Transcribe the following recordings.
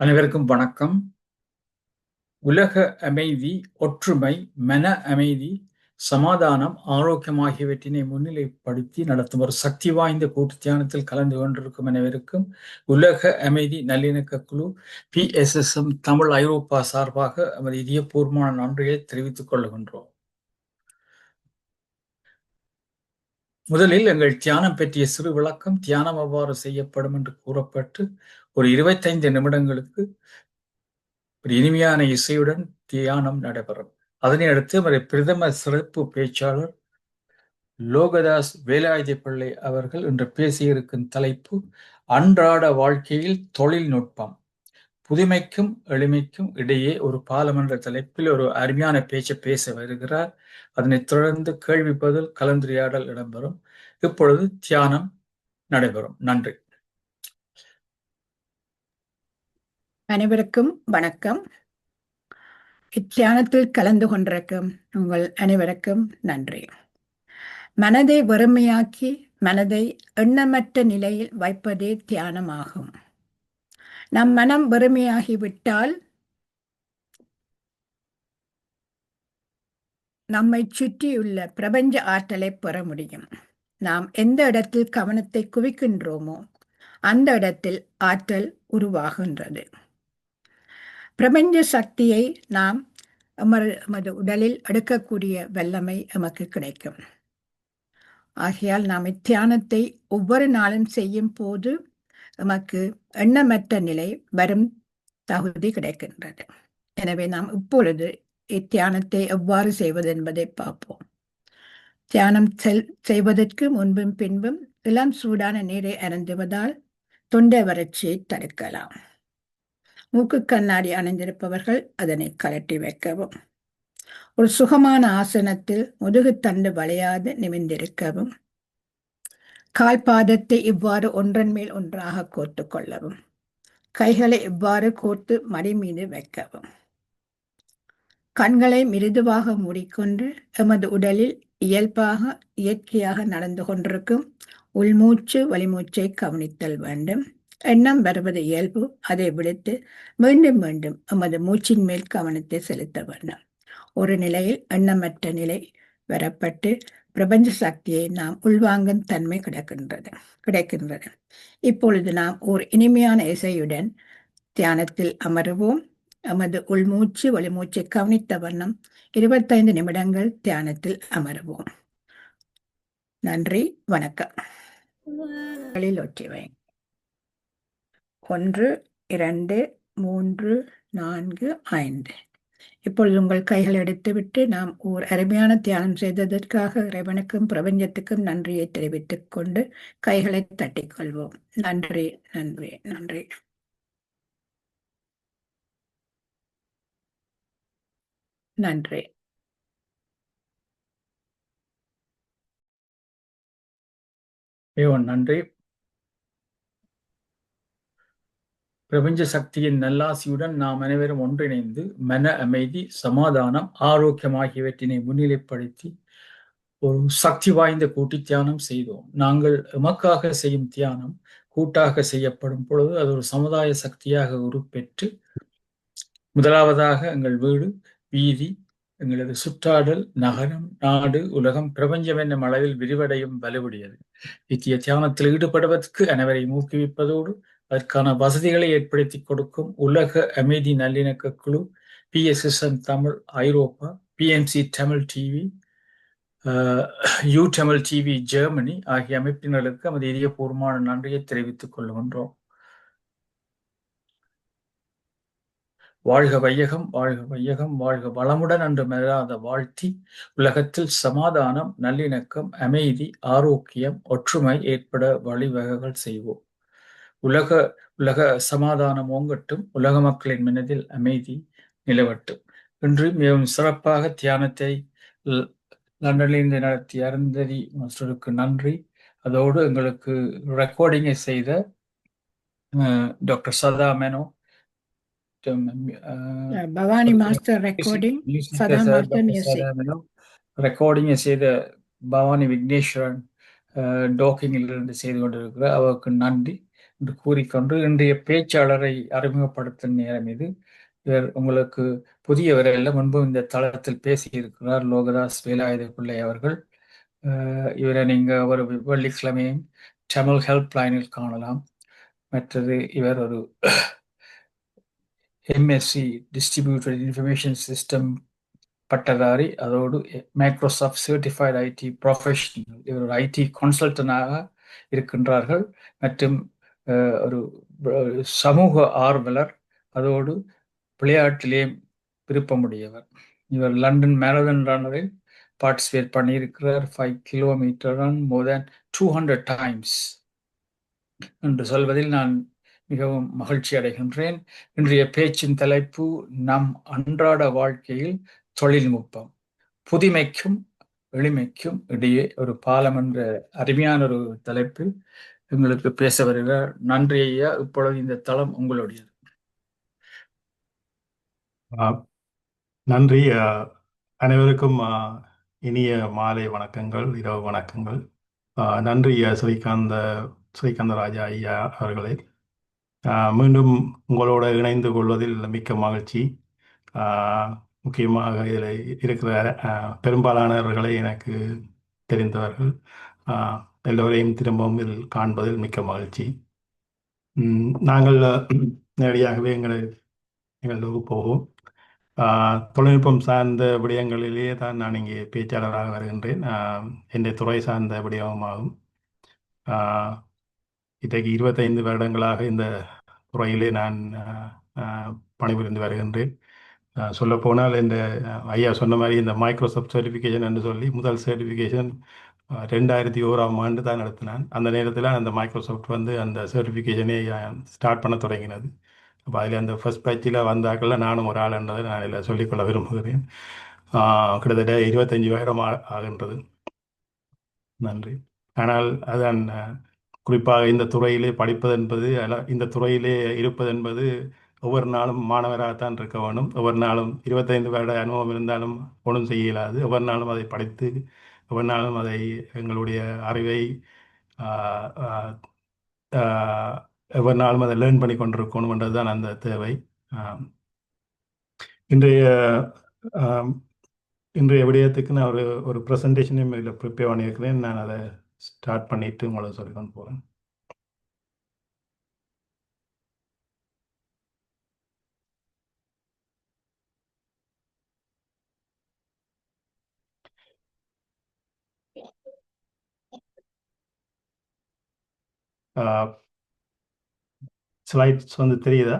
அனைவருக்கும் வணக்கம். உலக அமைதி, ஒற்றுமை, மன அமைதி, சமாதானம், ஆரோக்கியம் ஆகியவற்றினை முன்னிலைப்படுத்தி நடத்தும் ஒரு சக்தி வாய்ந்த கூட்டு தியானத்தில் கலந்து கொண்டிருக்கும் அனைவருக்கும் உலக அமைதி நல்லிணக்க குழு PSSM தமிழ் ஐரோப்பா சார்பாக நமது இதயபூர்வமான நன்றியை தெரிவித்துக் கொள்கின்றோம். முதலில் எங்கள் தியானம் பற்றிய சிறு விளக்கம். தியானம் எவ்வாறு செய்யப்படும் என்று கூறப்பட்டு ஒரு 25 நிமிடங்களுக்கு ஒரு இனிமையான இசையுடன் தியானம் நடைபெறும். அதனை அடுத்து அவரை பிரதம சிறப்பு பேச்சாளர் லோகதாஸ் வேலாயுத பிள்ளை அவர்கள் இன்று பேசியிருக்கும் தலைப்பு அன்றாட வாழ்க்கையில் தொழில்நுட்பம், புதுமைக்கும் எளிமைக்கும் இடையே ஒரு பாலம் என்ற தலைப்பில் ஒரு அருமையான பேச்சை பேச வருகிறார். அதனைத் தொடர்ந்து கேள்வி பதில் கலந்துரையாடல் இடம்பெறும். இப்பொழுது தியானம் நடைபெறும். நன்றி. அனைவருக்கும் வணக்கம். இத்தியானத்தில் கலந்து கொண்டிருக்கும் உங்கள் அனைவருக்கும் நன்றி. மனதை வெறுமையாக்கி மனதை எண்ணமற்ற நிலையில் வைப்பதே தியானமாகும். நம் மனம் வெறுமையாகிவிட்டால் நம்மை சுற்றியுள்ள பிரபஞ்ச ஆற்றலை பெற முடியும். நாம் எந்த இடத்தில் கவனத்தை குவிக்கின்றோமோ அந்த இடத்தில் ஆற்றல் உருவாகின்றது. பிரபஞ்ச சக்தியை நாம் எமது உடலில் எடுக்கக்கூடிய வல்லமை எமக்கு கிடைக்கும். ஆகையால் நாம் இத்தியானத்தை ஒவ்வொரு நாளும் செய்யும் போது எமக்கு எண்ணமற்ற நிலை வரும் தகுதி கிடைக்கின்றது. எனவே நாம் இப்பொழுது இத்தியானத்தை எவ்வாறு செய்வது என்பதை பார்ப்போம். தியானம் செய்வதற்கு முன்பும் பின்பும் இளம் சூடான நீரை அருந்துவதால் தொண்டை வறட்சியை தடுக்கலாம். மூக்கு கண்ணாடி அணிந்திருப்பவர்கள் அதனை கழட்டி வைக்கவும். ஒரு சுகமான ஆசனத்தில் முதுகுத்தண்டு வளையாது நிமிர்ந்திருக்கவும். கால் பாதத்தை இவ்வாறு ஒன்றன் மேல் ஒன்றாக கோர்த்து கொள்ளவும். கைகளை இவ்வாறு கோர்த்து மடி மீது வைக்கவும். கண்களை மிருதுவாக மூடிக்கொண்டு எமது உடலில் இயற்கையாக நடந்து கொண்டிருக்கும் உள்மூச்சு வெளிமூச்சை கவனித்தல் வேண்டும். எண்ணம் வருவது இயல்பு. அதை விடுத்து மீண்டும் மீண்டும் எமது மூச்சின் மேல் கவனத்தை செலுத்த வேண்டும். ஒரு நிலையில் எண்ணமற்ற நிலை வரப்பட்டு பிரபஞ்ச சக்தியை நாம் உள்வாங்கும் தன்மை கிடைக்கின்றது. இப்பொழுது நாம் ஒரு இனிமையான இசையுடன் தியானத்தில் அமருவோம். எமது உள்மூச்சு வெளிமூச்சை கவனித்த வண்ணம் 25 நிமிடங்கள் தியானத்தில் அமருவோம். நன்றி, வணக்கம். ஒற்றிவை 1, 2, 3, 4, 5. இப்பொழுது உங்கள் கைகள் எடுத்துவிட்டு நாம் ஓர் அருமையான தியானம் செய்ததற்காக இறைவனுக்கும் பிரபஞ்சத்துக்கும் நன்றியை தெரிவித்துக் கொண்டு கைகளை தட்டிக்கொள்வோம். நன்றி, நன்றி, நன்றி. நன்றி. நன்றி. பிரபஞ்ச சக்தியின் நல்லாசியுடன் நாம் அனைவரும் ஒன்றிணைந்து மன அமைதி, சமாதானம், ஆரோக்கியம் ஆகியவற்றினை முன்னிலைப்படுத்தி ஒரு சக்தி வாய்ந்த கூட்டு தியானம் செய்தோம். நாங்கள் எமக்காக செய்யும் தியானம் கூட்டாக செய்யப்படும் பொழுது அது ஒரு சமுதாய சக்தியாக உருப்பெற்று முதலாவதாக எங்கள் வீடு, வீதி, எங்களது சுற்றாடல், நகரம், நாடு, உலகம், பிரபஞ்சம் என்னும் அளவில் விரிவடையும் வலுவுடையது. இத்திய தியானத்தில் ஈடுபடுவதற்கு அனைவரையும் ஊக்குவிப்பதோடு அதற்கான வசதிகளை ஏற்படுத்தி கொடுக்கும் உலக அமைதி நல்லிணக்க குழு PSSM தமிழ் ஐரோப்பா, PMC Tamil TV, Tamil TV Germany ஆகிய அமைப்பினர்களுக்கு நமது இதயபூர்வமான நன்றியை தெரிவித்துக் கொள்கின்றோம். வாழ்க வையகம், வாழ்க வையகம், வாழ்க வளமுடன் என்று மறாத வாழ்த்தி உலகத்தில் சமாதானம், நல்லிணக்கம், அமைதி, ஆரோக்கியம், ஒற்றுமை ஏற்பட வழிவகைகள் செய்வோம். உலக சமாதானம் ஓங்கட்டும். உலக மக்களின் மனதில் அமைதி நிலவட்டும். இன்று மிகவும் சிறப்பாக தியானத்தை லண்டனிலிருந்து நடத்திய அருந்ததி மாஸ்டருக்கு நன்றி. அதோடு எங்களுக்கு ரெக்கார்டிங்கை செய்த டாக்டர் சதா மேனோ, பவானி மாஸ்டர் ரெக்கார்டிங், ரெக்கார்டிங்கை செய்த பவானி விக்னேஸ்வரன் டாக்கிங்கில் இருந்து செய்து கொண்டிருக்கிறார். அவருக்கு நன்றி. என்று கூறிக்கொண்டு இன்றைய பேச்சாளரை அறிமுகப்படுத்தும் நேரம் இது. இவர் உங்களுக்கு புதியவர் அல்ல, முன்பு இந்த தளத்தில் பேசியிருக்கிறார் லோகதாஸ் வேலாயுத பிள்ளை அவர்கள். இவரை நீங்க ஒரு வெள்ளிக்கிழமையும் தமிழ் ஹெல்ப் லைனில் காணலாம். மற்றது இவர் ஒரு எம்எஸ்சி டிஸ்ட்ரிபியூட்டட் இன்ஃபர்மேஷன் சிஸ்டம் பட்டதாரி, அதோடு மைக்ரோசாஃப்ட் சர்டிஃபைடு ஐடி ப்ரொஃபஷனல். இவர் ஒரு ஐடி கன்சல்டனாக இருக்கின்றார்கள் மற்றும் ஒரு சமூக ஆர்வலர், அதோடு விளையாட்டிலே விருப்பமுடையவர். இவர் லண்டன் மேரதன் ரன்னரில் பார்ட்டிசிபேட் பண்ணியிருக்கிறார். 5 கிலோமீட்டர் ரன் மோர் தேன் 200 டைம்ஸ் என்று சொல்வதில் நான் மிகவும் மகிழ்ச்சி அடைகின்றேன். இன்றைய பேச்சின் தலைப்பு நம் அன்றாட வாழ்க்கையில் தொழில்நுட்பம், புதுமைக்கும் எளிமைக்கும் இடையே ஒரு பாலம் என்ற அருமையான ஒரு தலைப்பில் எங்களுக்கு பேச வருகிறார். நன்றி ஐயா. இப்பொழுது இந்த தளம் உங்களுடையது. நன்றி. அனைவருக்கும் இனிய மாலை வணக்கங்கள், இரவு வணக்கங்கள். நன்றி ஸ்ரீகாந்தராஜா ஐயா அவர்களே. மீண்டும் உங்களோட இணைந்து கொள்வதில் மிக்க மகிழ்ச்சி. முக்கியமாக இதில் இருக்கிற பெரும்பாலானவர்களை எனக்கு தெரிந்தவர்கள். எல்லோரையும் திரும்பவும் இதில் காண்பதில் மிக்க மகிழ்ச்சி. நாங்கள் நேரடியாகவே எங்களோடு போவோம். தொழில்நுட்பம் சார்ந்த விடயங்களிலேயே தான் நான் இங்கே பேச்சாளராக வருகின்றேன். என்னுடைய துறை சார்ந்த விடயமாகும். இன்றைக்கு 25 வருடங்களாக இந்த துறையிலே நான் பணிபுரிந்து வருகின்றேன். சொல்லப்போனால் இந்த ஐயா சொன்ன மாதிரி இந்த மைக்ரோசாஃப்ட் சர்டிஃபிகேஷன் என்று சொல்லி முதல் சர்டிஃபிகேஷன் 2001ஆம் ஆண்டு தான் நடத்தினான். அந்த நேரத்தில் அந்த மைக்ரோசாஃப்ட் அந்த சர்டிஃபிகேஷனே ஸ்டார்ட் பண்ண தொடங்கினது. அப்போ அதில் அந்த ஃபர்ஸ்ட் பேட்சில் வந்தாக்கள் நானும் ஒரு ஆள் என்றதை நான் இதில் சொல்லிக்கொள்ள விரும்புகிறேன். கிட்டத்தட்ட 25 வருடம் ஆகின்றது. நன்றி. ஆனால் அதன் குறிப்பாக இந்த துறையிலே படிப்பது என்பது இந்த துறையிலே இருப்பது என்பது ஒவ்வொரு நாளும் மாணவராகத்தான் இருக்க வேண்டும். ஒவ்வொரு நாளும் 25 வருட அனுபவம் இருந்தாலும் ஒன்றும் செய்ய இயலாது. ஒவ்வொரு நாளும் அதை படித்து ஒவ்வொரு நாளும் அதை எங்களுடைய அறிவை ஒவ்வொரு நாளும் அதை லேர்ன் பண்ணி கொண்டிருக்கணும்ன்றது தான் அந்த தேவை. இன்றைய விடயத்துக்கு நான் ஒரு ப்ரெசன்டேஷனையும் இதில் ப்ரிப்பேர் பண்ணியிருக்கிறேன். நான் அதை ஸ்டார்ட் பண்ணிட்டு உங்களுக்கு சொல்லிக்கொண்டு போகிறேன். ஸ்லைட்ஸ் தெரியுதா?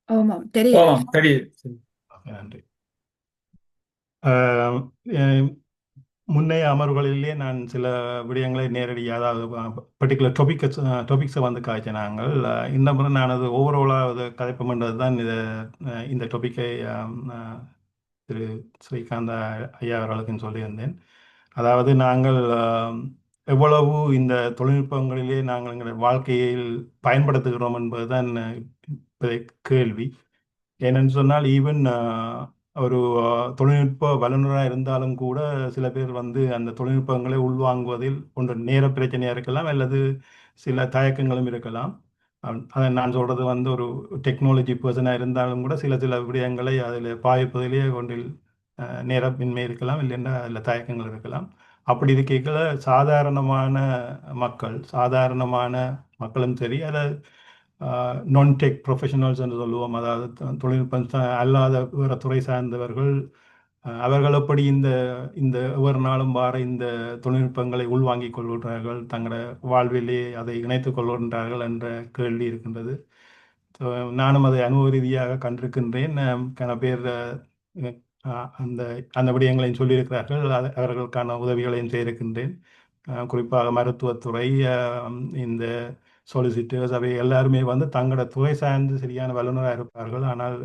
ஆமாம், தெரியுது. நன்றி. முன்னைய அமர்வுகளிலே நான் சில விடயங்களை நேரடியாக, அதாவது பர்டிகுலர் டாபிக்ஸை காய்ச்ச நாங்கள். இந்த முறை நான் அது ஓவராலாக கதைப்போம்ன்றது தான் இந்த டாப்பிக்கை திரு ஸ்ரீகாந்த ஐயா அவர்களுக்கு சொல்லியிருந்தேன். அதாவது நாங்கள் எவ்வளவு இந்த தொழில்நுட்பங்களிலே நாங்கள் எங்கள் வாழ்க்கையில் பயன்படுத்துகிறோம் என்பதுதான் கேள்வி. ஏனென்று சொன்னால் ஈவன் ஒரு தொழில்நுட்ப வல்லுநராக இருந்தாலும் கூட சில பேர் அந்த தொழில்நுட்பங்களை உள்வாங்குவதில் ஒன்று நேர பிரச்சனையாக இருக்கலாம், அல்லது சில தயக்கங்களும் இருக்கலாம். அதை நான் சொல்கிறது ஒரு டெக்னாலஜி பர்சனாக இருந்தாலும் கூட சில விடயங்களை அதில் பாவிப்பதிலேயே ஒன்றில் நேரமின்மை இருக்கலாம், இல்லைன்னா அதில் தயக்கங்கள் இருக்கலாம். அப்படி இருக்கைகள சாதாரணமான மக்களும் சரி, அதை நான் டெக் ப்ரொஃபஷனல்ஸ் என்று சொல்லுவோம், அதாவது தொழில்நுட்பம் அல்லாத வேறு துறை சார்ந்தவர்கள், அவர்கள் எப்படி இந்த ஒவ்வொரு நாளும் வார இந்த தொழில்நுட்பங்களை உள்வாங்கிக் கொள்கின்றார்கள், தங்களோட வாழ்விலே அதை இணைத்துக் கொள்கின்றார்கள் என்ற கேள்வி இருக்கின்றது. நானும் அதை அனுபவ ரீதியாக கண்டிருக்கின்றேன். கன பேர் அந்த விடயங்களையும் சொல்லியிருக்கிறார்கள். அவர்களுக்கான உதவிகளையும் செய்திருக்கின்றேன். குறிப்பாக மருத்துவத்துறை, இந்த சொலிசிட்டர்ஸ், அவை எல்லாருமே தங்களோட துறை சார்ந்து சரியான வல்லுநராக இருப்பார்கள். ஆனால்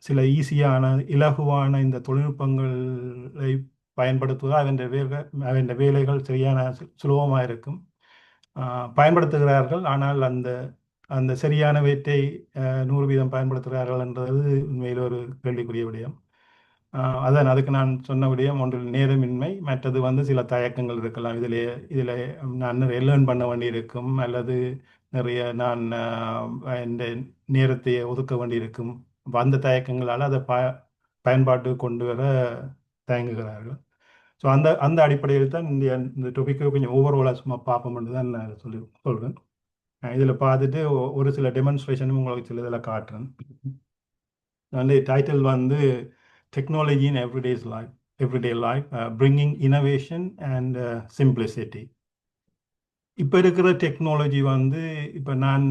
சில ஈஸியான இலகுவான இந்த தொழில்நுட்பங்களை பயன்படுத்துவதால் அவன் வேலைகள் சரியான சுலபமாக இருக்கும். பயன்படுத்துகிறார்கள், ஆனால் அந்த சரியான வேட்டை 100% பயன்படுத்துகிறார்கள் என்றது உண்மையில் ஒரு கேள்விக்குரிய விடயம். அதான் அதுக்கு நான் சொன்ன விடயம் ஒன்றில் நேரமின்மை, மற்றது வந்து சில தயக்கங்கள் இருக்கலாம். இதில் நான் நிறைய லேர்ன் பண்ண வேண்டி இருக்கும், அல்லது நிறைய நான் இந்த நேரத்தை ஒதுக்க வேண்டி இருக்கும். அப்ப அந்த தயக்கங்களால் அதை பயன்பாட்டு கொண்டு வர தயங்குகிறார்கள். ஸோ அந்த அந்த அடிப்படையில் தான் இந்த டொபிக்கை கொஞ்சம் ஓவராலாக சும்மா பார்ப்போம்னு தான் நான் சொல்கிறேன். இதில் பார்த்துட்டு ஒரு சில டெமான்ஸ்ட்ரேஷனும் உங்களுக்கு சில இதில் காட்டுறேன். வந்து டைட்டில் வந்து technology in everyday life bringing innovation and simplicity. இப்போ இருக்கிற டெக்னாலஜி வந்து இப்போ நான்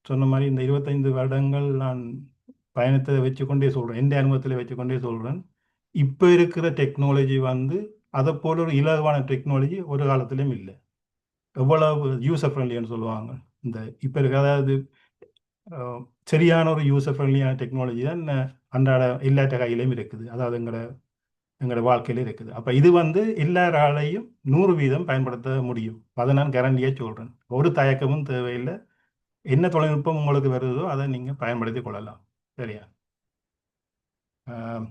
சொன்ன மாதிரி இந்த 25 வருடங்கள் நான் பயணத்தை வச்சுக்கொண்டே சொல்கிறேன், எந்த அனுபவத்தில் வச்சுக்கொண்டே சொல்கிறேன். இப்போ இருக்கிற டெக்னாலஜி வந்து அதை போல ஒரு இலகுவான டெக்னாலஜி ஒரு காலத்திலையும் இல்லை. எவ்வளவு யூசர் ஃப்ரெண்ட்லின்னு சொல்லுவாங்க. இந்த இப்போ இருக்க அதாவது சரியான ஒரு யூசர் ஃப்ரெண்ட்லியான டெக்னாலஜி தான் அன்றாட எல்லாட்ட கையிலையும் இருக்குது, அதாவது எங்களோட வாழ்க்கையில இருக்குது. அப்போ இது வந்து எல்லாராலையும் 100% பயன்படுத்த முடியும். அதை நான் கேரண்டியாக சொல்கிறேன். ஒரு தயக்கமும் தேவையில்லை. என்ன தொழில்நுட்பம் உங்களுக்கு வருதோ அதை நீங்கள் பயன்படுத்தி கொள்ளலாம். சரியா?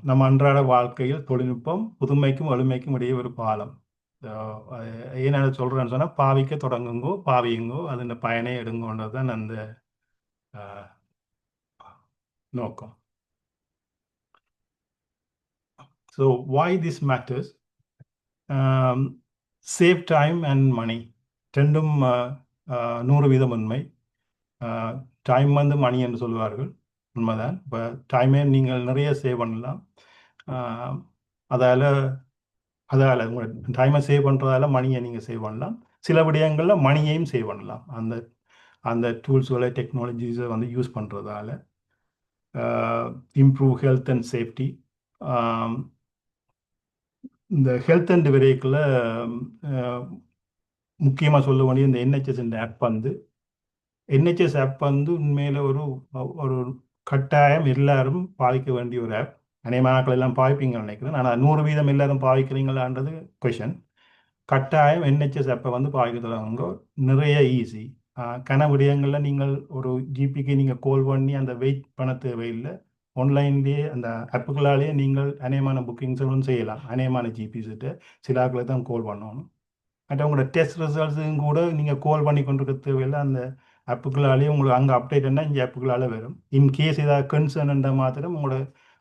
நம்ம அன்றாட வாழ்க்கையில் தொழில்நுட்பம் புதுமைக்கும் வலிமைக்கும் இடையே ஒரு பாலம். ஏன் அதை சொல்கிறேன்னு சொன்னால், பாவிக்க தொடங்குங்கோ பாவியுங்கோ அது இந்த பயனை எடுங்கோன்றது தான் அந்த நோக்கம். So why this matters? Save time and money ரெண்டும் 100% உண்மை. டைம் வந்து மணி என்று சொல்வார்கள், உண்மைதான். இப்போ டைமே நீங்கள் நிறைய சேவ் பண்ணலாம். அதால் உங்கள் டைமை சேவ் பண்ணுறதால மணியை நீங்கள் சேவ் பண்ணலாம். சில விடயங்களில் மணியையும் சேவ் பண்ணலாம் அந்த டூல்ஸ்களை டெக்னாலஜிஸை வந்து யூஸ் பண்ணுறதால. Improve health and safety. இந்த ஹெல்த் அண்ட் விரைக்கில் முக்கியமாக சொல்ல வேண்டிய இந்த NHS ஆப் வந்து உண்மையில் ஒரு கட்டாயம் எல்லாரும் பாவிக்க வேண்டிய ஒரு ஆப். அநேகமாக்கள் எல்லாம் பாவிப்பீங்கன்னு நினைக்கிறேன். ஆனால் 100% எல்லாரும் பாவிக்கிறீங்களான்றது கொஷன். கட்டாயம் NHS ஆப்பை வந்து பாவிக்க தொடங்குங்க. நிறைய ஈஸி. விடயங்களில் நீங்கள் ஒரு ஜிபிக்கு நீங்கள் கால் பண்ணி அந்த வெயிட் பண்ண தேவையில்லை. ஆன்லைன்லேயே அந்த ஆப்புகளாலேயே நீங்கள் அநேகமான புக்கிங்ஸும் செய்யலாம். அநேகமான ஜிபிஸ்கிட்ட சில ஆக்களை தான் கால் பண்ணணும். மற்ற உங்களோட டெஸ்ட் ரிசல்ட்ஸும் கூட நீங்கள் கால் பண்ணி கொண்டிருக்க தேவையில்லை. அந்த ஆப்புகளாலேயே உங்களுக்கு அங்கே அப்டேட் என்ன இந்த ஆப்புகளால் வரும். இன்கேஸ் ஏதாவது கன்சர்ன்ன்ற மாத்திரம் உங்களோட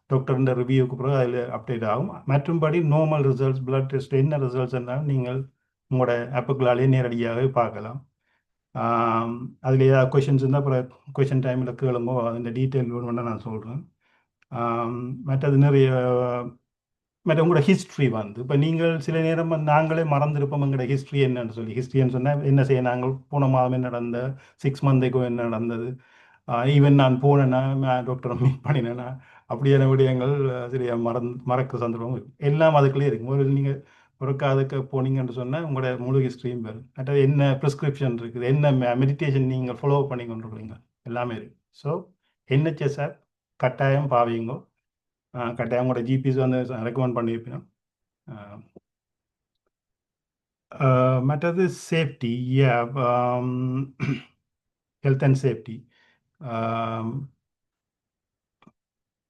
டாக்டர்ன்ற ரிவ்யூக்கு பிறகு அதில் அப்டேட் ஆகும். மற்றும்படி நார்மல் ரிசல்ட்ஸ், பிளட் டெஸ்ட் என்ன ரிசல்ட்ஸ் இருந்தாலும் நீங்கள் உங்களோட ஆப்புகளாலேயே நேரடியாகவே பார்க்கலாம். அதில் ஏதாவது கொஷின்ஸ் இருந்தால் அப்புறம் கொஷின் டைமில் கேளுங்கோ, அந்த டீட்டெயில் வேணும்னா நான் சொல்கிறேன். மற்றது மற்ற உங்களோட ஹிஸ்ட்ரி வந்து இப்போ நீங்கள் சில நேரம் நாங்களே மறந்துருப்போம் எங்களோட ஹிஸ்ட்ரி ஹிஸ்ட்ரின்னு சொன்னால் என்ன செய்ய, நாங்கள் போன மாதமே நடந்த 6 மந்தைக்கோ என்ன நடந்தது, ஈவன் நான் போனேன்னா டாக்டரை மீட் பண்ணினேன்னா அப்படியான விடயங்கள் சரியா மறக்க சந்தர்ப்பம் எல்லாம் அதுக்குள்ளேயே இருக்கும். நீங்கள் அதுக்கு போனீங்கன்னு சொன்னால் உங்களோட முழு ஹிஸ்ட்ரியும் வரும். மற்றது என்ன ப்ரிஸ்கிரிப்ஷன் இருக்குது, என்ன மெடிடேஷன் நீங்கள் ஃபாலோ பண்ணி கொண்டிருக்கிறீங்க, எல்லாமே இருக்குது. ஸோ NHS ஆப் கட்டாயம் பாவிங்கோ. கட்டாயம் உங்களோட ஜிபிஸ் வந்து ரெக்கமெண்ட் பண்ணியிருப்பேன். மற்றது சேஃப்டி, ஹெல்த் அண்ட் சேஃப்டி.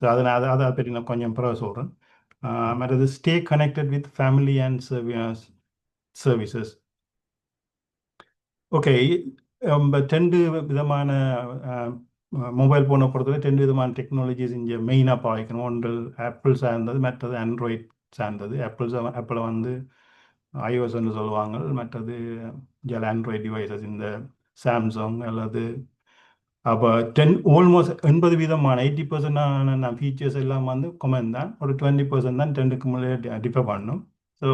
அதை பற்றி நான் கொஞ்சம் பிறகு சொல்கிறேன். மற்றது stay connected with family and services. Okay, 2 விதமான மொபைல் ஃபோனை பொறுத்தவரை 2 விதமான டெக்னாலஜிஸ் இங்கே மெயினாக பாவிக்கணும். ஒன்று ஆப்பிள் சார்ந்தது, மற்றது ஆண்ட்ராய்ட் சார்ந்தது. ஆப்பிளை வந்து iOSன்னு சொல்லுவாங்க, மற்றது ஆண்ட்ராய்ட் டிவைசஸ் இந்த சாம்சங் அல்லது. அப்போ ஆல்மோஸ்ட் 80% 80% ஃபீச்சர்ஸ் எல்லாம் வந்து கொமெண்ட் தான். ஒரு 20% தான் 10க்கு மேலே டிஃபர் பண்ணும். ஸோ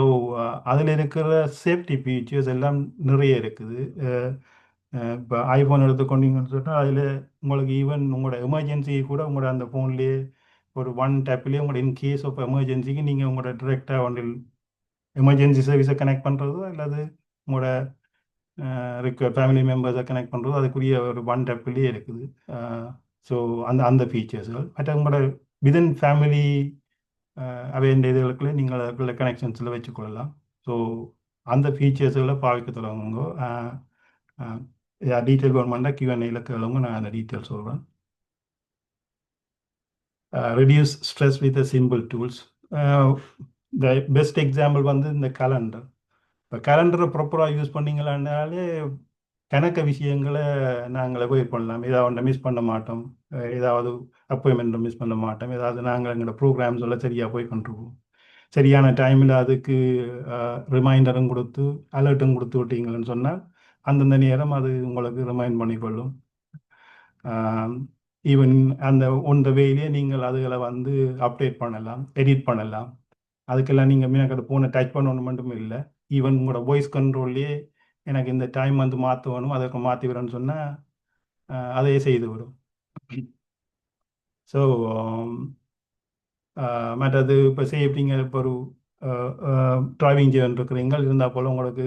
அதில் இருக்கிற சேஃப்டி ஃபீச்சர்ஸ் எல்லாம் நிறைய இருக்குது. இப்போ ஐஃபோன் எடுத்துக்கொண்டீங்கன்னு சொன்னால் அதில் உங்களுக்கு ஈவன் உங்களோட எமர்ஜென்சி கூட உங்களோட அந்த ஃபோன்லேயே ஒரு 1 டேப்லேயே உங்களோட இன்கேஸ் ஆஃப் எமர்ஜென்சிக்கு நீங்கள் உங்களோட டிரெக்டாக ஒன்றில் எமர்ஜென்சி சர்வீஸை கனெக்ட் பண்ணுறதோ அல்லது உங்களோட ஃபேமிலி மெம்பர்ஸை கனெக்ட் பண்ணுறதோ அதுக்குரிய ஒரு 1 டேப்லேயே இருக்குது. ஸோ அந்த ஃபீச்சர்ஸ்கள் மற்ற உங்களோட விதின் ஃபேமிலி அவைய இதுகளுக்குள்ளே நீங்கள் அதுக்குள்ள கனெக்ஷன்ஸில் வச்சுக்கொள்ளலாம். ஸோ அந்த ஃபீச்சர்ஸ்களை பாவிக்க தொடங்குங்க. டீட்டெயில் வேணுமெண்டா Q&Aல கேளுங்க, நான் அந்த டீட்டெயில் சொல்கிறேன். Reduce stress with simple tools. இந்த பெஸ்ட் எக்ஸாம்பிள் வந்து இந்த கேலண்டர். இப்போ கேலண்டரை ப்ராப்பராக யூஸ் பண்ணீங்களான்னாலே கணக்க விஷயங்களை நாங்கள் அவாய்ட் பண்ணலாம். ஏதாவது ஒன்றை மிஸ் பண்ண மாட்டோம், ஏதாவது அப்பாயின்மெண்ட்டை மிஸ் பண்ண மாட்டோம், ஏதாவது நாங்கள் எங்களோட ப்ரோக்ராம்ஸ் எல்லாம் சரியாக போய் கொண்டிருப்போம். சரியான டைமில் அதுக்கு ரிமைண்டரும் கொடுத்து அலர்ட்டும் கொடுத்து விட்டீங்கன்னு சொன்னால் அந்தந்த நேரம் அது உங்களுக்கு ரிமைண்ட் பண்ணிக்கொள்ளும். ஈவன் அந்த ஒன் த வேலையே நீங்கள் அதுகளை வந்து அப்டேட் பண்ணலாம், எடிட் பண்ணலாம். அதுக்கெல்லாம் நீங்கள் மீனக்கடை போன டச் பண்ணணும் மட்டும் இல்லை, ஈவன் உங்களோட வாய்ஸ் கண்ட்ரோல்லையே எனக்கு இந்த டைம் வந்து மாற்றணும், அதற்கு மாற்றி விடுறேன்னு சொன்னால் அதையே செய்து விடும். ஸோ மற்றது இப்போ சேஃப்டிங்க, இப்போ ஒரு டிரைவிங் இருக்கிறீங்க இருந்தால் போல் உங்களுக்கு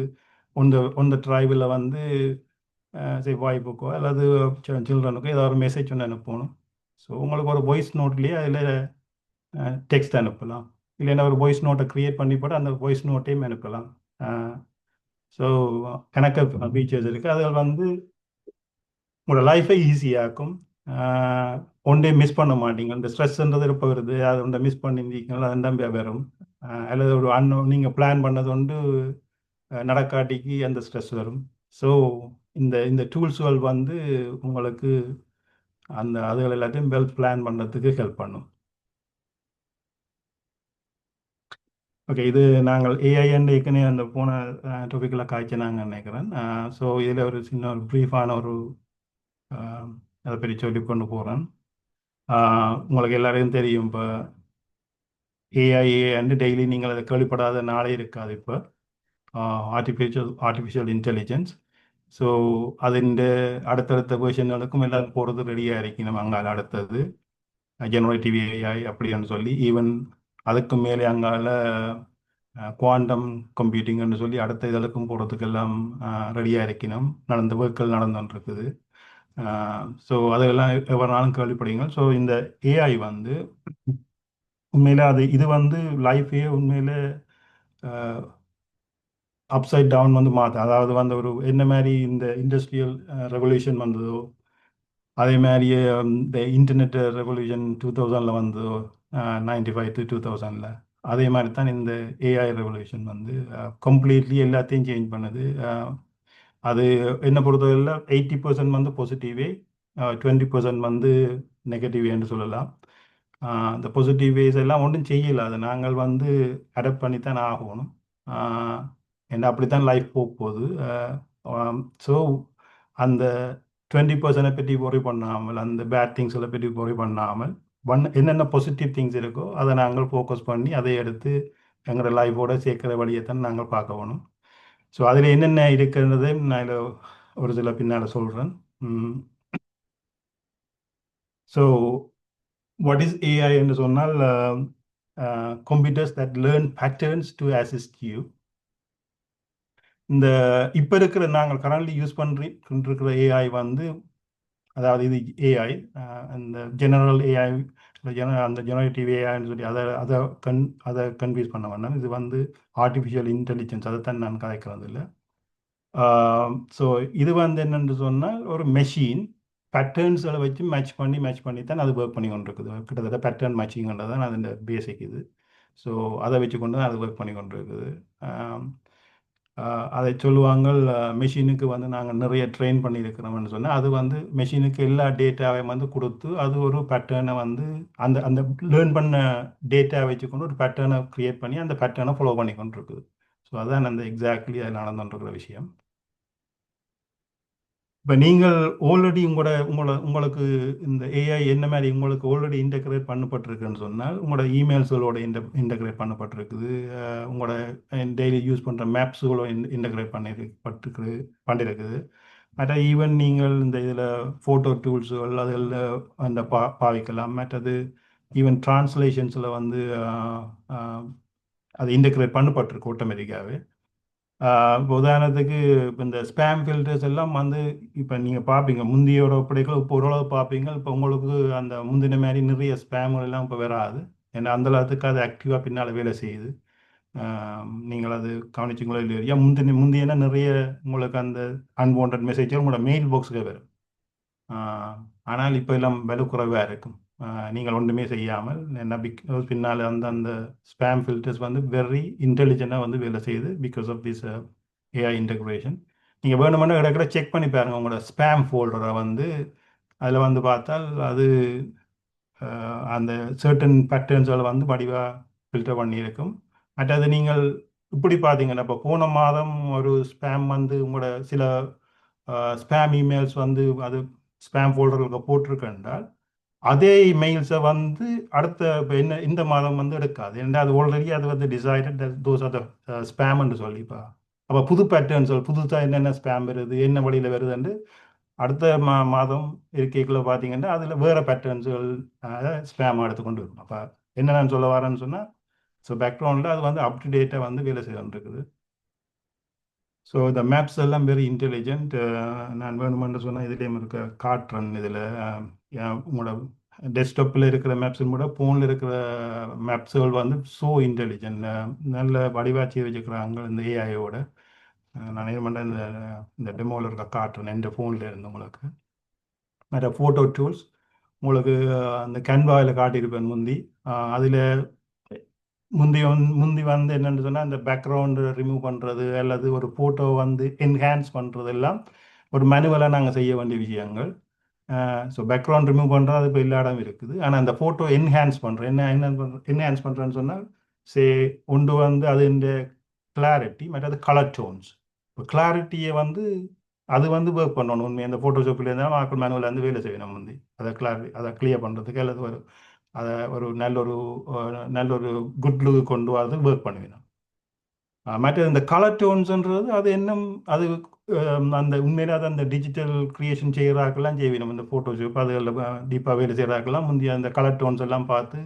ஒந்த டிரைவில் வந்து சரி வாய்ப்புக்கோ அல்லது சில்ட்ரனுக்கோ ஏதாவது ஒரு மெசேஜ் ஒன்று அனுப்பணும். ஸோ உங்களுக்கு ஒரு வாய்ஸ் நோட்லேயே அதில் டெக்ஸ்ட் அனுப்பலாம், இல்லைன்னா ஒரு வாய்ஸ் நோட்டை க்ரியேட் பண்ணி போட்டு அந்த வாய்ஸ் நோட்டையும் அனுப்பலாம். ஸோ கணக்க ஃபீச்சர்ஸ் இருக்குது. அதில் வந்து உங்களோட லைஃபை ஈஸியாக்கும். ஒன்றே மிஸ் பண்ண மாட்டீங்க. அந்த ஸ்ட்ரெஸ்ன்றது எப்போ வருது, அதை ஒன்றை மிஸ் பண்ணியிருந்தீங்களா அது நம்பி வரும். அல்லது ஒரு நீங்கள் பிளான் பண்ணது வந்து நடக்காட்டிக்கு அந்த ஸ்ட்ரெஸ் வரும். ஸோ இந்த இந்த டூல்ஸ்கள் வந்து உங்களுக்கு அந்த அதுகள் எல்லாத்தையும் வெல் பிளான் பண்ணுறதுக்கு ஹெல்ப் பண்ணும். ஓகே, இது நாங்கள் ஏஐ அண்ட் ஏற்கனவே அந்த போன டாபிக்கில் காய்ச்சினாங்கன்னு நினைக்கிறேன். ஸோ இதில் ஒரு சின்ன ஒரு ப்ரீஃபான ஒரு அதை பற்றி சொல்லி கொண்டு போகிறேன். உங்களுக்கு எல்லாருக்கும் தெரியும், இப்போ ஏஐ அண்டு டெய்லி நீங்கள் அதை கேள்விப்படாத நாளே இருக்காது. இப்போ ஆர்டிஃபிஷியல் இன்டெலிஜென்ஸ். ஸோ അതിൻ്റെ அடுத்தடுத்த வேர்ஷன்களுக்கும் எல்லாம் போகிறது ரெடியாக இருக்கணும். அங்கால அடுத்தது ஜெனரேட்டிவ் ஏஐ அப்படின்னு சொல்லி, ஈவன் அதுக்கு மேலே அங்கால குவாண்டம் கம்ப்யூட்டிங்னு சொல்லி அடுத்த இதழுக்கும் போகிறதுக்கெல்லாம் ரெடியாக இருக்கணும். ஒர்க்குகள் நடந்துட்டுருக்குது. ஸோ அதெல்லாம் எவ்வளோ நாளும் கேள்விப்படுவீங்க. ஸோ இந்த ஏஐ வந்து உண்மையில் இது வந்து லைஃபே உண்மையில் அப்சைட் டவுன் வந்து மாற்ற, அதாவது வந்து ஒரு என்ன மாதிரி இந்த இண்டஸ்ட்ரியல் ரெவல்யூஷன் வந்ததோ அதே மாதிரியே இந்த இன்டர்நெட் ரெவல்யூஷன் 2000 வந்ததோ, 95 to 2000, அதே மாதிரி தான் இந்த ஏஐ ரெவல்யூஷன் வந்து கம்ப்ளீட்லி எல்லாத்தையும் சேஞ்ச் பண்ணுது. அது என்ன பொறுத்தவரையில் 80% வந்து பாசிட்டிவே, 20% வந்து நெகட்டிவேன்னு சொல்லலாம். இந்த பாசிட்டிவ் வேஸ் எல்லாம் ஒன்றும் செய்யலை, அதை நாங்கள் வந்து அடாப்ட் பண்ணித்தான் ஆகணும். ஏன்னா அப்படித்தான் லைஃப் போகுது. ஸோ அந்த 20% பற்றி worry பண்ணாமல், அந்த பேட் திங்ஸை பற்றி worry பண்ணாமல், என்னென்ன பாசிட்டிவ் திங்ஸ் இருக்கோ அதை நாங்கள் ஃபோக்கஸ் பண்ணி அதை எடுத்து எங்களோட லைஃபோட சேர்க்கிற வழியை தான் நாங்கள் பார்க்க வேணும். ஸோ அதில் என்னென்ன இருக்கிறது நான் இதில் ஒரு சில பின்னால் சொல்கிறேன். ஸோ வாட் இஸ் ஏஐ என்று சொன்னால், computers that learn patterns to assist you. இந்த இப்போ இருக்கிற நாங்கள் கரண்ட்லி யூஸ் பண்ணிருக்கிற ஏஐ வந்து, அதாவது இது ஏஐ அந்த ஜெனரல் ஏஐ, அந்த ஜெனரேட்டிவ் ஏஐன்னு சொல்லி அதை கன்ஃபியூஸ் பண்ண வேண்டாம். இது வந்து ஆர்டிஃபிஷியல் இன்டெலிஜென்ஸ், அதை தான் நான் கதைக்கிறது இல்லை. ஸோ இது வந்து என்னென்னு சொன்னால், ஒரு மெஷின் பேட்டர்ன்ஸில் வச்சு மேட்ச் பண்ணி தான் அது ஒர்க் பண்ணி கொண்டு இருக்குது. கிட்டத்தட்ட பேட்டர்ன் மேட்சிங்கிறது தான் அதோட பேசிக் இது. ஸோ அதை வச்சு கொண்டு தான் அது ஒர்க் பண்ணி கொண்டு இருக்குது. அதை சொல்லுவாங்க, மெஷினுக்கு வந்து நாங்கள் நிறைய ட்ரெயின் பண்ணியிருக்கிறோம்னு சொன்னால், அது வந்து மெஷினுக்கு எல்லா டேட்டாவையும் வந்து கொடுத்து அது ஒரு பேட்டர்னை வந்து அந்த அந்த லேர்ன் பண்ண டேட்டாவை வச்சுக்கொண்டு ஒரு பேட்டர்னை க்ரியேட் பண்ணி அந்த பேட்டர்னை ஃபாலோ பண்ணி கொண்டு இருக்குது. ஸோ அதான் அந்த எக்ஸாக்ட்லி அது நடந்துகிற விஷயம். இப்போ நீங்கள் ஆல்ரெடி உங்களுக்கு இந்த ஏஐ என்ன மாதிரி உங்களுக்கு ஆல்ரெடி இன்டெகிரேட் பண்ணப்பட்டிருக்குன்னு சொன்னால், உங்களோட இமெயில்ஸுகளோட இன்டெகிரேட் பண்ணப்பட்டிருக்குது, உங்களோட டெய்லி யூஸ் பண்ணுற மேப்ஸுகளோட இன்டெகிரேட் பண்ணியிருக்குது. மற்ற ஈவன் நீங்கள் இந்த இதில் ஃபோட்டோ டூல்ஸுகள் அதில் அந்த பாவிக்கலாம். மற்றது ஈவன் டிரான்ஸ்லேஷன்ஸில் வந்து அது இன்டெகிரேட் பண்ணப்பட்டிருக்கு ஆட்டோமேட்டிக்காகவே. உதாரணத்துக்கு இப்போ இந்த ஸ்பேம் ஃபில்டர்ஸ் எல்லாம் வந்து இப்போ நீங்கள் பார்ப்பீங்க, முந்தையோட ஒப்படைகள் இப்போ ஓரளவு பார்ப்பீங்க. இப்போ உங்களுக்கு அந்த முந்தின மாதிரி நிறைய ஸ்பேம்கள் எல்லாம் இப்போ வராது. ஏன்னா அந்த அளவுக்கு அது ஆக்டிவாக பின்னால் வேலை செய்யுது. நீங்கள் அது கவனிச்சிங்களோ இல்லையா? முந்தியனா நிறைய உங்களுக்கு அந்த அன்வான்ட் மெசேஜ் உங்களோட மெயில் பாக்ஸுக்கு வரும். ஆனால் இப்போ எல்லாம் விலை குறைவாக இருக்கும். நீங்கள் ஒன்றுமே செய்யாமல் என்ன பிகாஸ் பின்னால் அந்த ஸ்பேம் ஃபில்டர்ஸ் வந்து வெரி இன்டெலிஜென்ட்டாக வந்து வேலை செய்யுது because of this AI integration. நீங்கள் வேணுமென்னா இடக்கிட செக் பண்ணி பாருங்கள் உங்களோட ஸ்பேம் ஃபோல்டரை வந்து. அதில் வந்து பார்த்தால் அது அந்த சர்டன் பேட்டர்ன்ஸில் வந்து வடிவாக ஃபில்டர் பண்ணியிருக்கும். மற்றது நீங்கள் இப்படி பார்த்தீங்கன்னா இப்போ போன மாதம் ஒரு ஸ்பேம் வந்து உங்களோட சில ஸ்பேம் இமெயில்ஸ் வந்து அது ஸ்பேம் ஃபோல்டர்களுக்கு போட்டிருக்கென்றால் அதே இமெயில்ஸை வந்து அடுத்த இப்போ என்ன இந்த மாதம் வந்து எடுக்காது. ஏன்னா அது ஆல்ரெடி அது வந்து டிசைடட் தோஸ் ஆர் த ஸ்பேம்னு சொல்லிப்பா. அப்போ புது பேட்டர்ன்ஸ் புதுசாக என்னென்ன ஸ்பேம் வருது என்ன வழியில் வருதுன்னு அடுத்த மாதம் இருக்கைக்குள்ள பார்த்தீங்கன்னா அதில் வேறு பேட்டர்ன்ஸுகள் ஸ்பேம் எடுத்துக்கொண்டு இருக்கும். அப்போ என்ன நான் சொல்ல வரேன்னு சொன்னால் ஸோ பேக்ரவுண்டில் அது வந்து அப் டு டேட்டாக வந்து வேலை செய்துருக்குது. ஸோ இந்த மேப்ஸ் எல்லாம் வெரி இன்டெலிஜென்ட். நான் வேணுமென்று சொன்னால் இதுலேயும் இருக்க காட்டுறேன். இதில் உங்களோட டெஸ்க்டாப்பில் இருக்கிற மேப்ஸும் கூட ஃபோனில் இருக்கிற மேப்ஸுகள் வந்து ஸோ இன்டெலிஜென்ட் நல்ல வடிவாட்சி வச்சுக்கிறாங்க இந்த ஏஐயோட. நான் என்ன பண்ணுறேன் இந்த டெமோவில் இருக்க காட்டுறேன் எந்த ஃபோனில் இருந்து உங்களுக்கு. மற்ற ஃபோட்டோ டூல்ஸ் உங்களுக்கு அந்த கேன்வாவில் காட்டியிருப்பேன் முந்தி. அதில் முந்தி வந்து என்னென்னு சொன்னால் இந்த பேக்ரவுண்டு ரிமூவ் பண்ணுறது அல்லது ஒரு ஃபோட்டோ வந்து என்ஹான்ஸ் பண்ணுறது எல்லாம் ஒரு மேனுவலாக நாங்கள் செய்ய வேண்டிய விஷயங்கள். ஸோ பேக்ரவுண்ட் ரிமூவ் பண்ணுறது அது இப்போ எல்லா இடம் இருக்குது. ஆனால் அந்த ஃபோட்டோ என்ஹான்ஸ் பண்ணுறேன் என்ஹான்ஸ் பண்ணுறேன்னு சொன்னால் ஒன்று வந்து அது இந்த கிளாரிட்டி மற்றது கலர் டோன்ஸ். இப்போ கிளாரிட்டியை வந்து அது வந்து ஒர்க் பண்ணணும். உண்மையாக அந்த ஃபோட்டோஷாப்பில் இருந்தாலும் ஆக்கள் மேனுவலில் வந்து வேலை செய்யணும் முந்தி அதை கிளியர் பண்ணுறதுக்கு அல்லது அதை ஒரு நல்ல ஒரு குட் லுக்கு கொண்டு வரது ஒர்க் பண்ணுவேன். மற்றது இந்த கலர் டோன்ஸ்ன்றது அது என்ன அது அந்த உண்மையிலே அது அந்த டிஜிட்டல் கிரியேஷன் செய்கிறாக்கெல்லாம் செய்வேணும். இந்த ஃபோட்டோஷாப் அதுகளில் டீப்பாக வேலை செய்கிறாக்கெல்லாம் முந்தைய அந்த கலர் டோன்ஸ் எல்லாம் பார்த்து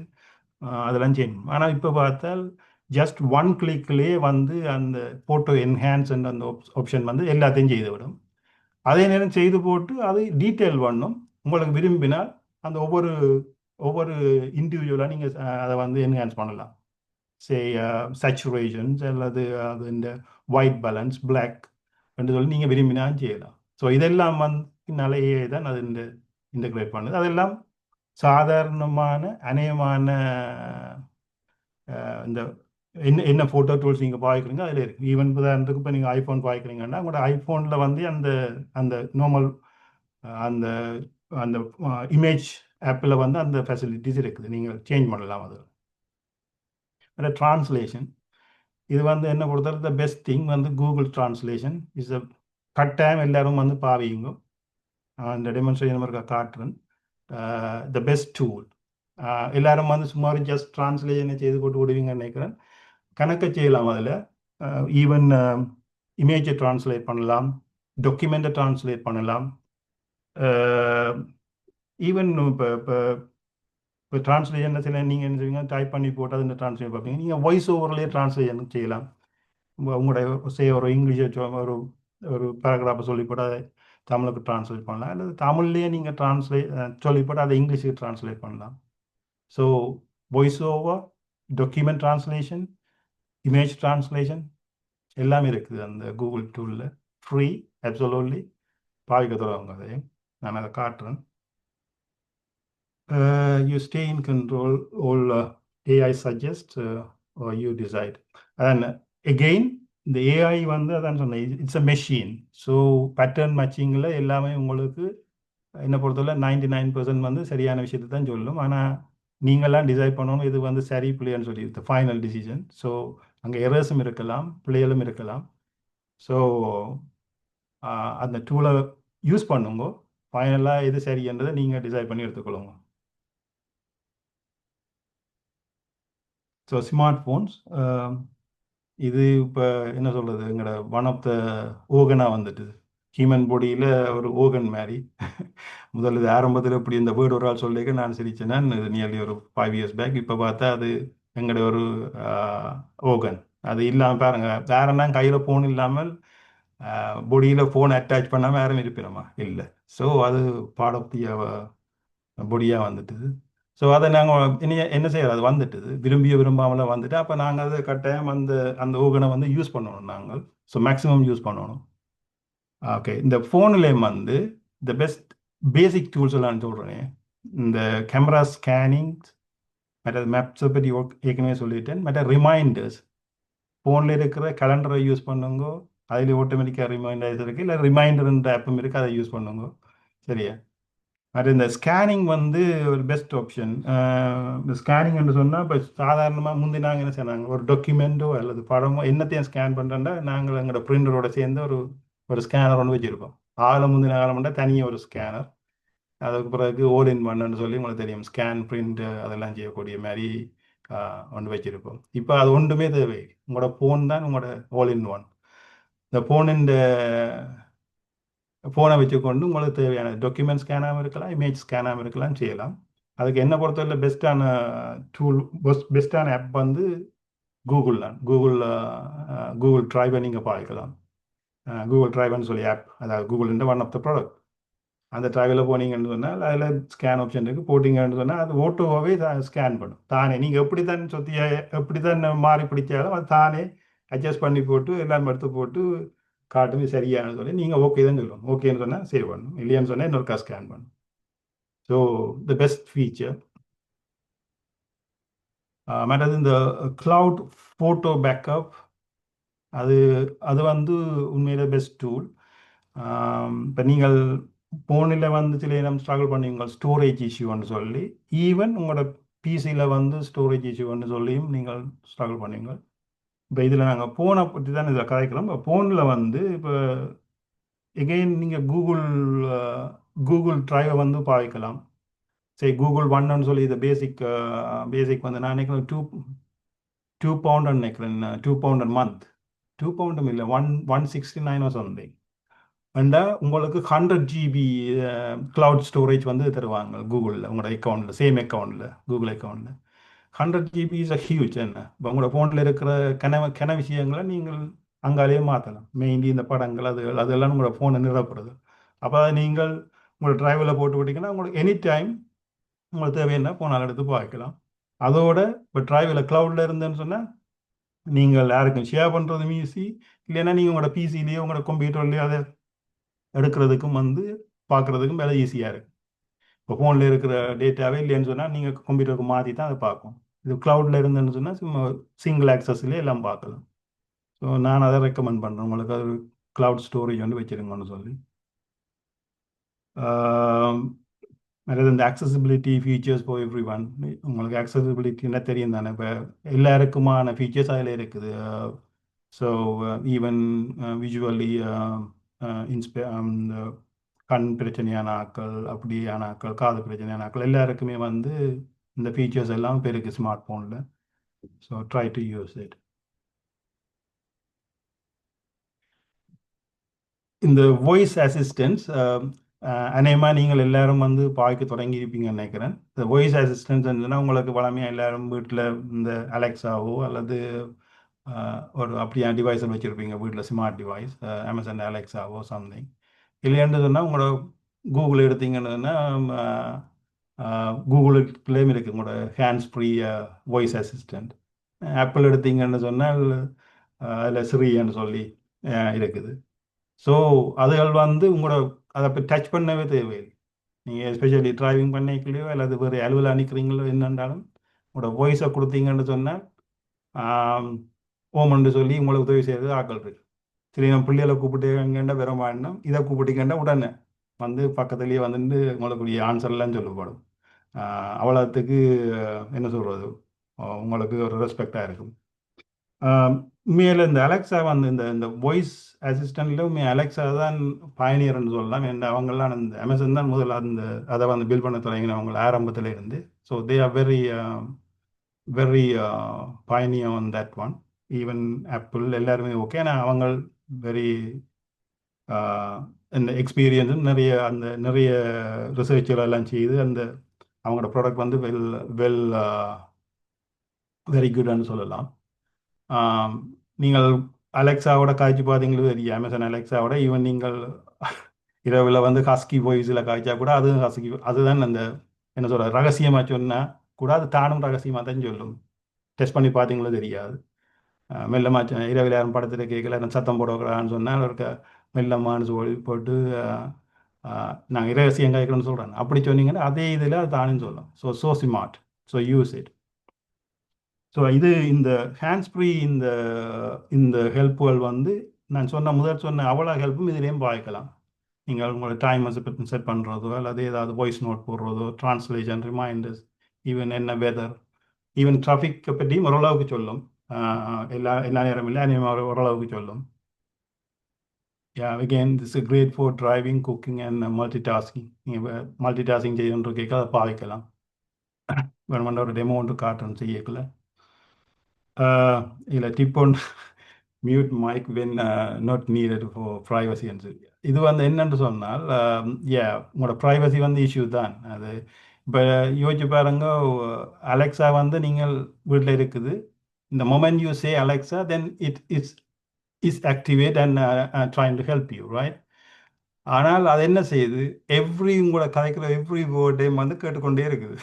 அதெல்லாம் செய்யணும். ஆனால் இப்போ பார்த்தால் ஜஸ்ட் ஒன் கிளிக்லேயே வந்து அந்த ஃபோட்டோ என்ஹான்ஸ் அந்த ஆப்ஷன் வந்து எல்லாத்தையும் செய்து விடும். அதே நேரம் செய்து போட்டு அதை டீட்டெயில் பண்ணும். உங்களுக்கு விரும்பினால் அந்த ஒவ்வொரு இண்டிவிஜுவலாக நீங்கள் அதை வந்து என்ஹான்ஸ் பண்ணலாம். சேச்சுரேஷன்ஸ் அல்லது அது இந்த ஒயிட் பேலன்ஸ் பிளாக் என்று சொல்லி நீங்கள் விரும்பினாலும் செய்யலாம். ஸோ இதெல்லாம் வந்து நிலையே தான் அது இன்டகிரேட் பண்ணுது. அதெல்லாம் சாதாரணமான அநேகமான இந்த என்ன ஃபோட்டோ டூல்ஸ் நீங்கள் பாய்க்கிறீங்க அதில் இருக்குது. ஈவன் உதாரணத்துக்கு இப்போ நீங்கள் ஐஃபோன் பாய்க்கிறீங்கன்னா உங்களோட ஐஃபோனில் வந்து அந்த நார்மல் அந்த அந்த இமேஜ் ஆப்பில் வந்து அந்த ஃபெசிலிட்டிஸ் இருக்குது. நீங்கள் சேஞ்ச் பண்ணலாம். அது டிரான்ஸ்லேஷன் இது வந்து என்ன பொறுத்தவரை த பெஸ்ட் திங் வந்து கூகுள் டிரான்ஸ்லேஷன் இஸ் அ கட்டாயம் எல்லாரும் வந்து பாவிங்க. அந்த டெமான்ஸ்ட்ரேஷன் இருக்க காட்டுறேன். The best tool. எல்லாரும் வந்து சுமார் ஜஸ்ட் டிரான்ஸ்லேஷனை செய்து போட்டு விடுவீங்கன்னு நினைக்கிறேன். கணக்கை செய்யலாம். அதில் ஈவன் இமேஜை டிரான்ஸ்லேட் பண்ணலாம், டாக்குமெண்ட்டை டிரான்ஸ்லேட் பண்ணலாம். ஈவன் இப்போ டிரான்ஸ்லேஷன் சில நீங்கள் என்ன செய்வீங்க டைப் பண்ணி போட்டு அது டிரான்ஸ்லேட் பார்ப்பீங்க. நீங்கள் வாய்ஸ் ஓவர்லேயே டிரான்ஸ்லேஷன் செய்யலாம். உங்களோட ஒரு இங்கிலீஷை ஒரு பேராகிராஃபை சொல்லி போட்டு அதை தமிழுக்கு டிரான்ஸ்லேட் பண்ணலாம். அல்லது தமிழ்லேயே நீங்கள் சொல்லி போட்டு அதை இங்கிலீஷுக்கு டிரான்ஸ்லேட் பண்ணலாம். So voice over, document translation, image translation எல்லாமே இருக்குது அந்த கூகுள் டூலில். ஃப்ரீ, அப்சல்யூட்லி பாவிக்க தருவாங்க. அதையும் நான் அதை காட்டுறேன். You stay in control, all AI suggests or you decide. And again, the AI வந்து அதான் சொன்னேன், it's a machine. So pattern மேட்சிங்கில் எல்லாமே உங்களுக்கு என்ன பொறுத்தவரை 99% வந்து சரியான விஷயத்தை தான் சொல்லும். ஆனால் நீங்களாம் டிசைட் பண்ணணும் இது வந்து சரி பிள்ளைன்னு சொல்லி இந்த ஃபைனல் டிசிஷன். ஸோ அங்கே எரர்ஸும் இருக்கலாம், பிள்ளைகளும் இருக்கலாம். ஸோ அந்த டூலை யூஸ் பண்ணுங்க. ஃபைனலாக இது சரின்றதை நீங்கள் டிசைட் பண்ணி எடுத்துக்கொள்ளுங்க. ஸோ ஸ்மார்ட் ஃபோன்ஸ் இது இப்போ என்ன சொல்கிறது, எங்களோட ஒன் ஆஃப் த ஓகனாக வந்துட்டு ஹியூமன் பாடியில் ஒரு ஓகன் மாதிரி. முதல்ல இது ஆரம்பத்தில் இப்படி இந்த வேர்டு ஒரு ஆள் சொல்லிக்க நான் சிரிச்சேன்னா இது நியர்லி ஒரு 5 years பேக். இப்போ பார்த்தா அது எங்களோட ஒரு ஓகன். அது இல்லாமல் பாருங்கள், வேறன்னா கையில் ஃபோன் இல்லாமல் பொடியில் ஃபோன் அட்டாச் பண்ணாமல் யாரும் இருப்பினோமா இல்லை. ஸோ அது பார்ட் ஆஃப் தி பொடியாக வந்துட்டுது. ஸோ அதை நாங்கள் என்ன செய்யறது, அது வந்துட்டுது விரும்பாமல வந்துட்டு. அப்போ நாங்கள் அதை கட்டாயம் அந்த ஓகனை வந்து யூஸ் பண்ணணும் நாங்கள். ஸோ மேக்ஸிமம் யூஸ் பண்ணணும். ஓகே, இந்த ஃபோன்லேயும் வந்து த பெஸ்ட் பேசிக் டூல்ஸ் எல்லாம் சொல்கிறேன். இந்த கேமரா ஸ்கேனிங், மற்ற மேப்ஸை பற்றி ஏற்கனவே சொல்லிட்டேன். மற்ற ரிமைண்டர்ஸ், ஃபோனில் இருக்கிற கேலண்டரை யூஸ் பண்ணுங்க, அதில் ஆட்டோமேட்டிக்காக ரிமைண்டர்ஸ் இருக்குது, இல்லை ரிமைண்டர்ன்ற ஆப்பும் இருக்குது, அதை யூஸ் பண்ணுங்க. சரியா? அது இந்த ஸ்கேனிங் வந்து ஒரு பெஸ்ட் ஆப்ஷன். இந்த ஸ்கேனிங்னு சொன்னால் இப்போ சாதாரணமாக முந்தி நாங்கள் என்ன செய்றாங்க, ஒரு டாக்குமெண்ட்டோ அல்லது படமோ என்னத்தையும் ஸ்கேன் பண்ணுறோன்னா நாங்கள் எங்களோட பிரிண்டரோட சேர்ந்து ஒரு ஒரு ஸ்கேனர் ஒன்று வச்சுருப்போம். முந்தின காலம்னா தனியாக ஒரு ஸ்கேனர், அதுக்கு பிறகு ஓல் இன் ஒன்னு சொல்லி உங்களுக்கு தெரியும், ஸ்கேன் பிரிண்ட் அதெல்லாம் செய்யக்கூடிய மாதிரி ஒன்று வச்சுருப்போம். இப்போ அது ஒன்றுமே தேவை, உங்களோட ஃபோன் தான் உங்களோட ஆல் இன் ஒன். இந்த ஃபோனை வச்சுக்கொண்டு உங்களுக்கு தேவையான டாக்குமெண்ட் ஸ்கேனாகவும் இருக்கலாம், இமேஜ் ஸ்கேனாகவும் இருக்கலாம், செய்யலாம். அதுக்கு என்ன பொறுத்தவரை பெஸ்ட்டான டூல், பெஸ்ட்டான ஆப் வந்து கூகுள் தான். கூகுள் ட்ரைவை நீங்கள் பார்க்கலாம். கூகுள் ட்ரைவ்னு சொல்லி ஆப், அதாவது Google one of the product. அந்த ட்ரைவில் போனீங்கன்னு சொன்னால் அதில் ஸ்கேன் ஆப்ஷன் இருக்குது. போட்டிங்கன்னு சொன்னால் அது ஓட்டோவாகவே ஸ்கேன் பண்ணும் தானே. நீங்கள் எப்படி தான் எப்படி தான் மாறி பிடிச்சாலும் அது தானே அட்ஜஸ்ட் பண்ணி போட்டு எல்லாம் எடுத்து போட்டு காட்டுமே சரியானு சொல்லி நீங்கள் ஓகே தான் சொல்லுவோம். ஓகேன்னு சொன்னால் சேவ் பண்ணணும், இல்லையான்னு சொன்னால் இன்னொருக்கா ஸ்கேன் பண்ணணும். So the best feature. மற்றது இந்த க்ளவுட் ஃபோட்டோ பேக்கப், அது அது வந்து உண்மையிலே பெஸ்ட் டூல். இப்போ நீங்கள் ஃபோனில் வந்து சில நேரம் ஸ்ட்ரகிள் பண்ணுவீங்க ஸ்டோரேஜ் இஷ்யூன்னு சொல்லி, ஈவன் உங்களோட பிசியில் வந்து ஸ்டோரேஜ் இஷ்யூன்னு சொல்லியும் நீங்கள் ஸ்ட்ரகிள் பண்ணுவீங்க. இப்போ இதில் நாங்கள் ஃபோனை பற்றி தான் இதில் கதைக்கலாம். இப்போ ஃபோனில் வந்து இப்போ எகெயின் நீங்கள் கூகுள் ட்ரைவை வந்து பாவிக்கலாம். சரி, கூகுள் ஒன்னு சொல்லி இது பேசிக் வந்து நான் நினைக்கிறேன் £2 நினைக்கிறேன், £2 மந்த், £2 இல்லை, 169 சம்திங். அண்டா உங்களுக்கு 100 GB க்ளவுட் ஸ்டோரேஜ் வந்து தருவாங்க கூகுளில், உங்களோட அக்கௌண்ட்டில், சேம் அக்கௌண்ட்டில், கூகுள் அக்கௌண்ட்டில். 100 GB இஸ் அ ஹியூஜ். என்ன இப்போ உங்களோட ஃபோனில் இருக்கிற கன விஷயங்களை நீங்கள் அங்காலேயே மாற்றலாம். மெயின்லி இந்த படங்கள் அதெல்லாம் உங்களோட ஃபோனை நிரப்புறது. அப்போ அதை நீங்கள் உங்களோட டிரைவில் போட்டு விட்டீங்கன்னா உங்களுக்கு எனி டைம் உங்களுக்கு தேவையான ஃபோனால் எடுத்து பார்க்கலாம். அதோட இப்போ டிரைவில் க்ளவுடில் இருந்தேன்னு சொன்னால் நீங்கள் யாருக்கும் ஷேர் பண்ணுறதும் ஈஸி, இல்லைன்னா நீங்கள் உங்களோட பிசிலேயோ உங்களோட கம்ப்யூட்டர்லேயோ அதை எடுக்கிறதுக்கும் வந்து பார்க்குறதுக்கும் வேலை ஈஸியாக இருக்குது. இப்போ ஃபோனில் இருக்கிற டேட்டாவே இல்லைன்னு சொன்னால் நீங்கள் கம்ப்யூட்டருக்கு மாற்றி தான் அதை பார்க்கும். இது க்ளவுடில் இருந்துன்னு சொன்னால் சும்மா சிங்கிள் ஆக்சஸ்லேயே எல்லாம் பார்க்கலாம். ஸோ நான் அதை ரெக்கமெண்ட் பண்ணுறேன், உங்களுக்கு அது க்ளவுட் ஸ்டோரேஜ் வந்து வச்சுருங்கன்னு சொல்லி. அதாவது இந்த accessibility features for every one. உங்களுக்கு accessibilityன்னா தெரியும் தானே, இப்போ எல்லாருக்குமான ஃபீச்சர்ஸ் அதில் இருக்குது. ஸோ ஈவன் விஜுவலி கண் பிரச்சனையான ஆட்கள், அப்படியான ஆட்கள், காது பிரச்சனையான ஆட்கள் எல்லாருக்குமே வந்து இந்த ஃபீச்சர்ஸ் எல்லாம் இப்போ இருக்குது ஸ்மார்ட் ஃபோனில். So try to use it. இந்த வாய்ஸ் அசிஸ்டன்ஸ் அநேகமாக நீங்கள் எல்லாரும் வந்து பார்க்க தொடங்கியிருப்பீங்கன்னு நினைக்கிறேன். இந்த வாய்ஸ் அசிஸ்டன்ஸ்னா உங்களுக்கு வளமையாக எல்லாரும் வீட்டில் இந்த அலெக்ஸாவோ அல்லது ஒரு அப்படியான டிவைஸை வச்சுருப்பீங்க வீட்டில், ஸ்மார்ட் டிவைஸ், அமேசான் அலெக்ஸாவோ சம்திங். இல்லைன்னு சொன்னால் உங்களோட கூகுள் எடுத்தீங்கன்னா கூகுளுக்குள்ளேயும் இருக்குது உங்களோட hands free voice assistant. Apple எடுத்தீங்கன்னு சொன்னால் அதில் சிரின்னு சொல்லி இருக்குது. ஸோ அதுகள் வந்து உங்களோட அதை இப்போ டச் பண்ணவே தேவையில்லை. நீங்கள் எஸ்பெஷலி டிரைவிங் பண்ணிக்கலையோ அல்லது வேறு அலுவலில் அனுக்கிறீங்களோ என்னென்றாலும் உங்களோட வாய்ஸை கொடுத்தீங்கன்னு சொன்னால் ஓமன்னு சொல்லி உங்களுக்கு உதவி செய்கிறது ஆக்கள் இருக்கு. சரி, நம்ம பிள்ளைகளை கூப்பிட்டுங்கண்டா வேற மாட்டோம், இதை கூப்பிட்டுக்கண்டா உடனே வந்து பக்கத்துலேயே வந்துட்டு உங்களுக்கு ஆன்சர்லாம் சொல்லப்படும். அவ்வளோத்துக்கு என்ன சொல்கிறது, உங்களுக்கு ஒரு ரெஸ்பெக்டாக இருக்கும். உண்மையில் இந்த அலெக்ஸா வந்து இந்த வாய்ஸ் அசிஸ்டண்ட்ல அலெக்ஸா தான் பயணியர்னு சொல்லலாம். அவங்கெல்லாம் இந்த அமேசான் தான் முதல்ல அதை வந்து பில் பண்ண தொடங்கினவங்க ஆரம்பத்தில் இருந்து. So they are very pioneer on that one. Even apple எல்லாருமே ஓகே, ஆனால் அவங்க வெரி இந்த எக்ஸ்பீரியன்ஸும் நிறைய ரிசர்ச்சுகள் எல்லாம் செய்து அவங்களோட ப்ராடக்ட் வந்து வெரி குட்னு சொல்லலாம். நீங்கள் அலெக்ஸாவோட காய்ச்சி பார்த்தீங்களோ தெரியும், அமேசான் அலெக்ஸாவோட ஈவன் நீங்கள் இரவில் வந்து ஹஸ்கி வாய்ஸில் காய்ச்சா கூட அதுதான் அந்த என்ன சொல்கிற ரகசியமாக சொன்னால் கூட அது தானும் ரகசியமாக தான் சொல்லும். டெஸ்ட் பண்ணி பார்த்தீங்களோ தெரியாது. மெல்லமாக இரவில் யாரும் படத்தில் கேட்கல சத்தம் போடக்கூடாதுன்னு சொன்னால் இருக்க மெல்லமானு சொல்லி போட்டு நாங்கள் இரகசியம் கேட்கணும்னு சொல்கிறேன். அப்படி சொன்னீங்கன்னா அதே இதில் அது தானேன்னு சொல்லும். So smart. So use it. So இந்த ஹேண்ட்ஸ் ஃப்ரீ இந்த ஹெல்ப்புகள் வந்து நான் முதல் சொன்ன அவ்வளோ ஹெல்ப்பும் இதுலேயும் பாய்க்கலாம். நீங்கள் உங்களோட டைமை செட் பண்ணுறதோ அல்லது ஏதாவது வாய்ஸ் நோட் போடுறதோ, டிரான்ஸ்லேஷன், ரிமைண்டர்ஸ், ஈவன் என்ன வெதர், ஈவன் டிராஃபிக்கை பற்றியும் ஓரளவுக்கு சொல்லும். எல்லா நேரம் இல்லை, ஓரளவுக்கு சொல்லும். Again, this is great for driving, cooking and multitasking. நீங்கள் மல்டிடாஸ்கிங் செய்யணுன்ற கேட்க அதை பாவிக்கலாம். வேணுமெண்டா ஒரு டெமோ ஒன்று காட்டுன்னு செய்யக்கல. இல்லை tip one mute mic when not needed for privacy. இது வந்து என்னென்று சொன்னால் உங்களோட ப்ரைவசி வந்து இஷ்யூ தான் அது. இப்போ யோசிச்சு பாருங்க, அலெக்ஸா வந்து நீங்கள் வீட்டில் இருக்குது, இந்த moment you say Alexa, then is activate and trying to help you, right? ஆனால் அது என்ன செய்யுது, உங்களோட கதைக்கிற எவ்ரி வேர்டையும் வந்து கேட்டுக்கொண்டே இருக்குது.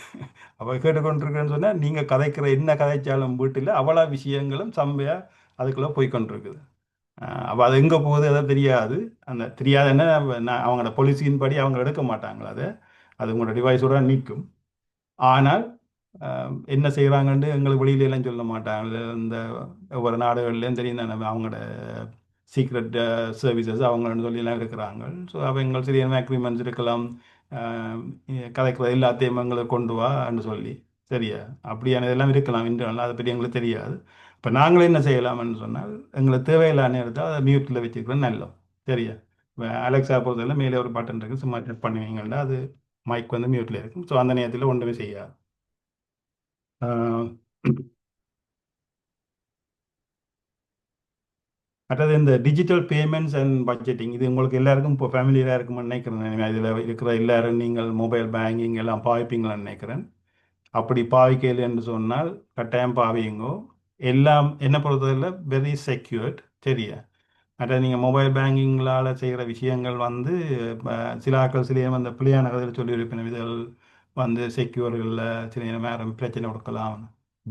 அப்போ கேட்டுக்கொண்டிருக்குன்னு சொன்னால் நீங்கள் கதைக்கிற என்ன கதைச்சாலும் வீட்டில் அவ்வளோ விஷயங்களும் சம்பையாக அதுக்குள்ளே போய்கொண்டிருக்குது. அப்போ அது எங்கே போகுது அதை தெரியாது. தெரியாதுன்னா அவங்களோட பாலிசியின் படி அவங்க எடுக்க மாட்டாங்களா, அது உங்களோட டிவைஸோட நிற்கும். ஆனால் என்ன செய்கிறாங்கன்னு எங்களுக்கு வெளியிலலாம் சொல்ல மாட்டாங்க. இந்த ஒவ்வொரு நாடுகள்லேயும் தெரியும் தானே அவங்களோட சீக்ரெட் சர்வீசஸ் அவங்கன்னு சொல்லிலாம் இருக்கிறாங்க. ஸோ அவங்க சரியான அக்ரிமெண்ட்ஸ் இருக்கலாம், கதைக்கிற எல்லாத்தையும் எங்களை கொண்டு வான்னு சொல்லி, சரியா? அப்படியான இதெல்லாம் இருக்கலாம் இன்டர்னல், அதை பற்றி எங்களுக்கு தெரியாது. இப்போ நாங்களே என்ன செய்யலாம்னு சொன்னால், எங்களுக்கு தேவையில்லாத நேரத்தில் அதை மியூட்டில் வச்சுக்கிறோம் நல்லோம், சரியா? இப்போ அலெக்ஸா பொறுத்தவரை மேலே ஒரு பட்டன் இருக்குது, சும்மா செக் பண்ணுவீங்கன்னா அது மைக் வந்து மியூட்டில் இருக்கும். ஸோ அந்த நேரத்தில் ஒன்றுமே செய்யாது. மற்றது இந்த டிஜிட்டல் பேமெண்ட்ஸ் அண்ட் பட்ஜெட்டிங், இது உங்களுக்கு எல்லாருக்கும் இப்போ ஃபேமிலியாக இருக்குமென்னு நினைக்கிறேன். இதில் இருக்கிற எல்லாரும் நீங்கள் மொபைல் பேங்கிங் எல்லாம் பாவிப்பீங்களான்னு நினைக்கிறேன். அப்படி பாவிக்கல என்று சொன்னால் கட்டாயம் பாவியுங்கோ. எல்லாம் என்ன பொறுத்தவரையில் வெரி செக்யூர்ட், சரியா? மற்ற நீங்கள் மொபைல் பேங்கிங்களால் செய்கிற விஷயங்கள் வந்து சில ஆக்கள் சில அந்த பிள்ளையான கதையில் சொல்லியிருப்பின இதில் வந்து செக்யூர் இல்லை, சில நேரம் பிரச்சனை கொடுக்கலாம்.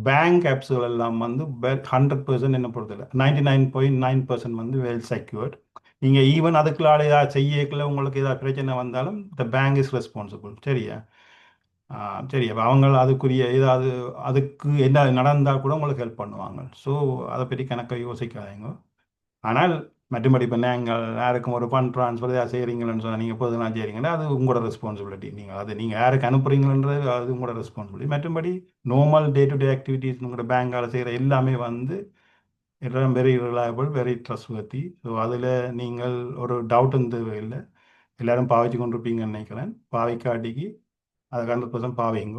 பேங்க் ஆப்ஸுகள் எல்லாம் வந்து 100% என்ன பொறுத்தல 99.9% வந்து வெல் செக்யூர்ட். நீங்கள் ஈவன் அதுக்குள்ளால ஏதாவது செய்யக்குள்ள உங்களுக்கு ஏதாவது பிரச்சனை வந்தாலும் த பேங்க் இஸ் ரெஸ்பான்சிபிள், சரியா? சரி, அப்போ அவங்க அதுக்குரிய ஏதாவது அதுக்கு என்ன நடந்தால் கூட உங்களுக்கு ஹெல்ப் பண்ணுவாங்க. ஸோ அதை பற்றி கணக்கை யோசிக்காதீங்க. ஆனால் மற்றபடி இப்போ நீங்கள் யாருக்கும் ஒரு ஃபண்ட் ட்ரான்ஸ்ஃபர் ஏதாவது செய்கிறீங்கன்னு சொன்னால், நீங்கள் பொதுவாக செய்கிறீங்கன்னா அது உங்களோட ரெஸ்பான்சிபிலிட்டி. நீங்கள் யாருக்கு அனுப்புகிறீங்கன்றது அது உங்களோட ரெஸ்பான்சிபிலிட்டி. மற்றபடி normal day to day activities உங்களோட பேங்கால் செய்கிற எல்லாமே வந்து எல்லாம் very reliable, very trustworthy. So அதில் நீங்கள் ஒரு டவுட்டும் தேவையில்லை. எல்லோரும் பாவிச்சு கொண்டிருப்பீங்கன்னு நினைக்கிறேன். பாவிக்காட்டிக்கு அதை 100% பாவிங்க.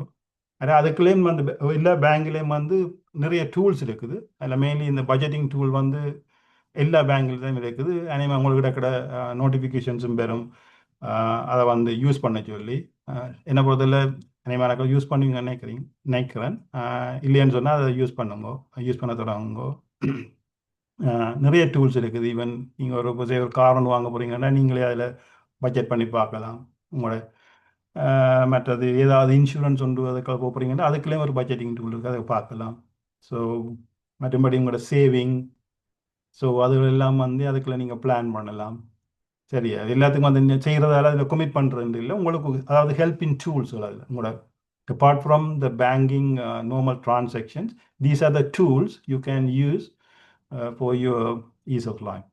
அதுக்குள்ளேயும் வந்து எல்லா பேங்க்லேயும் வந்து நிறைய டூல்ஸ் இருக்குது. அதில் மெயின்லி இந்த பட்ஜெட்டிங் டூல் வந்து எல்லா பேங்க்லையும் இருக்குது. அனைவரும் உங்களுக்கு கிட்ட நோட்டிஃபிகேஷன்ஸும் பெறும். அதை வந்து யூஸ் பண்ண சொல்லி என்னை பொறுத்தவரை அனைவரும் யூஸ் பண்ணுவீங்கன்னு நினைக்கிறேன். இல்லைன்னு சொன்னால் அதை யூஸ் பண்ணுங்க, யூஸ் பண்ண தொடங்குங்க. நிறைய டூல்ஸ் இருக்குது. ஈவன் நீங்கள் ஒரு கார் ஒன்று வாங்க போகிறீங்கன்னா நீங்களே அதில் பட்ஜெட் பண்ணி பார்க்கலாம். உங்களோட மற்றது ஏதாவது இன்சூரன்ஸ் ஒன்று அதுக்காக போகிறீங்கன்னா அதுக்குள்ளேயும் ஒரு பட்ஜெட்டிங் டூல் இருக்குது, அதை பார்க்கலாம். ஸோ மற்றபடி உங்களோட சேவிங், ஸோ அதுகளெல்லாம் வந்து அதுக்குள்ளே நீங்கள் பிளான் பண்ணலாம், சரியா? எல்லாத்துக்கும் வந்து செய்கிறதால அதில் கமிட் பண்ணுறது இல்லை உங்களுக்கு. அதாவது ஹெல்பிங் டூல்ஸ் அதில் உங்களோட apart from the banking normal transactions, these are the tools you can use for your ease of life.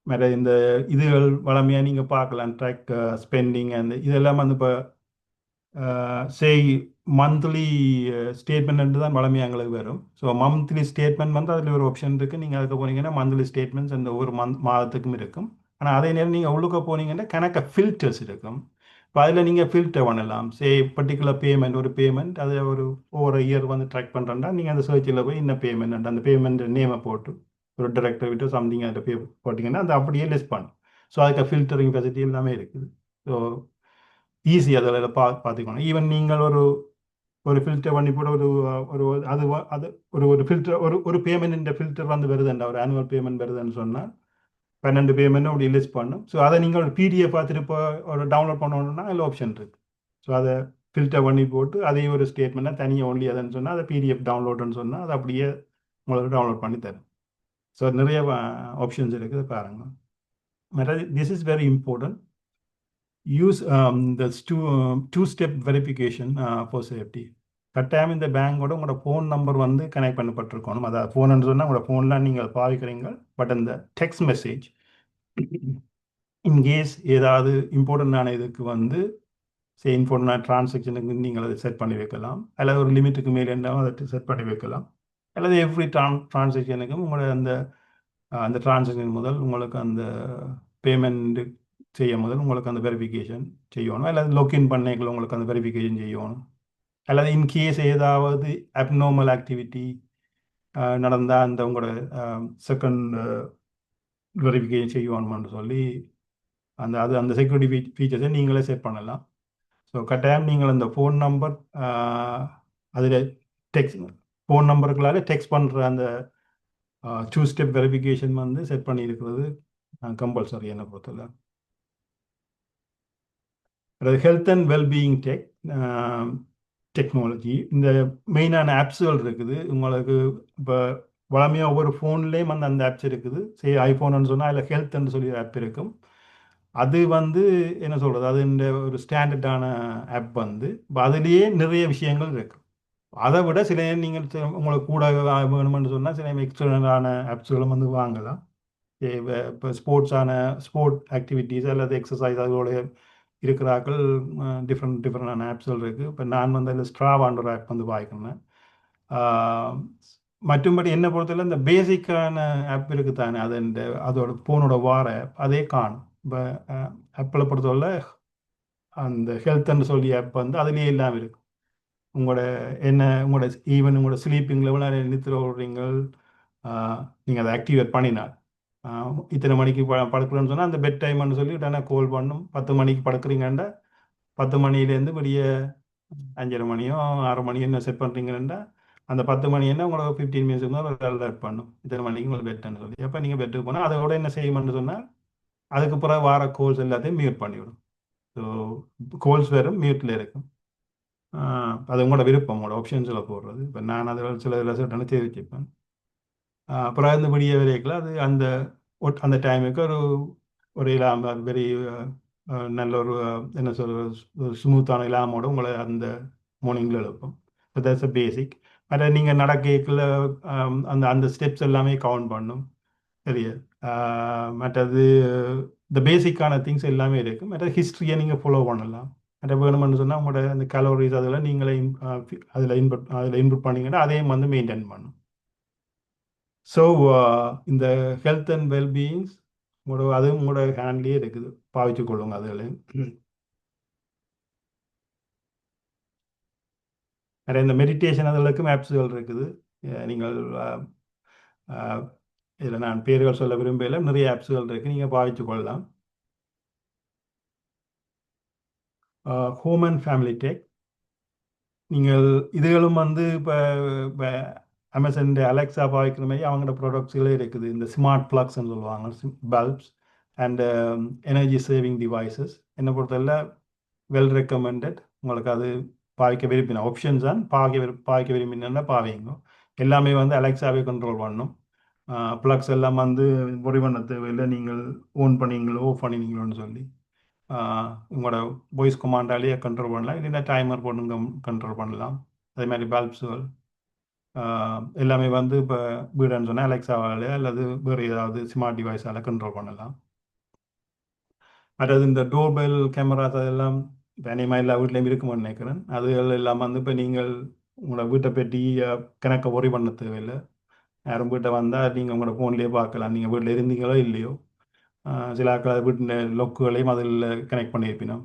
வேறு இந்த இதுகள் வளமையாக நீங்கள் பார்க்கலாம், ட்ராக் ஸ்பெண்டிங் அந்த இதெல்லாம் வந்து இப்போ மந்த்லி ஸ்டேட்மெண்ட் தான் வளமையாக எங்களுக்கு வரும். ஸோ மந்த்லி ஸ்டேட்மெண்ட் வந்து அதில் ஒரு ஆப்ஷன் இருக்குது. நீங்கள் அதுக்கு போனீங்கன்னா மந்த்லி ஸ்டேட்மெண்ட்ஸ் அந்த ஒவ்வொரு மாதத்துக்கும் இருக்கும். ஆனால் அதே நேரம் நீங்கள் உள்ளுக்க போனீங்கன்னா கணக்க ஃபில்டர்ஸ் இருக்கும். இப்போ அதில் நீங்கள் ஃபில்டர் பண்ணலாம். பர்டிகுலர் பேமெண்ட், ஒரு பேமெண்ட் அது ஒவ்வொரு இயர் வந்து ட்ராக் பண்ணுறேன்னா நீங்கள் அந்த சர்ச்சில் போய் என்ன பேமெண்ட் அந்த பேமெண்ட் நேமை போட்டு ஒரு டிரெக்டர் விட்டு சம்திங் அதில் போட்டிங்கன்னா அது அப்படியே லிஸ்ட் பண்ணும். ஸோ அதுக்கு ஃபில்டரிங் ஃபெசிலிட்டி எல்லாமே இருக்குது. ஸோ ஈஸி அதில் பார்த்துக்கணும். ஈவன் நீங்கள் ஒரு ஃபில்டர் பண்ணி போட ஒரு ஃபில்டர் ஒரு பேமெண்ட் ஃபில்டர் வந்து வருதுண்டா, ஒரு ஆனுவல் பேமெண்ட் வருதுன்னு சொன்னால் 12 பேமெண்ட் அப்படி லிஸ்ட் பண்ணும். ஸோ அதை நீங்கள் ஒரு பிடிஎஃப் பார்த்துட்டு இப்போ ஒரு டவுன்லோட் பண்ணணும்னா அதில் ஆப்ஷன் இருக்குது. ஸோ அதை ஃபில்டர் பண்ணி போட்டு அதையும் ஒரு ஸ்டேட்மெண்ட்டாக தனியாக ஒன்லி அதுன்னு சொன்னால் அதை பிடிஎஃப் டவுன்லோடுன்னு சொன்னால் அதை அப்படியே உங்களுக்கு டவுன்லோட் பண்ணி தரும். ஸோ நிறைய ஆப்ஷன்ஸ் இருக்குது பாருங்கள். This is very important. use the two-step verification for safety. கட்டாயம் இந்த பேங்கோட உங்களோட ஃபோன் நம்பர் வந்து கனெக்ட் பண்ணப்பட்டிருக்கணும். அதாவது ஃபோன் சொன்னால் உங்களோட ஃபோன்லாம் நீங்கள் பாவிக்கிறீங்க. பட் அந்த டெக்ஸ்ட் மெசேஜ் இன்கேஸ் ஏதாவது இம்பார்ட்டண்டான இதுக்கு வந்து இம்பார்ட்டண்டான டிரான்சாக்ஷனுக்கு நீங்கள் அதை செட் பண்ணி வைக்கலாம். அல்லது ஒரு லிமிட்டுக்கு மேலே இருந்தாலும் அதை செட் பண்ணி வைக்கலாம். அல்லது எவ்ரி டிரான்சாக்ஷனுக்கும் உங்களோட அந்த டிரான்சாக்ஷன் முதல் உங்களுக்கு அந்த பேமெண்ட் செய்ய முதல் உங்களுக்கு அந்த வெரிஃபிகேஷன் செய்யணும். அல்லது லாக்இன் பண்ணிக்கல உங்களுக்கு அந்த வெரிஃபிகேஷன் செய்யணும். அல்லது இன்கேஸ் ஏதாவது அப்நார்மல் ஆக்டிவிட்டி நடந்தால் அந்த உங்களோட செகண்ட் வெரிஃபிகேஷன் செய்யணும்னு சொல்லி அந்த செக்யூரிட்டி ஃபீச்சர்ஸை நீங்களே செட் பண்ணலாம். ஸோ கட்டாயம் நீங்கள் அந்த ஃபோன் நம்பர் அதில் ஃபோன் நம்பருக்குள்ளால டெக்ஸ்ட் பண்ணுற அந்த டூ ஸ்டெப் வெரிஃபிகேஷன் வந்து செட் பண்ணியிருக்கிறது கம்பல்சரி என்னை பொறுத்தல. அதாவது ஹெல்த் அண்ட் வெல்பீயிங் டெக்னாலஜி இந்த மெயினான ஆப்ஸுகள் இருக்குது. உங்களுக்கு இப்போ வளமையாக ஒவ்வொரு ஃபோன்லேயும் அந்த ஆப்ஸ் இருக்குது. ஐஃபோன்னு சொன்னால் அதில் ஹெல்த்ன்னு சொல்லி ஆப் இருக்கும். அது வந்து என்ன சொல்கிறது, அது இந்த ஒரு ஸ்டாண்டர்டான ஆப் வந்து இப்போ அதுலேயே நிறைய விஷயங்கள் இருக்குது. அதை விட சில நீங்கள் உங்களுக்கு கூட வேணுமென்னு சொன்னால் சில எக்ஸ்டர்னலான ஆப்ஸுகளும் வந்து வாங்கலாம். இப்போ ஸ்போர்ட் ஆக்டிவிட்டீஸ் அல்லது எக்ஸசைஸ் அதோட இருக்கிறாக்கள் டிஃப்ரெண்டான ஆப்ஸ்கள் இருக்குது. இப்போ நான் வந்து அதில் ஸ்ட்ராவான்ற ஒரு ஆப் வந்து வாங்கிக்கிறேன். மற்றும்படி என்ன பொறுத்தவரை இந்த பேசிக்கான ஆப் இருக்குது தானே, அது அதோட ஃபோனோட வார ஆப் அதே காணும். இப்போ ஆப்பில் பொறுத்தவரை அந்த ஹெல்த்ன்னு சொல்லி ஆப் வந்து அதுலேயே இல்லாமல் இருக்கும். உங்களோட ஈவன் உங்களோட ஸ்லீப்பிங் லெவலில் நிறுத்த விடுறீங்க, நீங்கள் அதை ஆக்டிவேட் பண்ணினால் இத்தனை மணிக்கு படுக்கிறேன்னு சொன்னால் அந்த பெட் டைம்னு சொல்லி உடனே கால் பண்ணும். 10 மணிக்கு படுக்கிறீங்கண்டா 10 மணிலேருந்து விடிய 5:30 மணியோ 6 மணியோ என்ன செட் பண்ணுறீங்கன்னா அந்த 10 மணி என்ன உங்களுக்கு 15 மினிட்ஸ் தான் அலர்ட் பண்ணும் இத்தனை மணிக்கு உங்களுக்கு பெட்டுன்னு சொல்லி. அப்போ நீங்கள் பெட்டுக்கு போனால் அதோட என்ன செய்யணும்னு சொன்னால் அதுக்கு பிறகு வார கோல்ஸ் எல்லாத்தையும் மியூட் பண்ணிவிடும். ஸோ கோல்ஸ் வெறும் மியூட்டில் இருக்கும். அது உங்களோட விருப்பம், உங்களோட ஆப்ஷன்ஸில் போடுறது. இப்போ நான் அதில் சில இதில் தெரிவிச்சுப்பேன். அப்புறம் இந்த விடிய வரைக்கும் அது அந்த டைமுக்கு ஒரு இல்லாமல் வெரி நல்ல ஒரு என்ன சொல்ற ஸ்மூத்தான இல்லாமோட உங்களை அந்த மார்னிங்கில் எழுப்போம். தட்ஸ் அ பேசிக். மற்ற நீங்கள் நடக்கல அந்த ஸ்டெப்ஸ் எல்லாமே கவுண்ட் பண்ணும். சரியா? மற்றது இந்த பேசிக்கான திங்ஸ் எல்லாமே இருக்குது. மற்ற ஹிஸ்ட்ரியை நீங்கள் ஃபாலோ பண்ணலாம். மற்ற வேணுமென்னு சொன்னால் உங்களோட அந்த கலோரிஸ் அதெல்லாம் நீங்களே அதில் இன்புட் பண்ணிங்கன்னா அதையும் வந்து மெயின்டைன் பண்ணும். ஸோ இந்த ஹெல்த் அண்ட் வெல்பீயிங்ஸ் அதுவும் உங்களோட ஹேண்ட்லேயே இருக்குது, பாவிச்சு கொள்ளுங்க. அதில் நிறைய இந்த மெடிடேஷன் அதுகளுக்கும் ஆப்ஸுகள் இருக்குது. நீங்கள் இதில் நான் பேர்கள் சொல்ல விரும்பல, நிறைய ஆப்ஸுகள் இருக்குது, நீங்கள் பாவிச்சு கொள்ளலாம். ஹோம் அண்ட் ஃபேமிலி டெக் நீங்கள் இதுகளும் வந்து இப்போ அமேசான் அலெக்ஸா பாவிக்கிற மாதிரி அவங்களோட ப்ராடக்ட்ஸ்களே இருக்குது. இந்த ஸ்மார்ட் ப்ளக்ஸ்ன்னு சொல்லுவாங்க, bulbs and energy saving devices. என்னை பொறுத்தவரை வெல் ரெக்கமெண்டட். உங்களுக்கு அது பாவிக்க விரும்பின ஆப்ஷன்ஸ் தான் பாவிக்க விரும்பினா பாவிங்க. எல்லாமே வந்து அலெக்ஸாவே கண்ட்ரோல் பண்ணணும். ப்ளக்ஸ் எல்லாம் வந்து ஒரி பண்ண தேவையில்லை, நீங்கள் ஓன் பண்ணிங்களோ ஆஃப் பண்ணினீங்களோன்னு சொல்லி உங்களோட வாய்ஸ் கமாண்டாலேயே கண்ட்ரோல் பண்ணலாம். இல்லைன்னா டைமர் போட்டு கண்ட்ரோல் பண்ணலாம். அதே மாதிரி பல்ப்ஸுகள் எல்லாமே வந்து இப்போ வீடுன்னு சொன்னால் அலெக்ஸாவால் அல்லது வேறு ஏதாவது ஸ்மார்ட் டிவைஸால் கண்ட்ரோல் பண்ணலாம். அதாவது இந்த டோர்பெல் கேமராஸ் அதெல்லாம் இப்போ அனிமா எல்லா வீட்லேயும் இருக்குமான்னு நினைக்கிறேன். அதுகள் எல்லாம் வந்து இப்போ நீங்கள் உங்களோட வீட்டை பற்றி கணக்கை ஒரி பண்ண தேவையில்லை. யாரும் வீட்டை வந்தால் நீங்கள் உங்களோட ஃபோன்லேயே பார்க்கலாம், நீங்கள் வீட்டில் இருந்தீங்களோ இல்லையோ. சில வீட்டு லொக்குகளையும் அதில் கனெக்ட் பண்ணியிருப்பினோம்,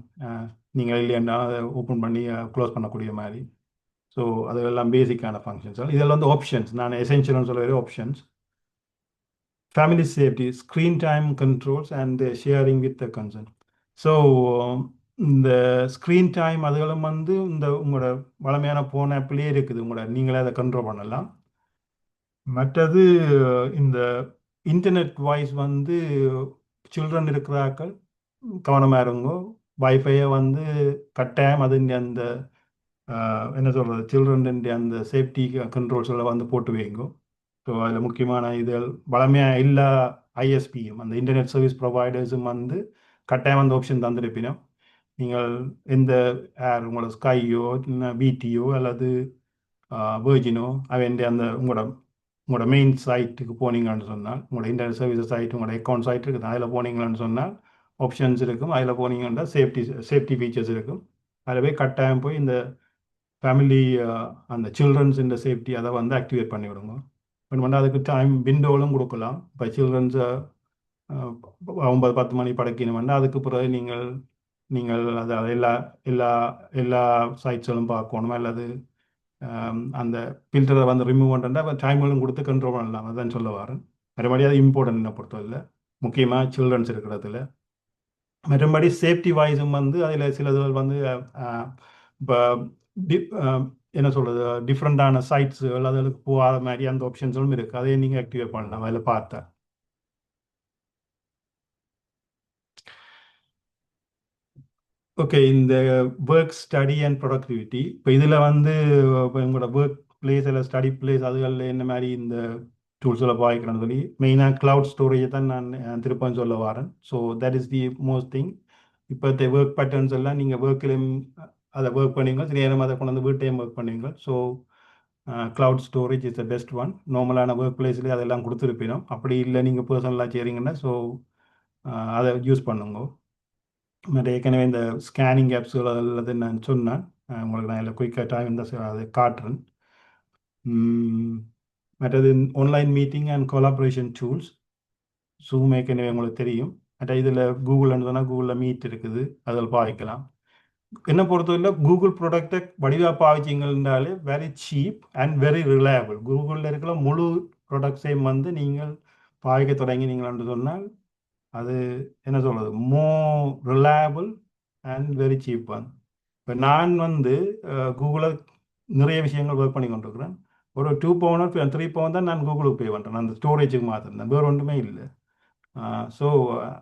நீங்கள் இல்லைன்னா அதை ஓப்பன் பண்ணி க்ளோஸ் பண்ணக்கூடிய மாதிரி. ஸோ அதெல்லாம் பேசிக்கான ஃபங்க்ஷன்ஸ். இதெல்லாம் வந்து ஆப்ஷன்ஸ், நான் எசென்ஷியல்னு சொல்ல வேறு options. Family safety, screen time controls and sharing with the concern. So இந்த ஸ்க்ரீன் டைம் அதுகளும் வந்து இந்த உங்களோட வளமையான ஃபோன் ஆப்லேயே இருக்குது, உங்களோட நீங்களே அதை கண்ட்ரோல் பண்ணலாம். மற்றது இந்த இன்டர்நெட் வாய்ஸ் வந்து சில்ட்ரன் இருக்கிறாக்கள் கவனமாக இருங்கோ. வைஃபையை வந்து கட்டாயம் அது அந்த என்ன சொல்கிறது சில்ட்ரன் அந்த சேஃப்டி கண்ட்ரோல்ஸில் வந்து போட்டு வைங்கோ. ஸோ அதில் முக்கியமான இதுகள் வளமையாக எல்லா ஐஎஸ்பியும் அந்த இன்டர்நெட் சர்வீஸ் ப்ரொவைடர்ஸும் வந்து கட்டாயம் அந்த ஆப்ஷன் தந்துருப்பினோம். நீங்கள் எந்த ஏர் உங்களோட ஸ்கையோ பிடியோ அல்லது வேர்ஜினோ அவன் அந்த உங்களோட மெயின் சைட்டுக்கு போனீங்கன்னு சொன்னால் உங்களோட இன்டர்நெட் சர்வீஸ் சைட் உங்களோட அக்கௌண்ட் சைட் இருக்குது அதில் போனீங்கன்னு சொன்னால் ஆப்ஷன்ஸ் இருக்கும். அதில் போனீங்கன்னா சேஃப்டி ஃபீச்சர்ஸ் இருக்கும். அதில் போய் கட்டாயம் போய் இந்த ஃபேமிலி அந்த சில்ட்ரன்ஸ் இந்த சேஃப்டி அதை வந்து ஆக்டிவேட் பண்ணி விடுங்க. வந்து அதுக்கு டைம் விண்டோலும் கொடுக்கலாம். இப்போ சில்ட்ரன்ஸை 9-10 மணி படைக்கணும்னா அதுக்கு பிறகு நீங்கள் அதை எல்லா எல்லா எல்லா சைட்ஸும் பார்க்கணும். அல்லது அந்த ஃபில்டரை வந்து ரிமூவ் பண்ணுறா டைம்களும் கொடுத்து கண்ட்ரோல் பண்ணலாம். அதான் சொல்ல வரேன். மறுபடியும் அது இம்பார்ட்டன்ட் என்ன பொறுத்தவரை முக்கியமாக சில்ட்ரன்ஸ் இருக்கிறதுல. மற்றபடி சேஃப்டி வாய்ஸும் வந்து அதில் சிலது வந்து இப்போ என்ன சொல்கிறது டிஃப்ரெண்டான சைட்ஸுகள் அதுக்கு போகாத மாதிரி அந்த ஆப்ஷன்ஸும் இருக்குது. அதையும் நீங்கள் ஆக்டிவேட் பண்ணலாம் அதில் பார்த்தா. ஓகே, இந்த ஒர்க் ஸ்டடி அண்ட் ப்ரொடக்டிவிட்டி இப்போ இதில் வந்து இப்போ உங்களோட ஒர்க் பிளேஸ் இல்லை ஸ்டடி பிளேஸ் அதுகளில் என்ன மாதிரி இந்த டூல்ஸில் பாய்க்கிறேன்னு சொல்லி மெயினாக க்ளவுட் ஸ்டோரேஜை தான் நான் திருப்பம் சொல்ல வரேன். So that is the most thing. இப்போ இந்த ஒர்க் பேட்டர்ன்ஸ் எல்லாம் நீங்கள் ஒர்க்லேயும் அதை ஒர்க் பண்ணுவீங்க, சில நேரம் அதை கொண்டு வந்து வீட்டையும் ஒர்க் பண்ணுவீங்க. So cloud storage is the best one. நார்மலான ஒர்க் பிளேஸ்லேயே அதெல்லாம் கொடுத்துருப்பினோம். அப்படி இல்லை நீங்கள் பர்சனலாக செய்கிறீங்கன்னா ஸோ அதை யூஸ் பண்ணுங்க. மற்ற ஏற்கனவே இந்த ஸ்கேனிங் ஆப்ஸுகள் அதில் நான் சொன்னேன். உங்களுக்கு நான் இதில் குயிக்காக டைம் இந்த அதை காட்டுறேன். மற்றது online meeting and collaboration tools zoom ஏற்கனவே உங்களுக்கு தெரியும். மற்ற இதில் கூகுள்னு சொன்னால் கூகுளில் மீட் இருக்குது, அதில் பாவிக்கலாம். என்னை பொறுத்தவரை கூகுள் ப்ராடக்டை வடிவாக பாவிச்சிங்கன்னாலே very cheap and very reliable. கூகுளில் இருக்கிற முழு ப்ராடக்ட்ஸையும் வந்து நீங்கள் பாவிக்க தொடங்கினீங்களான்னு சொன்னால் அது என்ன சொல்கிறது more reliable and very cheap one. இப்போ நான் வந்து கூகுளில் நிறைய விஷயங்கள் ஒர்க் பண்ணி கொண்டிருக்கிறேன். ஒரு 2 பவுன் 3 பவுன் தான் நான் கூகுளுக்கு பே பண்ணுறேன். அந்த ஸ்டோரேஜுக்கு மாத்திரம் வேறு ஒன்றுமே இல்லை. ஸோ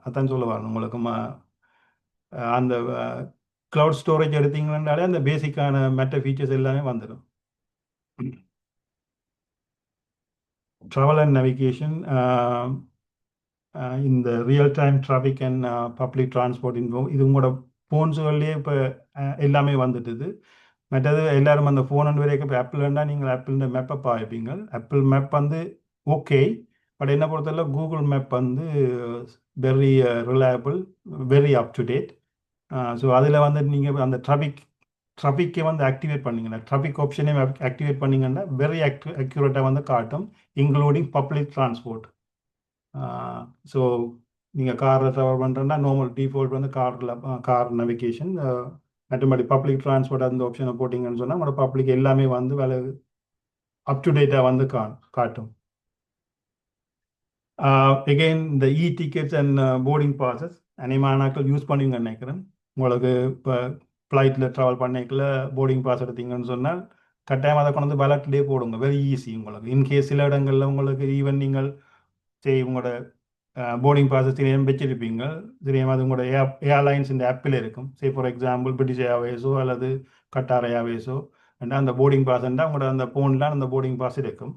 அதான் சொல்ல வரேன் உங்களுக்கு. அந்த க்ளவுட் ஸ்டோரேஜ் எடுத்தீங்கன்னாலே அந்த பேசிக்கான மெட்ட ஃபீச்சர்ஸ் எல்லாமே வந்துடும். ட்ராவல் அண்ட் நேவிகேஷன், இந்த real time traffic and public transport info இது உங்களோட ஃபோன்ஸுகள்லேயே இப்போ எல்லாமே வந்துட்டுது. மற்றது எல்லாரும் அந்த ஃபோன் அண்ட் வரைக்கும் இப்போ ஆப்பிள்னா நீங்கள் ஆப்பிள் மேப்பை பாய்ப்பீங்க. ஆப்பிள் மேப் வந்து ஓகே, பட் என்ன பொறுத்தவரை கூகுள் மேப் வந்து very reliable, very up to date. So அதில் வந்து நீங்கள் அந்த ட்ராஃபிக்கை வந்து ஆக்டிவேட் பண்ணிங்கன்னா ட்ராஃபிக் ஆப்ஷனே ஆக்டிவேட் பண்ணிங்கன்னா வெரி அக்யூரேட்டாக வந்து காட்டும், இன்க்ளூடிங் பப்ளிக் டிரான்ஸ்போர்ட். ஸோ நீங்கள் காரில் ட்ராவல் பண்ணுறேன்னா நார்மல் டிஃபால்ட் வந்து கார் நேவிகேஷன். மற்றபடி பப்ளிக் டிரான்ஸ்போர்ட் அந்த ஆப்ஷனை போட்டிங்கன்னு சொன்னால் உங்களோட பப்ளிக் எல்லாமே வந்து வேலை அப் டு டேட்டாக வந்து காட்டும். எகெயின் இந்த டிக்கெட்ஸ் அண்ட் போர்டிங் பாசஸ் அனைமானாக்கள் யூஸ் பண்ணுவீங்கன்னு நினைக்கிறேன். உங்களுக்கு இப்போ ஃப்ளைட்டில் ட்ராவல் பண்ணிக்கல போர்டிங் பாஸ் எடுத்தீங்கன்னு சொன்னால் கட்டாயம் அதை கொண்டு வந்து வேலட்லேயே போடுங்க, வெரி ஈஸி உங்களுக்கு. இன்கேஸ் சில இடங்களில் உங்களுக்கு ஈவன் நீங்கள் உங்களோட போர்டிங் பாஸஸ் தெரியாமல் வச்சிருப்பீங்க, தெரியாமல் அது உங்களோட ஏர்லைன்ஸ் இந்த ஆப்பில் இருக்கும். ஃபார் எக்ஸாம்பிள் பிரிட்டிஷ் ஏர்வேஸோ அல்லது கட்டார் ஏர்வேஸோ அந்த போர்டிங் பாஸ்ன்றா உங்களோட அந்த ஃபோனில் அந்த போர்டிங் பாஸ் இருக்கும்.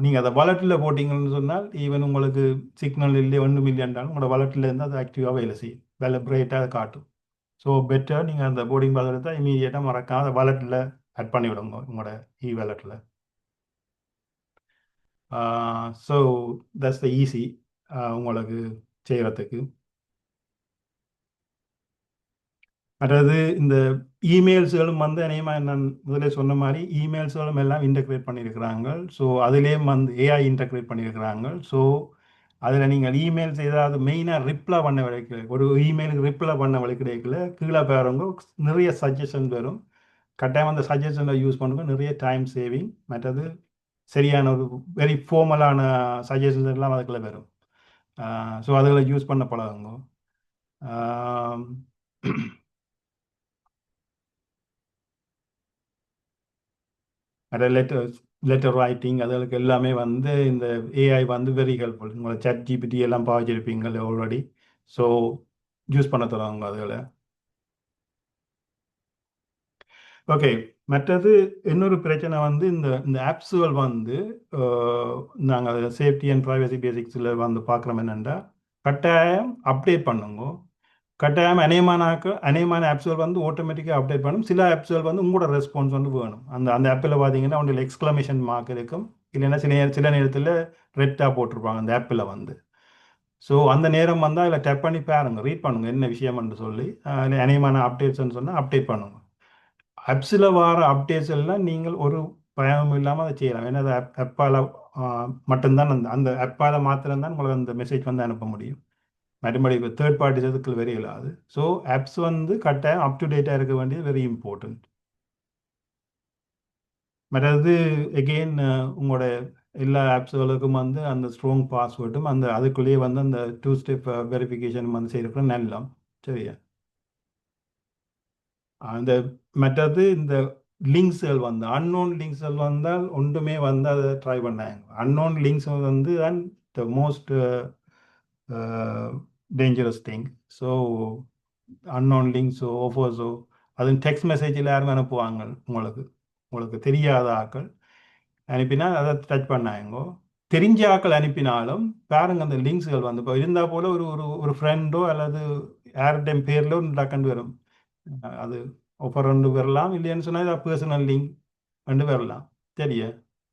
நீங்கள் அதை வாலெட்டில் போட்டிங்கன்னு சொன்னால் ஈவன் உங்களுக்கு சிக்னல் இல்லை 1 மில்லியன்றாலும் உங்களோட வாலெட்டில் இருந்து அது ஆக்டிவாக வேலை செய்யும், வேலை பிரைட்டாக காட்டும். ஸோ பெட்டர் நீங்கள் அந்த போர்டிங் பாஸ் எடுத்தால் இமீடியட்டாக மறக்காம அதை வாலெட்டில் ஆட் பண்ணி விடுங்க உங்களோட வாலெட்டில். ஸோ தட்ஸ் த ஈஸி உங்களுக்கு செய்கிறதுக்கு. அதாவது இந்த இமெயில்ஸ்களும் வந்து அநேகமாக நான் முதலே சொன்ன மாதிரி இமெயில்ஸ்களும் எல்லாம் இன்டகிரேட் பண்ணியிருக்கிறாங்க. ஸோ அதுலேயும் வந்து ஏஐ இன்டகிரேட் பண்ணியிருக்கிறாங்க. ஸோ அதில் நீங்கள் இமெயில்ஸ் ஏதாவது மெயினாக ரிப்ளை பண்ண வழிக்கிற ஒரு இமெயிலுக்கு ரிப்ளை பண்ண வழிக்கிடையில கீழே பாருங்க நிறைய சஜஷன் வரும். கட்டாயம் அந்த சஜஷனை யூஸ் பண்ணுங்க, நிறைய டைம் சேவிங். மற்றது சரியான ஒரு வெரி ஃபார்மலான சஜஷன்ஸ் எல்லாம் அதுக்குள்ளே வரும். ஸோ அதுகளை யூஸ் பண்ண பழகுங்க. அதை லெட்டர் ரைட்டிங் அதுகளுக்கு எல்லாமே வந்து இந்த ஏஐ வந்து வெரி ஹெல்ப்ஃபுல். உங்களை ChatGPT எல்லாம் பாவிச்சிருப்பீங்க ஆல்ரெடி. ஸோ யூஸ் பண்ண தருவாங்க அதுகளை. ஓகே, மற்றது இன்னொரு பிரச்சனை வந்து இந்த இந்த ஆப்ஸுகள் வந்து நாங்கள் அதை சேஃப்டி அண்ட் ப்ரைவசி பேசிக்ஸில் வந்து பார்க்குறோம் என்னென்னா கட்டாயம் அப்டேட் பண்ணுங்க. கட்டாயம் அநேகமான ஆப்ஸ்கள் வந்து ஆட்டோமேட்டிக்காக அப்டேட் பண்ணும். சில ஆப்ஸ்கள் வந்து உங்களோட ரெஸ்பான்ஸ் வந்து வேணும். அந்த ஆப்பில் பார்த்தீங்கன்னா உங்களுக்கு எக்ஸ்க்ளமேஷன் மார்க் இருக்கும், இல்லைன்னா சில நேரத்தில் ரெட்டாக போட்டிருப்பாங்க அந்த ஆப்பில் வந்து. ஸோ அந்த நேரம் வந்தால் அதில் டேப் பண்ணி பாருங்க, ரீட் பண்ணுங்க என்ன விஷயம்னு சொல்லி அநேகமான அப்டேட்ஸ்ன்னு சொன்னால் அப்டேட் பண்ணுங்க. ஆப்ஸில் வர அப்டேட்ஸ் எல்லாம் நீங்கள் ஒரு பயமும் இல்லாமல் அதை செய்யலாம். ஏன்னா அது ஆப்பால் மட்டும்தான் அந்த ஆப்பால் மாத்திரம்தான் உங்களுக்கு அந்த மெசேஜ் வந்து அனுப்ப முடியும். மறுபடி இப்போ தேர்ட் பார்ட்டிஸ் அதுக்கு வெரி இல்லாது. ஸோ ஆப்ஸ் வந்து கட்டாயம் அப் டு டேட்டாக இருக்க வேண்டியது வெரி இம்பார்ட்டன்ட். மற்றது எகெயின் உங்களோட எல்லா ஆப்ஸ்களுக்கும் வந்து அந்த ஸ்ட்ராங் பாஸ்வேர்டும் அதுக்குள்ளேயே வந்து அந்த 2 ஸ்டெப் வெரிஃபிகேஷன் வந்து செய்யறப்ப நல்லா சரியா. அந்த மற்றது இந்த லிங்க்ஸ்கள் வந்து அன்னோன் லிங்க்ஸ்கள் வந்தால் ஒன்றுமே வந்து அதை ட்ரை பண்ணாங்க. அன்னோன் லிங்க்ஸ் வந்து தான் the most dangerous thing. So unknown லிங்க்ஸோ ஆஃபர்ஸோ அதுவும் டெக்ஸ்ட் மெசேஜில் யாரும் அனுப்புவாங்க, உங்களுக்கு தெரியாத ஆக்கள் அனுப்பினா அதை டச் பண்ணாங்கோ. தெரிஞ்ச ஆக்கள் அனுப்பினாலும் பாருங்க அந்த லிங்க்ஸ்கள் வந்து இப்போ இருந்தால் போல ஒரு ஒரு ஒரு ஃப்ரெண்டோ அல்லது யார்டையும் பேரில் ஒரு டக்குன்னு வரும். அது ஆஃபர் ரெண்டு வரலாம், இல்லைன்னு சொன்னால் பர்சனல் லிங்க் ரெண்டு வரலாம். சரியா,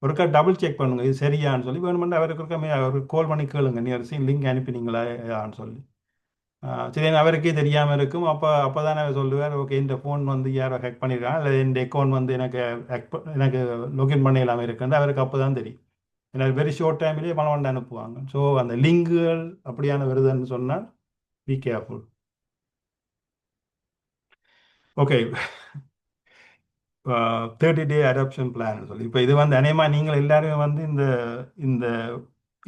ஒருக்கா டபுள் செக் பண்ணுங்க இது சரியான்னு சொல்லி. வேணுமெண்டு அவருக்கு கால் பண்ணி கேளுங்க, நீ லிங்க் அனுப்பினீங்களான்னு சொல்லி. சரி, அவருக்கே தெரியாமல் இருக்கும். அப்போ தானே சொல்லுவார், ஓகே இந்த ஃபோன் வந்து யாரோ ஹேக் பண்ணியிருக்காங்க, இல்லை இந்த அக்கௌண்ட் வந்து எனக்கு லொகின் பண்ண இல்லாமல் இருக்குன்னு அவருக்கு அப்போ தான் தெரியும். ஏன்னா வெரி ஷார்ட் டைம்லேயே பணம் அனுப்புவாங்க. ஸோ அந்த லிங்குகள் அப்படியான வருதுன்னு சொன்னால் be careful. Okay, 30-day adoption plan சொல்லி இப்போ இது வந்து அநேகமாக நீங்கள் எல்லாருமே வந்து இந்த இந்த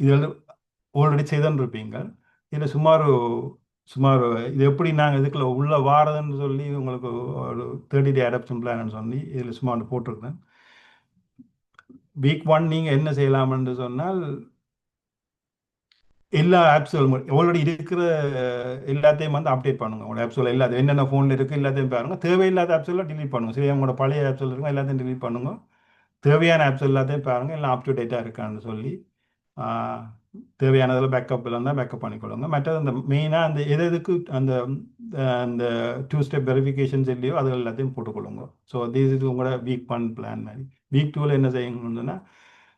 இதில் ஆல்ரெடி செய்துன்னு இருப்பீங்க. இதில் சுமார் இது எப்படி நாங்கள் இதுக்குள்ள உள்ள வாரதுன்னு சொல்லி உங்களுக்கு ஒரு 30-day அடாப்ஷன் பிளான் சொல்லி இதில் சும்மா ஒன்று போட்டிருக்கேன். வீக் 1 நீங்கள் என்ன செய்யலாம்னு சொன்னால் எல்லா ஆப்ஸ்களும் ஆல்ரெடி இருக்கிற எல்லாத்தையும் வந்து அப்டேட் பண்ணுங்க. உங்களோட ஆப்ஸ்கள் எல்லாத்தையும் என்னென்ன ஃபோனில் இருக்குது எல்லாத்தையும் பாருங்க. தேவையில்லாத ஆப்ஸ் எல்லாம் டிலீட் பண்ணுங்க. சரி, உங்களோட பழைய ஆப்ஸ்கள் இருக்கும் எல்லாத்தையும் டிலீட் பண்ணுங்க. தேவையான ஆப்ஸ் எல்லாத்தையும் பாருங்கள், எல்லாம் அப் டு டேட்டாக இருக்கான்னு சொல்லி. தேவையானதில் பேக்கப் இல்லைன்னா பேக்கப் பண்ணிக்கொள்ளுங்க. மற்றது அந்த மெயினாக அந்த எதுக்கு அந்த அந்த 2 ஸ்டெப் வெரிஃபிகேஷன்ஸ் இல்லையோ அது எல்லாத்தையும் போட்டுக்கொள்ளுங்க. ஸோ திஸ் இது உங்களோட வீக் 1 பிளான் மாதிரி. வீக் 2ல் என்ன செய்யணும்னா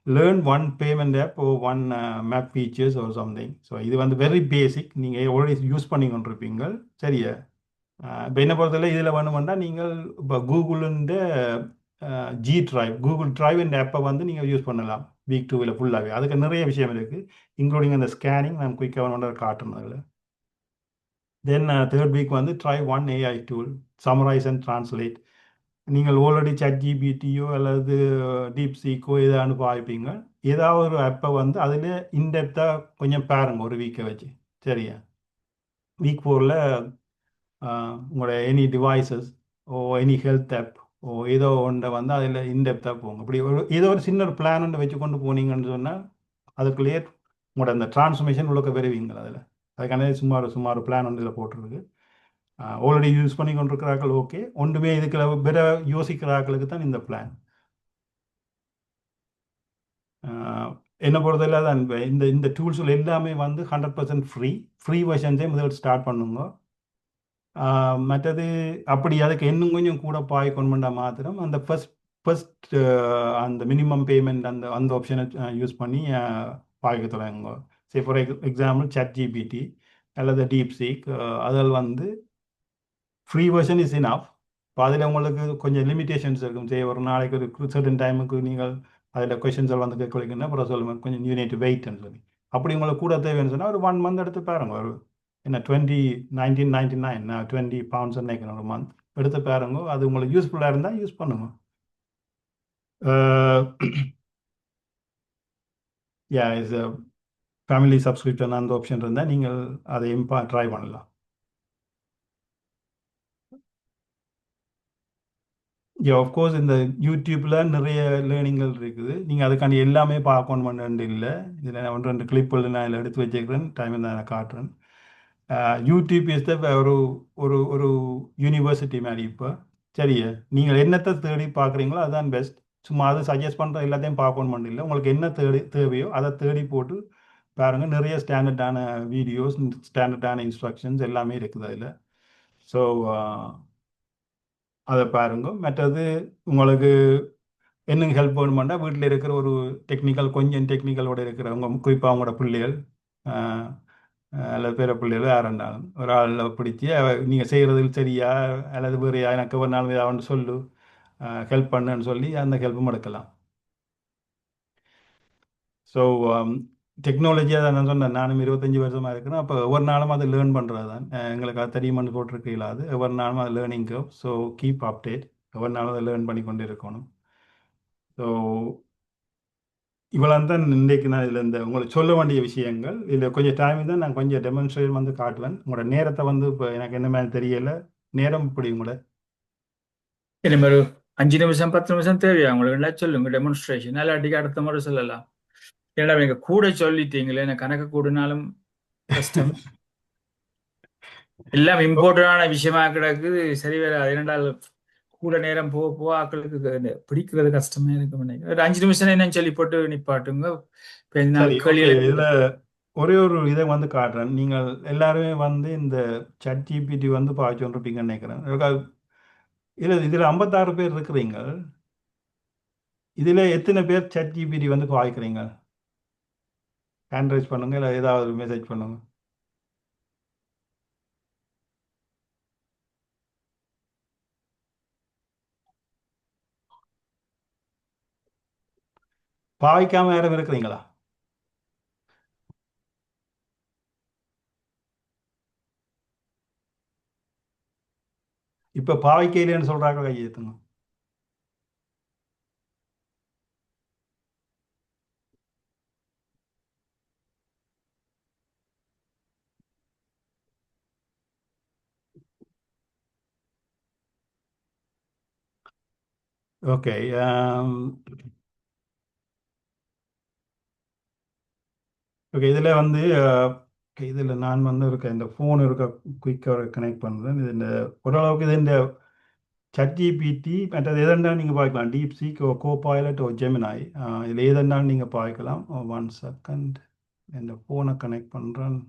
லேர்ன் 1 பேமெண்ட் ஆப் ஓ 1 மேப் ஃபீச்சர்ஸ் ஒரு சம்திங். ஸோ இது வந்து வெரி பேசிக், நீங்கள் ஆல்ரெடி யூஸ் பண்ணி கொண்டிருப்பீங்க. சரியா, இப்போ என்ன பொறுத்தவரை இதில் வேணுமெண்டா நீங்கள் இப்போ கூகுளுன்ற கூகுள் டிரைவ் என்ற ஆப்பை வந்து நீங்கள் யூஸ் பண்ணலாம் வீக் 2ல் ஃபுல்லாகவே. அதுக்கு நிறைய விஷயம் இருக்குது, இன்க்ளூடிங் அந்த ஸ்கேனிங். நான் குயிக்காக ஒன்று காட்டணும் அதில். தென் தேர்ட் வீக் வந்து try 1 AI tool summarize and translate. நீங்கள் ஆல்ரெடி ChatGPT-யோ அல்லது DeepSeek-ஓ ஏதாவது பாய்ப்பீங்க. ஏதாவது ஒரு ஆப்பை வந்து அதில் இன்டெப்த்தாக கொஞ்சம் பாருங்க ஒரு வீக்கை வச்சு. சரியா, வீக் 4ல் உங்களோட எனி டிவைசஸ் ஓ எனி ஹெல்த் ஆப் ஓ ஏதோ ஒன்றை வந்து அதில் இன்டெப்த்தாக போங்க. இப்படி ஏதோ ஒரு சின்ன ஒரு பிளான் ஒன்று வச்சு கொண்டு போனீங்கன்னு சொன்னால் அதுக்குள்ளேயே உங்களோட அந்த டிரான்ஸ்ஃபர்மேஷன் உள்ள பெறுவீங்க. அதில் அதுக்கான சுமார் பிளான் ஒன்று இதில் போட்டிருக்கு. ஆல்ரெடி யூஸ் பண்ணி கொண்டிருக்கிறார்கள், ஓகே. ஒன்றுமே இதுக்குள்ள வேற யோசிக்கிறார்களுக்கு தான் இந்த பிளான். என்ன பொறுத்தவரை தான் இந்த டூல்ஸில் எல்லாமே வந்து 100% ஃப்ரீ வெர்ஷன்ஸே முதல் ஸ்டார்ட் பண்ணுங்க. மற்றது அப்படி அதுக்கு இன்னும் கொஞ்சம் கூட பாய்க்கொண்டு மாத்திரம் அந்த ஃபர்ஸ்ட் அந்த மினிமம் பேமெண்ட் அந்த ஆப்ஷனை யூஸ் பண்ணி பாய்க்க தொடங்குங்க. சரி, ஃபார் எக்ஸாம்பிள் ChatGPT அல்லது DeepSeek அதில் வந்து ஃப்ரீ வெர்ஷன் இஸ் இனஃப். இப்போ அதில் உங்களுக்கு கொஞ்சம் லிமிடேஷன்ஸ் இருக்கும். சரி, ஒரு நாளைக்கு ஒரு சர்டன் டைமுக்கு நீங்கள் அதில் கொஷின்ஸ் வந்து கேட்கலைங்கன்னா அப்புறம் சொல்லுங்கள் கொஞ்சம் யூ நீட் டு வெயிட்னு சொல்லி. அப்படி உங்களுக்கு கூட தேவைன்னு சொன்னால் ஒரு 1 மந்த் எடுத்து பாருங்க. ஒரு என்ன 1999 20 pounds நினைக்கிறேன் ஒரு மந்த் எடுத்து பாருங்க. அது உங்களுக்கு யூஸ்ஃபுல்லாக இருந்தால் யூஸ் பண்ணுங்க. யா இஸ் ஃபேமிலி சப்ஸ்கிரிப்ஷன் அந்த ஆப்ஷன் இருந்தால் நீங்கள் அதையும் ட்ரை பண்ணலாம். ஆஃப்கோர்ஸ் இந்த யூடியூப்பில் நிறைய லேர்னிங்கள் இருக்குது. நீங்கள் அதுக்காண்டி எல்லாமே பார்க்கணுமெண்டு இல்லை. இதில் ஒன்று 2 கிளிப்புகள் நான் இதில் எடுத்து வச்சுக்கிறேன், டைம் தான் நான் காட்டுறேன். யூடியூப் இஸ் த ஒரு ஒரு ஒரு யூனிவர்சிட்டி மாதிரி. இப்போ சரியா, நீங்கள் என்னத்தை தேடி பார்க்குறீங்களோ அதுதான் பெஸ்ட். சும்மா அதை சஜஸ்ட் பண்ணுற எல்லாத்தையும் பார்க்கணுமெண்டு இல்லை. உங்களுக்கு என்ன தேவையோ அதை தேடி போட்டு பாருங்கள். நிறைய ஸ்டாண்டர்டான வீடியோஸ், ஸ்டாண்டர்டான இன்ஸ்ட்ரக்ஷன்ஸ் எல்லாமே இருக்குது அதில். ஸோ அதை பாருங்க. மற்றது உங்களுக்கு என்னங்க ஹெல்ப் வேணுமாண்டா வீட்டில் இருக்கிற ஒரு கொஞ்சம் டெக்னிக்கலோட இருக்கிறவங்க, குறிப்பாக அவங்களோட பிள்ளைகள் அல்லது பேர பிள்ளைகள் யார் இருந்தாலும் ஒரு ஆளை பிடிச்சி நீங்கள் செய்கிறதுக்கு சரியா அல்லது வேறு எனக்கு ஒரு நாள் அவன் சொல்லு ஹெல்ப் பண்ணுன்னு சொல்லி அந்த ஹெல்ப்பும் எடுக்கலாம். ஸோ டெக்னாலஜியாக தான் நான் சொன்னேன், நானும் 25 வருஷமாக இருக்கிறேன். அப்போ ஒவ்வொரு நாளும் அதை லேர்ன் பண்ணுறது தான். எங்களுக்கு அது தெரியுமான்னு போட்டிருக்கீங்களா? அது ஒவ்வொரு நாளும் அது learning curve. So keep update, ஒவ்வொரு நாளும் அதை லேர்ன் பண்ணி கொண்டு இருக்கணும். ஸோ இவ்வளோ தான் இன்றைக்கு நான் இதில் இந்த உங்களுக்கு சொல்ல வேண்டிய விஷயங்கள். இதில் கொஞ்சம் டைம் தான் நான் கொஞ்சம் டெமான்ஸ்ட்ரேட் வந்து காட்டுவேன். உங்களோட நேரத்தை வந்து இப்போ எனக்கு என்ன மாதிரி தெரியல, நேரம் இப்படி உங்களோட இனிமே ஒரு 5 நிமிஷம் 10 நிமிஷம் தேவையா உங்களுக்கு? எல்லாம் சொல்லுங்க டெமான்ஸ்ட்ரேஷன், இல்லாட்டிக்கு அடுத்த முறை சொல்லலாம். ஏன்னா நீங்க கூட சொல்லிட்டீங்களே, எனக்கு கணக்கு கூடினாலும் கஷ்டம். எல்லாம் இம்பார்ட்டன்டான விஷயமா கிடக்குது, சரி வராது. இரண்டால் கூட நேரம் போக போக ஆக்களுக்கு பிடிக்கிறது கஷ்டமே இருக்கு நினைக்கிறேன். ஒரு 5 நிமிஷம் என்னன்னு சொல்லி போட்டு நிப்பாட்டுங்க. இப்ப நான் சரி. ஓகே, கேள்விகளை இதில் ஒரே ஒரு இதை வந்து காட்டுறேன். நீங்கள் எல்லாருமே வந்து இந்த சாட் ஜிபிடி வந்து பாய்ச்சோன்றிருப்பீங்கன்னு நினைக்கிறேன். இதில் 56 பேர் இருக்கிறீங்க. இதில் எத்தனை பேர் சாட் ஜிபிடி வந்து பாய்க்கிறீங்க? ஹேண்ட் ரைஸ் பண்ணுங்க, இல்லை ஏதாவது மெசேஜ் பண்ணுங்க. பாய்க்காம யாரும் இருக்கிறீங்களா? இப்போ பாய்க்கையிலேன்னு சொல்கிறாங்க, கையை ஏற்றுங்க. ஓகே. ஓகே, இதில் வந்து இதில் நான் வந்து இந்த ஃபோன் குயிக்காக கனெக்ட் பண்ணுறேன். இது இந்த ஓரளவுக்கு இது இந்த ChatGPT மற்றது எதென்றாலும் நீங்கள் பார்க்கலாம். DeepSeek Copilot ஜெமினாய், இதில் எதென்றாலும் நீங்கள் பார்க்கலாம். 1 செகண்ட், இந்த ஃபோனை கனெக்ட் பண்ணுறேன்.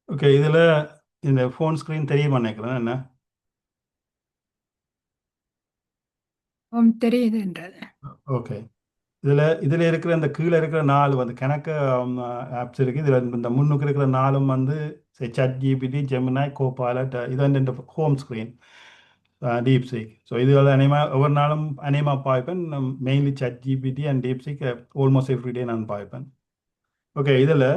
ஓகே, இதில் இந்த ஃபோன் ஸ்க்ரீன் தெரியுமா நினைக்கிறேன் என்ன? தெரியுதுன்றது. ஓகே, இதில் இருக்கிற இந்த கீழே இருக்கிற 4 வந்து கணக்கு ஆப்ஸ் இருக்குது. இதில் இந்த முன்னுக்கு இருக்கிற 4 வந்து ChatGPT, ஜெமினாய், கோபாலட், இது வந்து இந்த ஹோம் ஸ்க்ரீன், DeepSeek. ஸோ இதுகள் ஒவ்வொரு நாளும் அநேகமாக பார்ப்பேன். Mainly ChatGPT and DeepSeek almost everyday நான் பார்ப்பேன். ஓகே, இதில்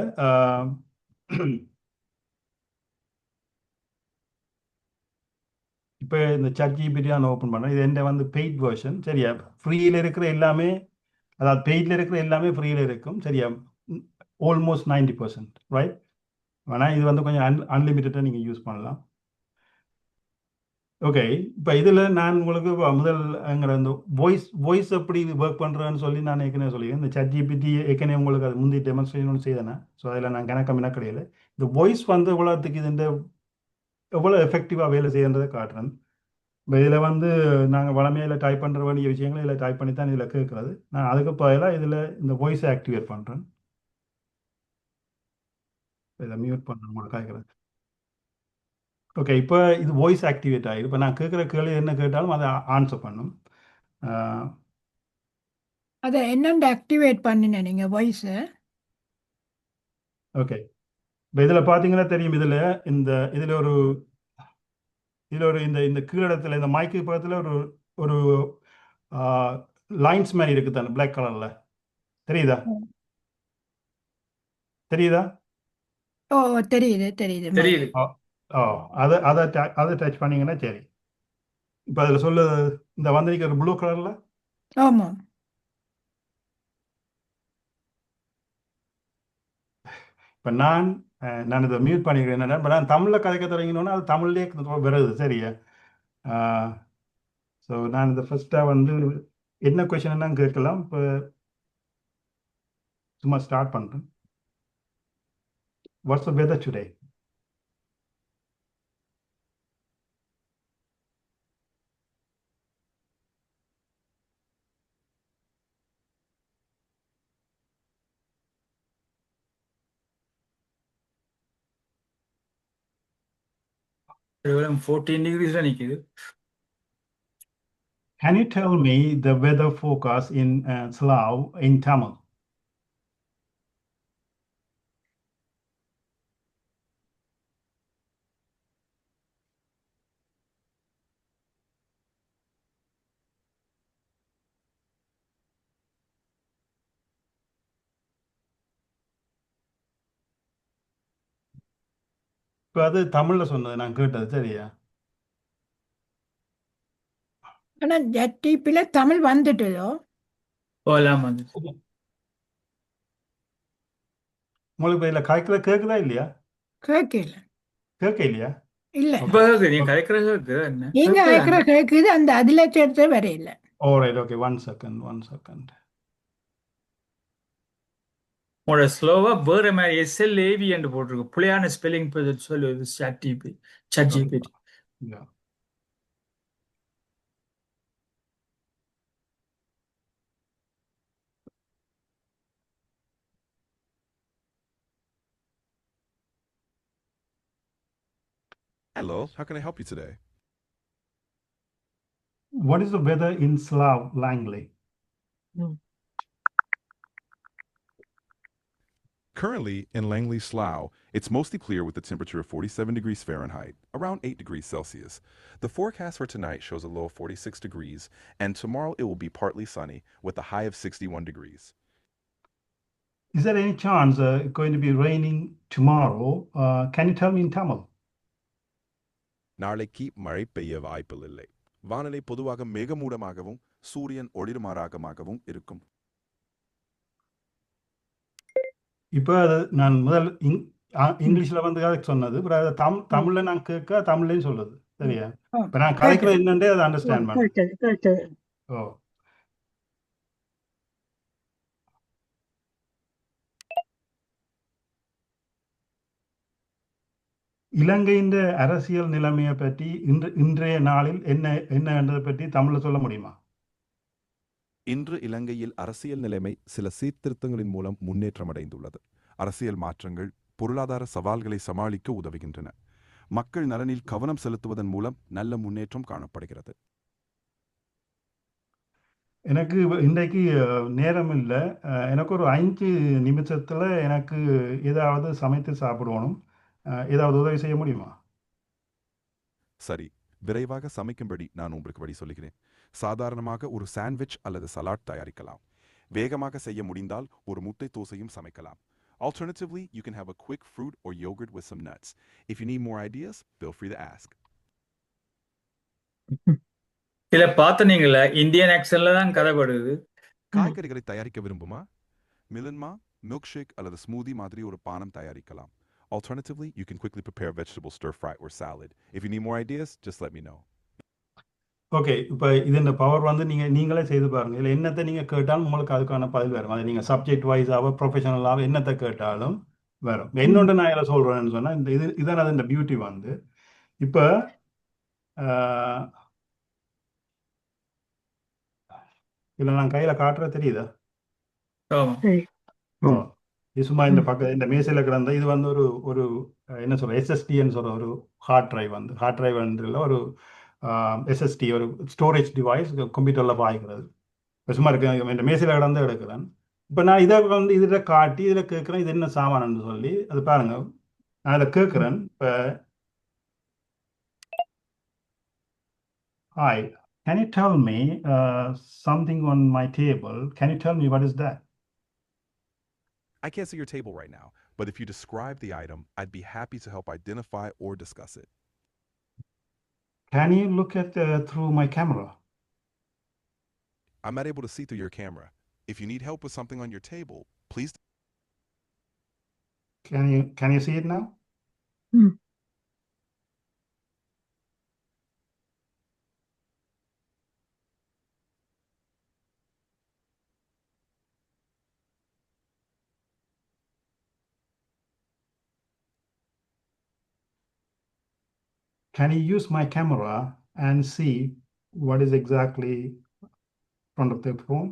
இப்போ இந்த ChatGPT நான் ஓப்பன் பண்ணுறேன். இது எந்த வந்து பெய்ட் வெர்ஷன், சரியா? ஃப்ரீயில் இருக்கிற எல்லாமே, அதாவது பெய்டில் இருக்கிற எல்லாமே ஃப்ரீயில் இருக்கும், சரியா? Almost 90%, right? ஆனால் இது வந்து கொஞ்சம் அன்லிமிட்டடாக நீங்கள் யூஸ் பண்ணலாம். ஓகே, இப்போ இதில் நான் உங்களுக்கு முதல்ங்கிற இந்த வாய்ஸ் எப்படி ஒர்க் பண்ணுறேன்னு சொல்லி நான் ஏற்கனவே சொல்லியிருக்கேன். இந்த ChatGPT ஏற்கனவே உங்களுக்கு அது முந்தைய டெமான்ஸ்ட்ரேஷன் செய்தேன். ஸோ அதில் நான் கணக்கமினா கிடையாது. இந்த வாய்ஸ் வந்து இவ்வளோத்துக்கு இது எவ்வளோ எஃபெக்டிவாக வேலை செய்யறதை காட்டுறேன். இப்போ இதில் வந்து நாங்கள் வளமையில் டைப் பண்ணுற வேண்டிய விஷயங்களை இதில் டைப் பண்ணி தான் இதில் கேட்குறது. நான் அதுக்கு பதிலாக இதில் இந்த வாய்ஸை ஆக்டிவேட் பண்ணுறேன். இதை மியூட் பண்ணுறேன் உங்களுக்கு கேட்குறது. ஓகே, இப்போ இது வாய்ஸ் ஆக்டிவேட் ஆகிடும். இப்போ நான் கேட்குற கேள்வி என்ன கேட்டாலும் அதை ஆன்சர் பண்ணும். அதை என்னென்று ஆக்டிவேட் பண்ணின நீங்கள் வாய்ஸை? ஓகே, இப்போ இதில் பார்த்தீங்கன்னா தெரியும். இதில் ஒரு இந்த இந்த கீழடத்தில் இந்த மைக்கு பக்கத்தில் ஒரு ஒரு லைன்ஸ் மாதிரி இருக்குது தானே, பிளாக் கலரில் தெரியுதா? தெரியுதா? ஓ, தெரியுது தெரியுது. தெரியுது. ஓ, ஓ, அதை டச் பண்ணீங்கன்னா சரி. இப்போ அதில் இந்த வந்திருக்க ஒரு ப்ளூ கலரில், ஆமாம். இப்போ நான் இதை மியூட் பண்ணிக்கிறேன். என்னடா இப்போ நான் தமிழில் கதைக்க தொடங்கினோன்னா அது தமிழ்லேயே வருது, சரியா? ஸோ நான் இதை ஃபர்ஸ்ட்டாக வந்து என்ன கொஸ்டின் தான் கேட்கலாம். இப்போ சும்மா ஸ்டார்ட் பண்ணுறேன். What's the weather today? கேவலம் 14 degreesல நிக்குது. Can you tell me the weather forecast in Slav in Tamil? இப்போ அது தமிழ்ல சொன்னது நான் கேட்டது சரியா? ஆனா ஜட்டிப்பில தமிழ் வந்துட்டதோ? எல்லாம் வந்து உங்களுக்கு இதில் காய்க்கல கேட்குதா இல்லையா? கேட்கல. கேட்க இல்லையா? இல்ல. இப்ப ஓகே கேக்குது. நீங்க கலைக்கிறது என்ன நீங்க கேக்குதா அழைக்கிற என்ன? கேட்குது, அந்த அதில சேர்த்து வரையில. Alright okay 1 second 1 second. உங்களோட ஸ்லோவா வேற மாதிரி SLAV என்று போட்டிருக்கு. புள்ளையான ஸ்பெல்லிங் சொல்லுது ChatGPT. Yeah. Hello, how can I help you today? What is the weather in Slav Langley? Currently in Langley, Slough, it's mostly clear with a temperature of 47 degrees Fahrenheit, around 8 degrees Celsius. The forecast for tonight shows a low of 46 degrees, and tomorrow it will be partly sunny with a high of 61 degrees. Is there any chance it's going to be raining tomorrow? Can you tell me in Tamil? நாளைக்கு மழை பெய்ய வாய்ப்பில்லை. வானிலை பொதுவாக மேகமூட்டமாகவும் சூரியன் ஒளிருமாறாகவும் இருக்கும். இப்போ அது நான் முதல் இங்கிலீஷ்ல வந்து சொன்னது, அப்புறம் அதை தமிழ்ல நான் கேட்க தமிழ்லையும் சொல்லுது சரியா? இப்போ நான் கதைக்கிறது என்னன்றே அதை அண்டர்ஸ்டாண்ட் பண்ணேன். ஓ இலங்கையின் அரசியல் நிலைமையை பற்றி இன்றைய நாளில் என்னன்றதை பற்றி தமிழ்ல சொல்ல முடியுமா? இன்று இலங்கையில் அரசியல் நிலைமை சில சீர்திருத்தங்களின் மூலம் முன்னேற்றமடைந்துள்ளது. அரசியல் மாற்றங்கள் பொருளாதார சவால்களை சமாளிக்க உதவுகின்றன. மக்கள் நலனில் கவனம் செலுத்துவதன் மூலம் நல்ல முன்னேற்றம் காணப்படுகிறது. எனக்கு இன்றைக்கு நேரம் இல்லை. எனக்கு ஒரு 5 நிமிஷத்தில் எனக்கு ஏதாவது சமைத்து சாப்பிடணும். ஏதாவது உதவி செய்ய முடியுமா? சரி, விரைவாக சமைக்கும்படி நான் உங்களுக்கு வழி சொல்லுகிறேன். சாதாரணமாக ஒரு சாண்ட்விச் அல்லது சலாட் தயாரிக்கலாம். வேகமாக செய்ய முடிந்தால் ஒரு முட்டை தோசையும் சமைக்கலாம். Alternatively, you can have a quick fruit or yogurt with some nuts. If you need more ideas, feel free to ask. இல்ல பார்த்தனீங்களா, இந்தியன் ஆக்சன்ல தான் கதைப்படுது. காய்கறிகளை தயாரிக்க விரும்புமா? மிலன்மா, மில்க் ஷேக் அல்லது ஸ்மூதி மாதிரி ஒரு பானம் தயாரிக்கலாம். Alternatively, you can quickly prepare vegetable stir fry or salad. If you need more ideas, just let me know. Okay, இப்போ இந்த பவர் வந்து நீங்களே செய்து பாருங்க. இல்லை என்னத்தை நீங்கள் கேட்டாலும் உங்களுக்கு அதுக்கான பதில் வரும். அது நீங்கள் சப்ஜெக்ட் வைஸாக ப்ரொஃபஷனலாக என்னத்தை கேட்டாலும் வரும். என்னொன்று நான் இதில் சொல்கிறேன்னு சொன்னால் இதான் அது இந்த பியூட்டி வந்து இப்போ இதில் நான் கையில் காட்டுற தெரியுதா? இது சும்மா இந்த பக்கம் இந்த மேசையில் கிடந்த இது வந்து ஒரு என்ன சொல்ற SSDன்னு சொல்ற ஒரு ஹார்ட் டிரைவ் வந்து ஒரு SSD ஒரு ஸ்டோரேஜ் டிவைஸ் கம்ப்யூட்டரில் பாய்க்கிறது. சும்மா இருக்கு இந்த மேசையில் கிடந்து எடுக்கிறேன். இப்போ நான் இதை வந்து இதில் காட்டி இதில் கேட்குறேன், இது என்ன சாமான்னு சொல்லி அது பாருங்க. நான் இதை கேட்குறேன். இப்போ hi, can you tell me something on my table? Can you tell me what is that? I can't see your table right now, but if you describe the item, I'd be happy to help identify or discuss it. Can you look at through my camera? I'm not able to see through your camera. If you need help with something on your table, please. Can you see it now? can you use my camera and see what is exactly in front of the phone?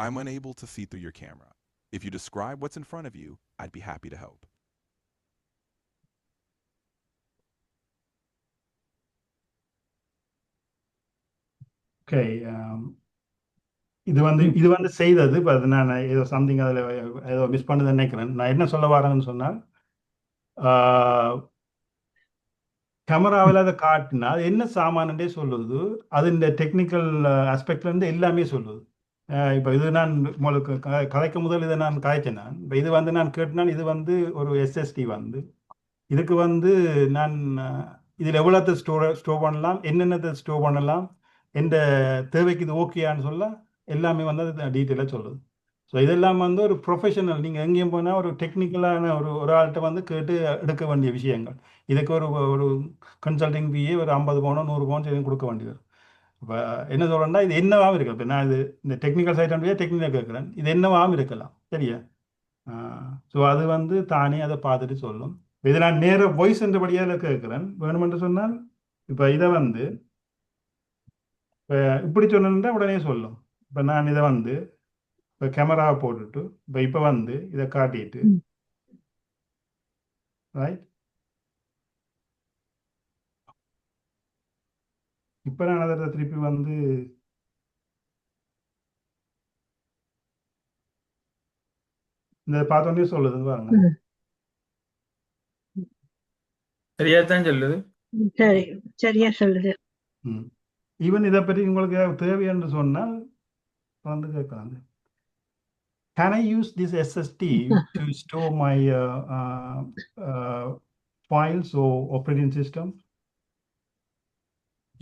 I'm unable to see through your camera. If you describe what's in front of you, I'd be happy to help. Okay. இது வந்து செய்தது இப்போ அது நான் ஏதோ something அதில் ஏதோ miss பண்ணதுன்னு நினைக்கிறேன். நான் என்ன சொல்ல வரேன்னு சொன்னால், கேமராவில் அதை காட்டினா அது என்ன சாமானே சொல்லுது, அது இந்த டெக்னிக்கல் ஆஸ்பெக்ட்லேருந்து எல்லாமே சொல்லுது. இப்போ இது நான் உங்களுக்கு கதைக்க முதல் இதை நான் காய்ச்சேன். நான் இப்போ இது வந்து நான் கேட்டினால் இது வந்து ஒரு எஸ்எஸ்டி வந்து இதுக்கு வந்து நான் இதில் எவ்வளோத்தை ஸ்டோர் பண்ணலாம், என்னென்னத்தை ஸ்டோர் பண்ணலாம், எந்த தேவைக்கு இது ஓகேயான்னு சொல்ல எல்லாமே வந்து அது டீட்டெயிலாக சொல்லுது. ஸோ இதெல்லாம் வந்து ஒரு ப்ரொஃபஷனல், நீங்கள் எங்கேயும் போனால் ஒரு டெக்னிக்கலான ஒரு ஆள்கிட்ட வந்து கேட்டு எடுக்க வேண்டிய விஷயங்கள். இதுக்கு ஒரு கன்சல்டிங் ஃபீயே ஒரு 50 பவுனோ 100 பவுன் செய்து கொடுக்க வேண்டியது. இப்போ என்ன சொல்கிறேன்னா, இது என்னவாகவும் இருக்கு. இப்போ நான் இது இந்த டெக்னிக்கல் சைட் டெக்னிக்கல் கேட்குறேன், இது என்னவாகவும் இருக்கலாம், சரியா? ஸோ அது வந்து தானே அதை பார்த்துட்டு சொல்லும். இதை நான் நேர வாய்ஸ் என்றபடியால் கேட்குறேன். வேணுமென்று சொன்னால் இப்போ இதை வந்து இப்போ இப்படி சொன்னா உடனே சொல்லும். இப்போ நான் இதை வந்து இப்போ கேமராவை போட்டுட்டு இப்போ வந்து இதை காட்டிட்டு ரைட், இப்போ நான் அதை திருப்பி வந்து இந்த பார்த்தோன்னே சொல்லுது பாருங்க. சரியாத்தான் சொல்லுது. சரி, சரியா சொல்லுது. ஈவன் இதை பற்றி உங்களுக்கு தேவை என்று சொன்னால் வந்து கேட்கலாம், can I use this SSD to store my files or operating system?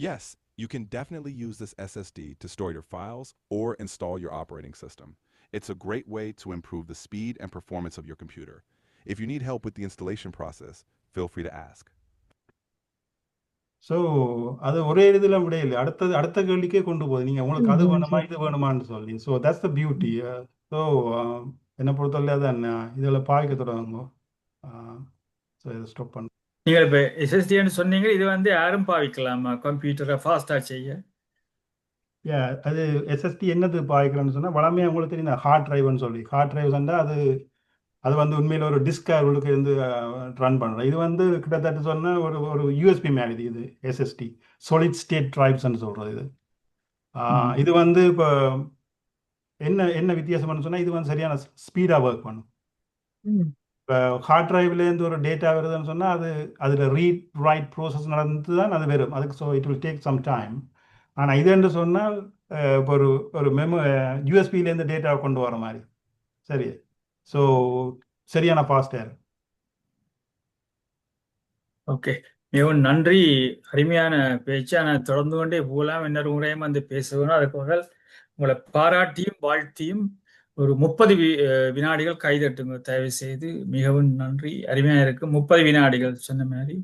Yes, you can definitely use this SSD to store your files or install your operating system. It's a great way to improve the speed and performance of your computer. If you need help with the installation process, feel free to ask. So அது ஒரே இதில் விட இல்லை, அடுத்த கேள்விக்கே கொண்டு போகுது. நீங்கள் உங்களுக்கு அது வேணுமா இது வேணுமான்னு சொல்லி. So that's the beauty. So என்னை பொறுத்தவரை அதான் இதில் பாய்க்க தொடங்குங்க. ஸோ இதை ஸ்டாப் பண்ண நீங்கள் இப்போ எஸ்எஸ்டின்னு சொன்னீங்க, இது வந்து யாரும் பாவிக்கலாமா கம்ப்யூட்டரை ஃபாஸ்ட்டாக செய்ய? அது எஸ்எஸ்டி என்னது பாய்க்கலாம்னு சொன்னால், வளமையாக உங்களுக்கு தெரியும் ஹார்ட் டிரைவ்னு சொல்லி. ஹார்ட் டிரைவ் சொன்னால் அது வந்து உண்மையில் ஒரு டிஸ்காக உங்களுக்கு இருந்து ரன் பண்ணுறோம். இது வந்து கிட்டத்தட்ட சொன்னால் ஒரு யூஎஸ்பி மாதிரி இது எஸ்எஸ்டி, சாலிட் ஸ்டேட் டிரைவ்ஸ்ன்னு சொல்கிறது. இது வந்து இப்போ என்ன வித்தியாசம்னு சொன்னால், இது வந்து சரியான ஸ்பீடாக ஒர்க் பண்ணும். இப்போ ஹார்ட் டிரைவ்லேருந்து ஒரு டேட்டா வருதுன்னு சொன்னால் அதில் ரீட் ரைட் ப்ரோசஸ் நடந்து தான் அது வரும். அதுக்கு so it will take some time. ஆனால் இது என்று சொன்னால் இப்போ ஒரு யூஎஸ்பியிலேருந்து டேட்டாவை கொண்டு வர மாதிரி, சரி. ஸோ சரியான ஃபாஸ்டாக இருக்கும். ஓகே, மிகவும் நன்றி. அருமையான பேச்சா. நான் தொடர்ந்து கொண்டே போகலாம், இன்னொரு முறையும் வந்து பேசுவேன். அதுக்காக உங்களை பாராட்டியும் வாழ்த்தியும் ஒரு 30 வினாடிகள் கைதட்டுங்க தயவு செய்து. மிகவும் நன்றி, அருமையாக இருக்கு. 30 வினாடிகள் சொன்ன மாதிரி.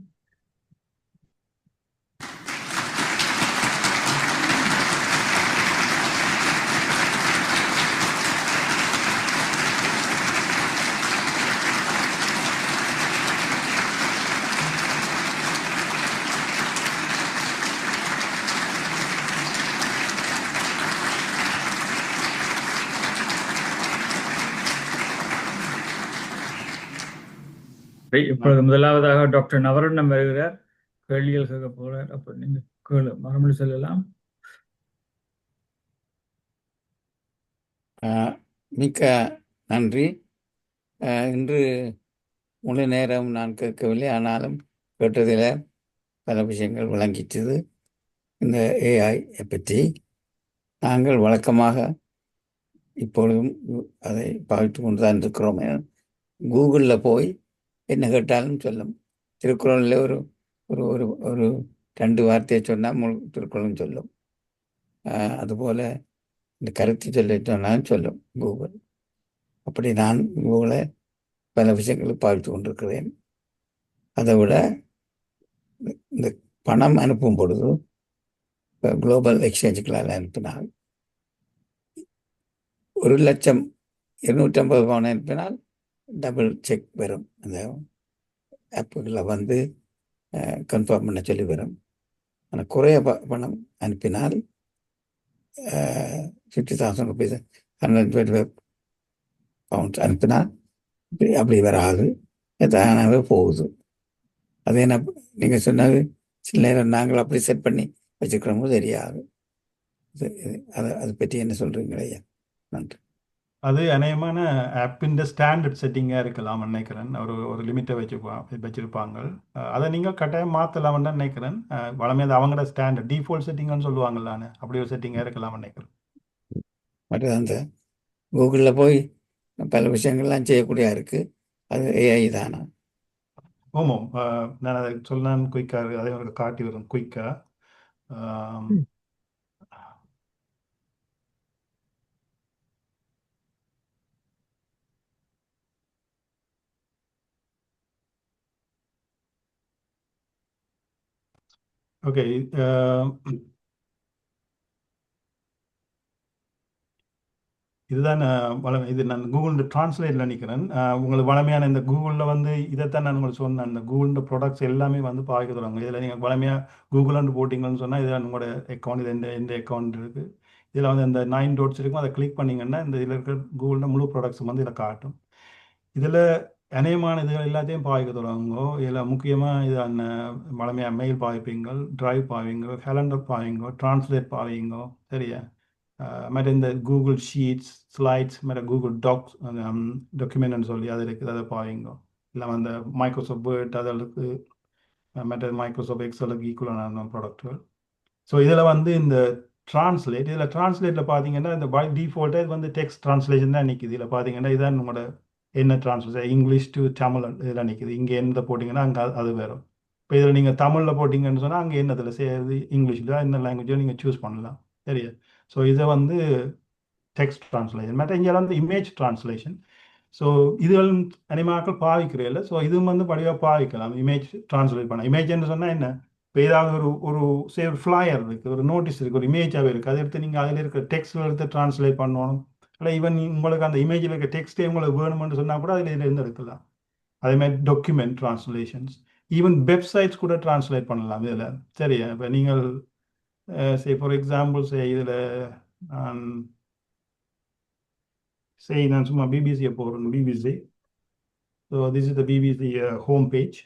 இப்பொழுது முதலாவதாக டாக்டர் நவரண்னம் வருகிறார், கேள்விகள் கேட்க போறார். அப்ப நீங்க மறுமொழி சொல்லலாம். மிக்க நன்றி. இன்று முழு நேரம் நான் கேட்கவில்லை, ஆனாலும் கேட்டதில் பல விஷயங்கள் விளங்கிச்சது. இந்த ஏஐ பற்றி நாங்கள் வழக்கமாக இப்பொழுதும் அதை பாவித்து கொண்டு தான் இருக்கிறோம். கூகுளில் போய் என்ன கேட்டாலும் சொல்லும். திருக்குறளில் ஒரு ஒரு ஒரு ஒரு 2 வார்த்தையை சொன்னால் முழு திருக்குறளும் சொல்லும். அதுபோல் இந்த கருத்து சொன்னாலும் சொல்லும் கூகுள். அப்படி நான் கூகுளை பல விஷயங்களை பாவித்து கொண்டிருக்கிறேன். அதை விட இந்த பணம் அனுப்பும் பொழுது இப்போ குளோபல் எக்ஸ்சேஞ்சுகளால் அனுப்பினால் 1,250,000 பவுன் அனுப்பினால் டபுள் செக் வரும். அந்த ஆப்புகளை வந்து கன்ஃபார்ம் பண்ண சொல்லி வரும். ஆனால் குறைய பணம் அனுப்பினால் 50,000 rupees 125 pounds அனுப்பினால் அப்படி வராது, தானாகவே போகுது. அது என்ன நீங்கள் சொன்னது சில நேரம் நாங்கள் அப்படி செட் பண்ணி வச்சுக்கிறோமோ தெரியாது. அதை பற்றி என்ன சொல்கிறீங்களா ஐயா? நன்றி. அது அநேகமான ஆப்பின் ஸ்டாண்டர்ட் செட்டிங்காக இருக்கலாம் நினைக்கிறேன். ஒரு லிமிட்டை வச்சிருப்பாங்க. அதை நீங்கள் கட்டாயம் மாற்றலாம்னு தான் நினைக்கிறேன். வளமே அது அவங்களோட ஸ்டாண்டர்ட் டிஃபால்ட் செட்டிங்னு சொல்லுவாங்களான்னு, அப்படி ஒரு செட்டிங்காக இருக்கலாம் நினைக்கிறேன். மற்றது அந்த கூகுளில் போய் பல விஷயங்கள்லாம் செய்யக்கூடிய இருக்குது, அது ஏஐ தானா? ஆமாம், நான் அதை சொல்லலாம் குயிக்காக, அதே ஒரு காட்டி வரும் குயிக்காக. ஓகே, இதுதான் இது நான் கூகுள் டிரான்ஸ்லேட்டில் நினைக்கிறேன். உங்களுக்கு வளமையான இந்த கூகுளில் வந்து இதைத்தான் நான் உங்களுக்கு சொன்னேன். அந்த கூகுள் ப்ராடக்ட்ஸ் எல்லாமே வந்து பாய்க்க தருவாங்க. இதில் நீங்கள் வளமையாக கூகுள்னு போட்டிங்கன்னு சொன்னால் இதில் உங்களோட அக்கௌண்ட், இது எந்த அக்கௌண்ட் இருக்குது, இதில் வந்து இந்த 9 dots இருக்கும், அதை கிளிக் பண்ணிங்கன்னா இந்த இதில் இருக்கிற கூகுளில் முழு ப்ராடக்ட்ஸ் வந்து இதில் காட்டும். இதில் அநேகமான இதுகள் எல்லாத்தையும் பாய்க்க தருவாங்க. இதில் முக்கியமாக இது வளமையாக மெயில் பாய்ப்பீங்க, ட்ரைவ் பாவீங்க, கேலண்டர் பாவீங்க, டிரான்ஸ்லேட் பாவீங்க, சரியா? மற்ற இந்த கூகுள் ஷீட்ஸ், ஸ்லைட்ஸ், மற்ற கூகுள் டாக்ஸ் டாக்குமெண்ட்னு சொல்லி அது இருக்குது, அதை பாவீங்க. இல்லை அந்த மைக்ரோசாஃப்ட் வேர்ட் அதற்கு, மற்ற மைக்ரோசாஃப்ட் எக்ஸலுக்கு ஈக்குவலான ப்ராடக்ட்கள். ஸோ இதில் வந்து இந்த இதில் டிரான்ஸ்லேட்டில் பார்த்தீங்கன்னா இந்த பை டிஃபால்ட்டாக இது வந்து டெக்ஸ்ட் டிரான்ஸ்லேஷன் தான் நிற்கிது. இதில் பார்த்தீங்கன்னா இதான் உங்களோட என்ன டிரான்ஸ்லேஷன், இங்கிலீஷ் டு தமிழ் இதில் நிற்கிது. இங்கே என்ன போட்டிங்கன்னா அங்கே அது வரும். இப்போ இதில் நீங்கள் தமிழில் போட்டிங்கன்னு சொன்னால் அங்கே என்னதில் செய்யுது, இங்கிலீஷில் என்ன லாங்குவேஜோ நீங்கள் சூஸ் பண்ணலாம், சரியா? ஸோ இதை வந்து டெக்ஸ்ட் டிரான்ஸ்லேஷன். மற்ற இங்கே வந்து இமேஜ் டிரான்ஸ்லேஷன். ஸோ இதுகள் அனிமாக்கள் பாவிக்கிறதில்ல. ஸோ இதுவும் வந்து படிவாக பாவிக்கலாம், இமேஜ் டிரான்ஸ்லேட் பண்ண. இமேஜ்னு சொன்னால் என்ன, இப்போ ஏதாவது ஒரு ஒரு ஃப்ளையர் இருக்குது, ஒரு நோட்டீஸ் இருக்குது, ஒரு இமேஜாகவே இருக்குது, அதை எடுத்து நீங்கள் அதில் இருக்கிற டெக்ஸ்ட்டில் எடுத்து டிரான்ஸ்லேட் பண்ணணும். இல்லை ஈவன் உங்களுக்கு அந்த இமேஜில் இருக்க டெக்ஸ்ட்டே உங்களுக்கு வேணுமென்னு சொன்னால் கூட அதில் இருந்து எடுக்கலாம். அதேமாதிரி டாக்குமெண்ட் டிரான்ஸ்லேஷன்ஸ், ஈவன் வெப்சைட்ஸ் கூட டிரான்ஸ்லேட் பண்ணலாம் இதில், சரியா? இப்போ நீங்கள் ஃபார் எக்ஸாம்பிள் இதில் நான் சும்மா பிபிசியை போடுறேன், BBC. So this is the BBC home page.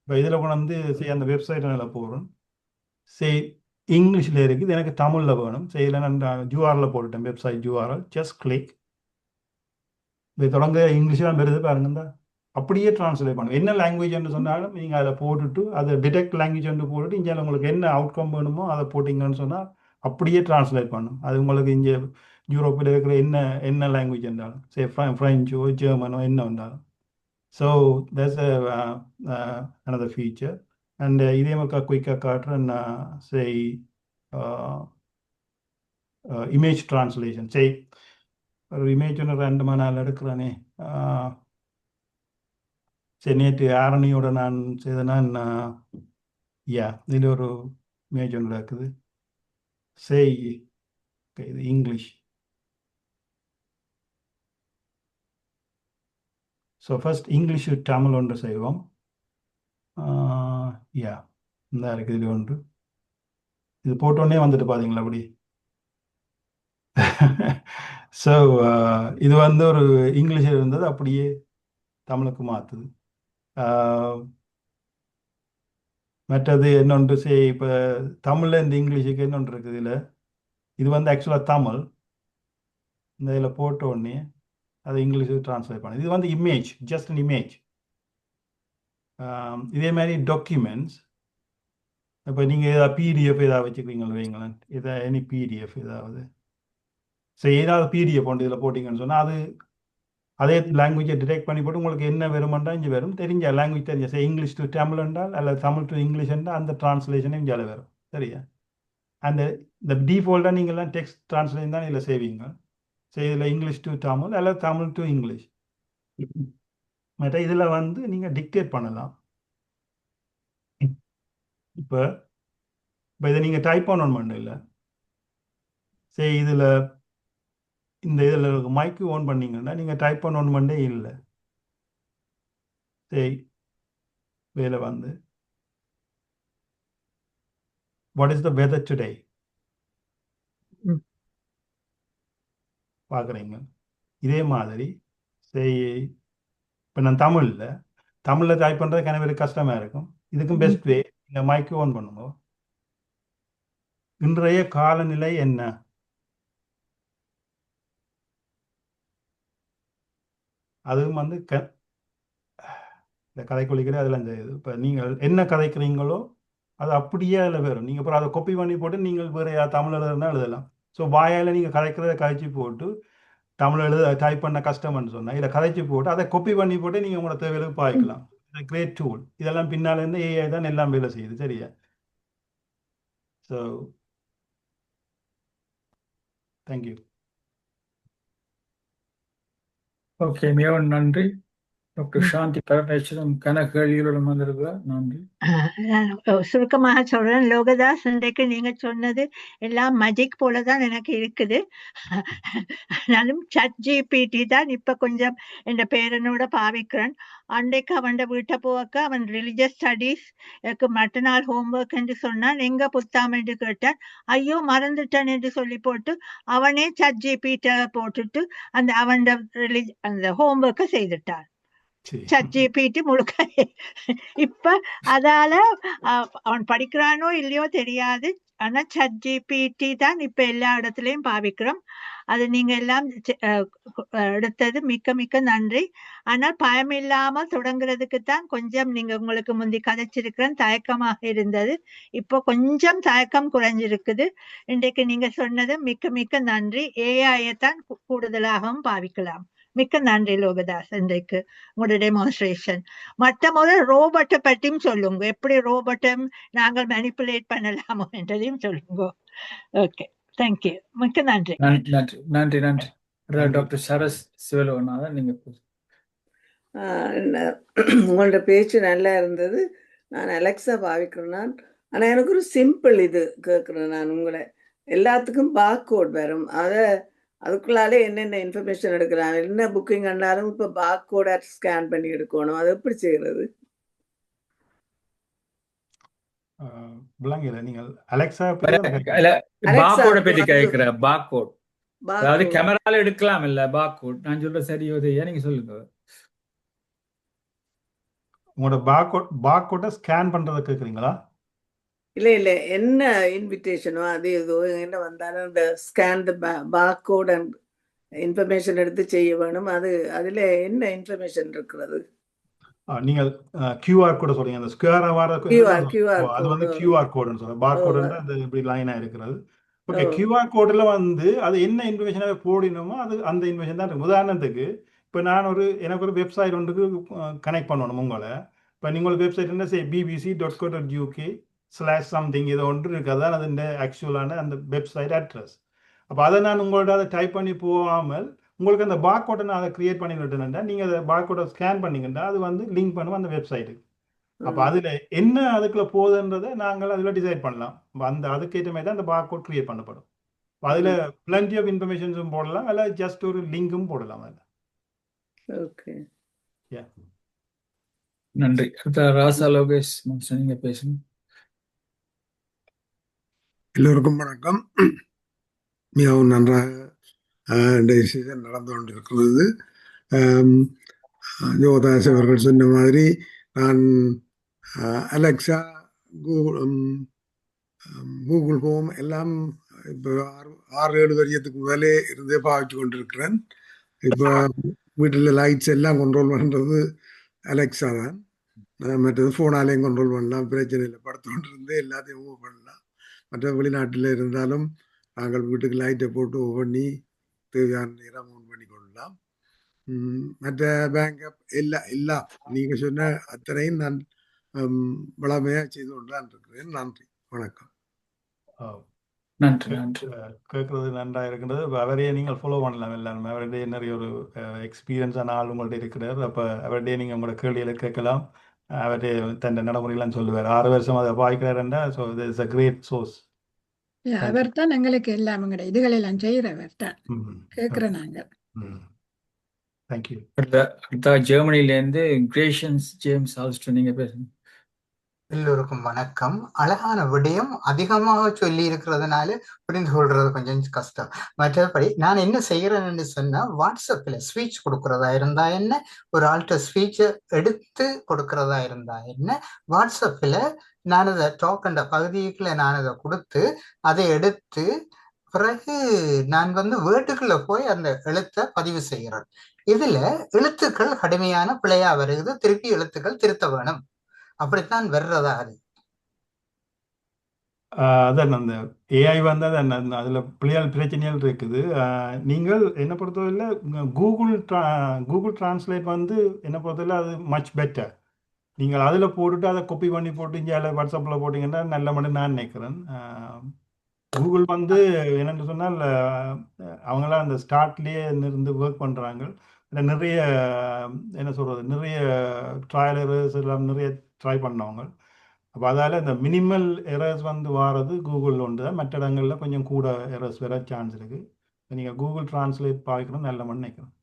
இப்போ இதில் கொண்டு வந்து அந்த வெப்சைட்டை நல்லா போடுறேன். இங்கிலீஷில் இருக்குது, எனக்கு தமிழில் வேணும். இதில் நான் ஜூஆரில் போட்டுட்டேன், வெப்சைட் ஜூஆர்எல். Just click. இது தொடங்க இங்கிலீஷில் வருது பாருங்க, அப்படியே டிரான்ஸ்லேட் பண்ணும். என்ன லாங்குவேஜ்னு சொன்னாலும் நீங்கள் அதில் போட்டுட்டு அதை டிடெக்ட் லாங்குவேஜ் போட்டுட்டு இங்கே உங்களுக்கு என்ன அவுட்கம் வேணுமோ அதை போட்டிங்கன்னு சொன்னால் அப்படியே டிரான்ஸ்லேட் பண்ணும். அது உங்களுக்கு இங்கே யூரோப்பில் இருக்கிற என்ன லாங்குவேஜ் இருந்தாலும், ஃப்ரெஞ்சோ ஜெர்மனோ என்ன வந்தாலும். So that's another feature. And இதே மக்கா குயிக்காக காட்டுறேன். Image translation. ஒரு இமேஜ் ஒன்று 2 மணி நேரம் எடுக்கிறேனே. சரி, நேற்று ஆரணியோட நான் செய்தேன்னா இதில் ஒரு இமேஜ் ஒன்று இருக்குது. இது English. So first English Tamil ஒன்று செய்வோம். இந்த இருக்குது இது ஒன்று. இது போட்டோடனே வந்துட்டு பார்த்தீங்களா அப்படி. ஸோ இது வந்து ஒரு இங்கிலீஷில் இருந்தது அப்படியே தமிழுக்கு மாற்றுது. மற்றது இன்னொன்று இப்போ தமிழில் இந்த இங்கிலீஷுக்கு இன்னொன்று இருக்குது. இது வந்து ஆக்சுவலாக தமிழ். இந்த இதில் போட்ட உடனே அதை இங்கிலீஷுக்கு ட்ரான்ஸ்லேட் பண்ணுது. இது வந்து இமேஜ், ஜஸ்ட் அன் இமேஜ். இதே மாதிரி டாக்குமெண்ட்ஸ். இப்போ நீங்கள் ஏதாவது பிடிஎஃப் ஏதாவது வச்சுக்கிறீங்களா வைங்களேன், எனி பிடிஎஃப் ஏதாவது. ஏதாவது பிடிஎஃப் ஒன்று இதில் போட்டிங்கன்னு சொன்னால் அதே லாங்குவேஜை டிடெக்ட் பண்ணி போட்டு உங்களுக்கு என்ன வருமெண்டா இங்கே வரும். தெரிஞ்ச லாங்குவேஜ் தெரிஞ்ச இங்கிலீஷ் டு தமிழ் என்றால் அல்லது தமிழ் டு இங்கிலீஷ் என்றால் அந்த டிரான்ஸ்லேஷனும் இங்கே வரும், சரியா? அந்த இந்த டிஃபால்ட்டாக நீங்கள்லாம் டெக்ஸ்ட் டிரான்ஸ்லேஷன் தான் இதில் செய்வீங்க. இதில் இங்கிலீஷ் டு தமிழ் அல்லது தமிழ் டு இங்கிலீஷ். மற்ற இதில் வந்து நீங்கள் டிக்டேட் பண்ணலாம். இப்போ இதை நீங்கள் டைப் பண்ணணும் இல்லை. இதில் இதில் மைக்கு ஓன் பண்ணிங்கன்னா நீங்கள் டைப் பண்ணணுமெண்டே இல்லை. டிஸ்பிளேல வந்து what is the weather today ம். பார்க்குறீங்க. இதே மாதிரி சரி, இப்போ நான் தமிழில் டைப் பண்ணுறது கனவே கஷ்டமாக இருக்கும். இதுக்கும் பெஸ்ட் வே, இந்த மைக்கு ஆன் பண்ணுங்க. இன்றைய காலநிலை என்ன? அதுவும் வந்து இந்த கதை கொள்ளிக்கிற அதெல்லாம் செய்யுது. இப்போ நீங்கள் என்ன கதைக்கிறீங்களோ அது அப்படியே அதில் வரும். நீங்கள் அப்புறம் அதை காப்பி பண்ணி போட்டு நீங்கள் வேறு தமிழ் எழுதுனா எழுதலாம். ஸோ வாயால் நீங்கள் கதைக்கிறத கதைச்சி போட்டு தமிழ் டைப் பண்ண கஷ்டம்னு சொன்னால் இதை கதைச்சி போட்டு அதை காப்பி பண்ணி போட்டு நீங்கள் உங்களோட தேவைகளுக்கு பாய்க்கலாம். Great tool. இதெல்லாம் பின்னால் இருந்து ஏஐ தான் எல்லாம் வேலை செய்யுது. சரியா? So thank you. ஓகே, மிகவும் நன்றி. டாக்டர் சாந்தி பரமேஸ்வரன் கன கேள்விகளுடன் வந்திருக்கிறார். நன்றி. நான் சுருக்கமாக சொல்றேன். லோகதாஸ், இன்றைக்கு நீங்க சொன்னது எல்லாம் மேஜிக் போலதான் எனக்கு இருக்குது. ஆனாலும் ChatGPT தான் இப்ப கொஞ்சம் என் பேரனோட பாவிக்கிறேன். அன்றைக்கு அவன் வீட்டை போக்க அவன் ரிலிஜியஸ் ஸ்டடீஸ் மற்றநாள் ஹோம்ஒர்க் என்று சொன்னான். எங்க புத்தாம் என்று கேட்டான். ஐயோ மறந்துட்டான் என்று சொல்லி போட்டு அவனே ChatGPT போட்டுட்டு அந்த ஹோம்ஒர்க்கை செய்துட்டான். ChatGPT முழுக்க. இப்ப அதால அவன் படிக்கிறானோ இல்லையோ தெரியாது. ஆனா ChatGPT தான் இப்ப எல்லா இடத்துலயும் பாவிக்கிறோம். அது நீங்க எல்லாம் எடுத்தது மிக்க மிக்க நன்றி. ஆனால் பயமில்லாமல் தொடங்குறதுக்குத்தான் கொஞ்சம் நீங்க உங்களுக்கு முந்தி கதைச்சிருக்கிறேன், தயக்கமாக இருந்தது. இப்போ கொஞ்சம் தயக்கம் குறைஞ்சிருக்குது. இன்றைக்கு நீங்க சொன்னது மிக்க மிக்க நன்றி. ஏஐயத்தான் கூடுதலாகவும் பாவிக்கலாம். மிக்க நன்றி லோகதாஸ், இன்றைக்கு உங்களோட டெமான்ஸ்ட்ரேஷன். மற்ற முதல் ரோபோட்டை பற்றியும் சொல்லுங்க, எப்படி ரோபோட்டும் நாங்கள் மேனிப்புலேட் பண்ணலாமோ என்றதையும் சொல்லுங்க. Okay, thank you. மிக்க நன்றி. நன்றி நன்றி நன்றி. டாக்டர் சரஸ் சிவலோகநாதன், நீங்க உங்களோட பேச்சு நல்லா இருந்தது. நான் அலெக்ஸா பாவிக்கிறேன். ஆனால் எனக்கு ஒரு சிம்பிள் இது கேட்குறேன். நான் உங்களை எல்லாத்துக்கும் பார்கோட் வரும். அதுக்குள்ளாலே என்னென்ன இன்ஃபர்மேஷன் எடுக்கிறாங்க, என்ன புக்கிங் பண்ணாலும் இப்போ பார்கோட ஸ்கேன் பண்ணி எடுக்கணும். அது எப்படி செய்யறது? விளங்கல. நீங்கள் அலெக்ஸா பார்கோட பத்தி கேட்கிற. பார்கோட் அதாவது கேமரால எடுக்கலாம் இல்ல பார்கோட். நான் சொல்ற சரியோ தெரியா, நீங்க சொல்லுங்க. உங்களோட பார்கோட ஸ்கேன் பண்றதை கேட்குறீங்களா? இல்லை, என்ன இன்விடேஷனோ அது ஏதோ என்ன வந்தாலும் இந்த ஸ்கேன் பார்கோட் அண்ட் இன்ஃபர்மேஷன் எடுத்து செய்ய வேணும். அதில் என்ன இன்ஃபர்மேஷன் இருக்கிறது? நீங்கள் QR கோட சொல்றீங்க. அந்த ஸ்கொயரா வர அது வந்து QR கோடுன்னு சொல்றேன். பார்கோடுன்னா அது இப்படி லைனா இருக்கிறது. ஓகே, QR கோடில் வந்து அது என்ன இன்ஃபர்மேஷனாக போடணுமோ அந்த இன்ஃபர்மேஷன் தான் இருக்கு. உதாரணத்துக்கு இப்போ எனக்கு ஒரு வெப்சைட் ஒன்றுக்கு கனெக்ட் பண்ணணும் உங்களை. இப்போ நீங்கள் வெப்சைட் என்ன bbc.co.uk/something இது ஒன்று இருக்குது. அதான் அது ஆக்சுவலான அந்த வெப்சைட் அட்ரஸ். அப்போ அதை நான் உங்களோட அதை டைப் பண்ணி போகாமல் உங்களுக்கு அந்த பார்கோட்டை நான் அதை கிரியேட் பண்ணி விட்டுனேன்டா, நீங்கள் அதை பார்கோட்டை ஸ்கேன் பண்ணிக்கிட்டா அது வந்து லிங்க் பண்ணுவோம் அந்த வெப்சைட்டுக்கு. அப்போ அதில் என்ன அதுக்குள்ள போகுதுன்றதை நாங்கள் அதில் டிசைட் பண்ணலாம். அதுக்கேற்ற மாதிரி தான் அந்த பார்கோட் கிரியேட் பண்ணப்படும். அதில் பிளண்டி ஆஃப் இன்ஃபர்மேஷன்ஸும் போடலாம், இல்லை ஜஸ்ட் ஒரு லிங்கும் போடலாம் அதில். ஓகே, நன்றி. ராசா லோகேஷ் நீங்க பேசுங்க. எல்லோருக்கும் வணக்கம். மிகவும் நன்றாக டிசிஷன் நடந்து கொண்டிருக்கிறது. யோகதாஸ் அவர்கள் சொன்ன மாதிரி நான் அலெக்ஸா, கூகுள் ஹோம் எல்லாம் இப்போ 6-7 வருஷத்துக்கு முதலே இருந்தே பாவிச்சு கொண்டிருக்கிறேன். இப்போ வீட்டில் லைட்ஸ் எல்லாம் கண்ட்ரோல் பண்ணுறது அலெக்ஸா தான். மற்றது ஃபோனாலேயும் கண்ட்ரோல் பண்ணலாம், பிரச்சனை இல்லை. படுத்து கொண்டு இருந்து எல்லாத்தையும் மூவ் பண்ணலாம். மற்ற வெளிநாட்டில் இருந்தாலும் நாங்கள் வீட்டுக்கு லைட்டை போட்டு ஓ பண்ணி தேவையான நேரம் ஆன் பண்ணி கொள்ளலாம். மற்ற பேக்கப் எல்லாம் நீங்கள் சொன்ன அத்தனையும் நான் வளமையாக செய்து கொண்டு தான் இருக்கிறேன். நன்றி, வணக்கம். நன்றி நன்றி. கேட்கறது நன்றா இருக்கின்றது. அவரையே நீங்கள் ஃபாலோ பண்ணலாம் எல்லாருமே. அவருடைய நிறைய ஒரு எக்ஸ்பீரியன்ஸான ஆள் உங்கள்ட்ட இருக்கிறார். அப்போ அவருடைய நீங்கள் உங்களோட கேள்விகளை கேட்கலாம். அவருடைய தன் நடைமுறையெல்லாம் சொல்லுவார். 6 வருஷம் அதை பாய்க்கிறாருண்டா. So it's a great source. அவர் தான் எங்களுக்கு எல்லாம் இதுகளெல்லாம் செய்கிறவர் தான் கேட்குறோம் நாங்கள். தேங்க்யூ. அடுத்த ஜெர்மனிலேருந்து கிரேஷன்ஸ் ஜேம்ஸ் ஆல்ஸ்டன், நீங்க பேசுங்க. எல்லோருக்கும் வணக்கம். அழகான விடயம் அதிகமாக சொல்லி இருக்கிறதுனால புரிந்து கொள்றது கொஞ்சம் கஷ்டம். மற்றபடி நான் என்ன செய்யறேன்னு சொன்னா, வாட்ஸ்அப்ல ஸ்பீச் கொடுக்கறதா இருந்தா என்ன, ஒரு ஆள்கிட்ட ஸ்பீச்சை எடுத்து கொடுக்கறதா இருந்தா என்ன, வாட்ஸ்அப்ல நான் அதை டாக் பகுதிக்குள்ள நான் அதை கொடுத்து அதை எடுத்து பிறகு நான் வேர்டுக்குள்ள போய் அந்த எழுத்தை பதிவு செய்கிறேன். இதுல எழுத்துக்கள் கடுமையான பிழையா வருது, திருப்பி எழுத்துக்கள் திருத்த வேணும். அப்படித்தான் வர்றதா அது. அதான் அந்த ஏஐ வந்து அதான் அதில் பிள்ளையால் பிரச்சனைகள் இருக்குது. நீங்கள் என்னை பொறுத்தவரையில் கூகுள் டிரான்ஸ்லேட் வந்து என்னை பொறுத்தவரை அது மச் பெட்டர். நீங்கள் அதில் போட்டுட்டு அதை காப்பி பண்ணி போட்டு இங்கே வாட்ஸ்அப்பில் போட்டிங்கன்னா நல்ல மட்டும் நான் நினைக்கிறேன். கூகுள் வந்து என்னென்னு சொன்னால் அவங்களாம் அந்த ஸ்டார்ட்லேயே இருந்து ஒர்க் பண்ணுறாங்க. நிறைய என்ன சொல்கிறது, நிறைய ட்ரையலர்ஸ் எல்லாம் நிறைய ட்ரை பண்ணவங்க. அப்போ அதால் இந்த மினிமல் எரர்ஸ் வந்து வாரது கூகுளில் உண்டு தான். மற்ற இடங்களில் கொஞ்சம் கூட எரர்ஸ் வர சான்ஸ் இருக்குது. நீங்கள் கூகுள் டிரான்ஸ்லேட் பார்க்கணும் நல்ல மண் நினைக்கிறேன்.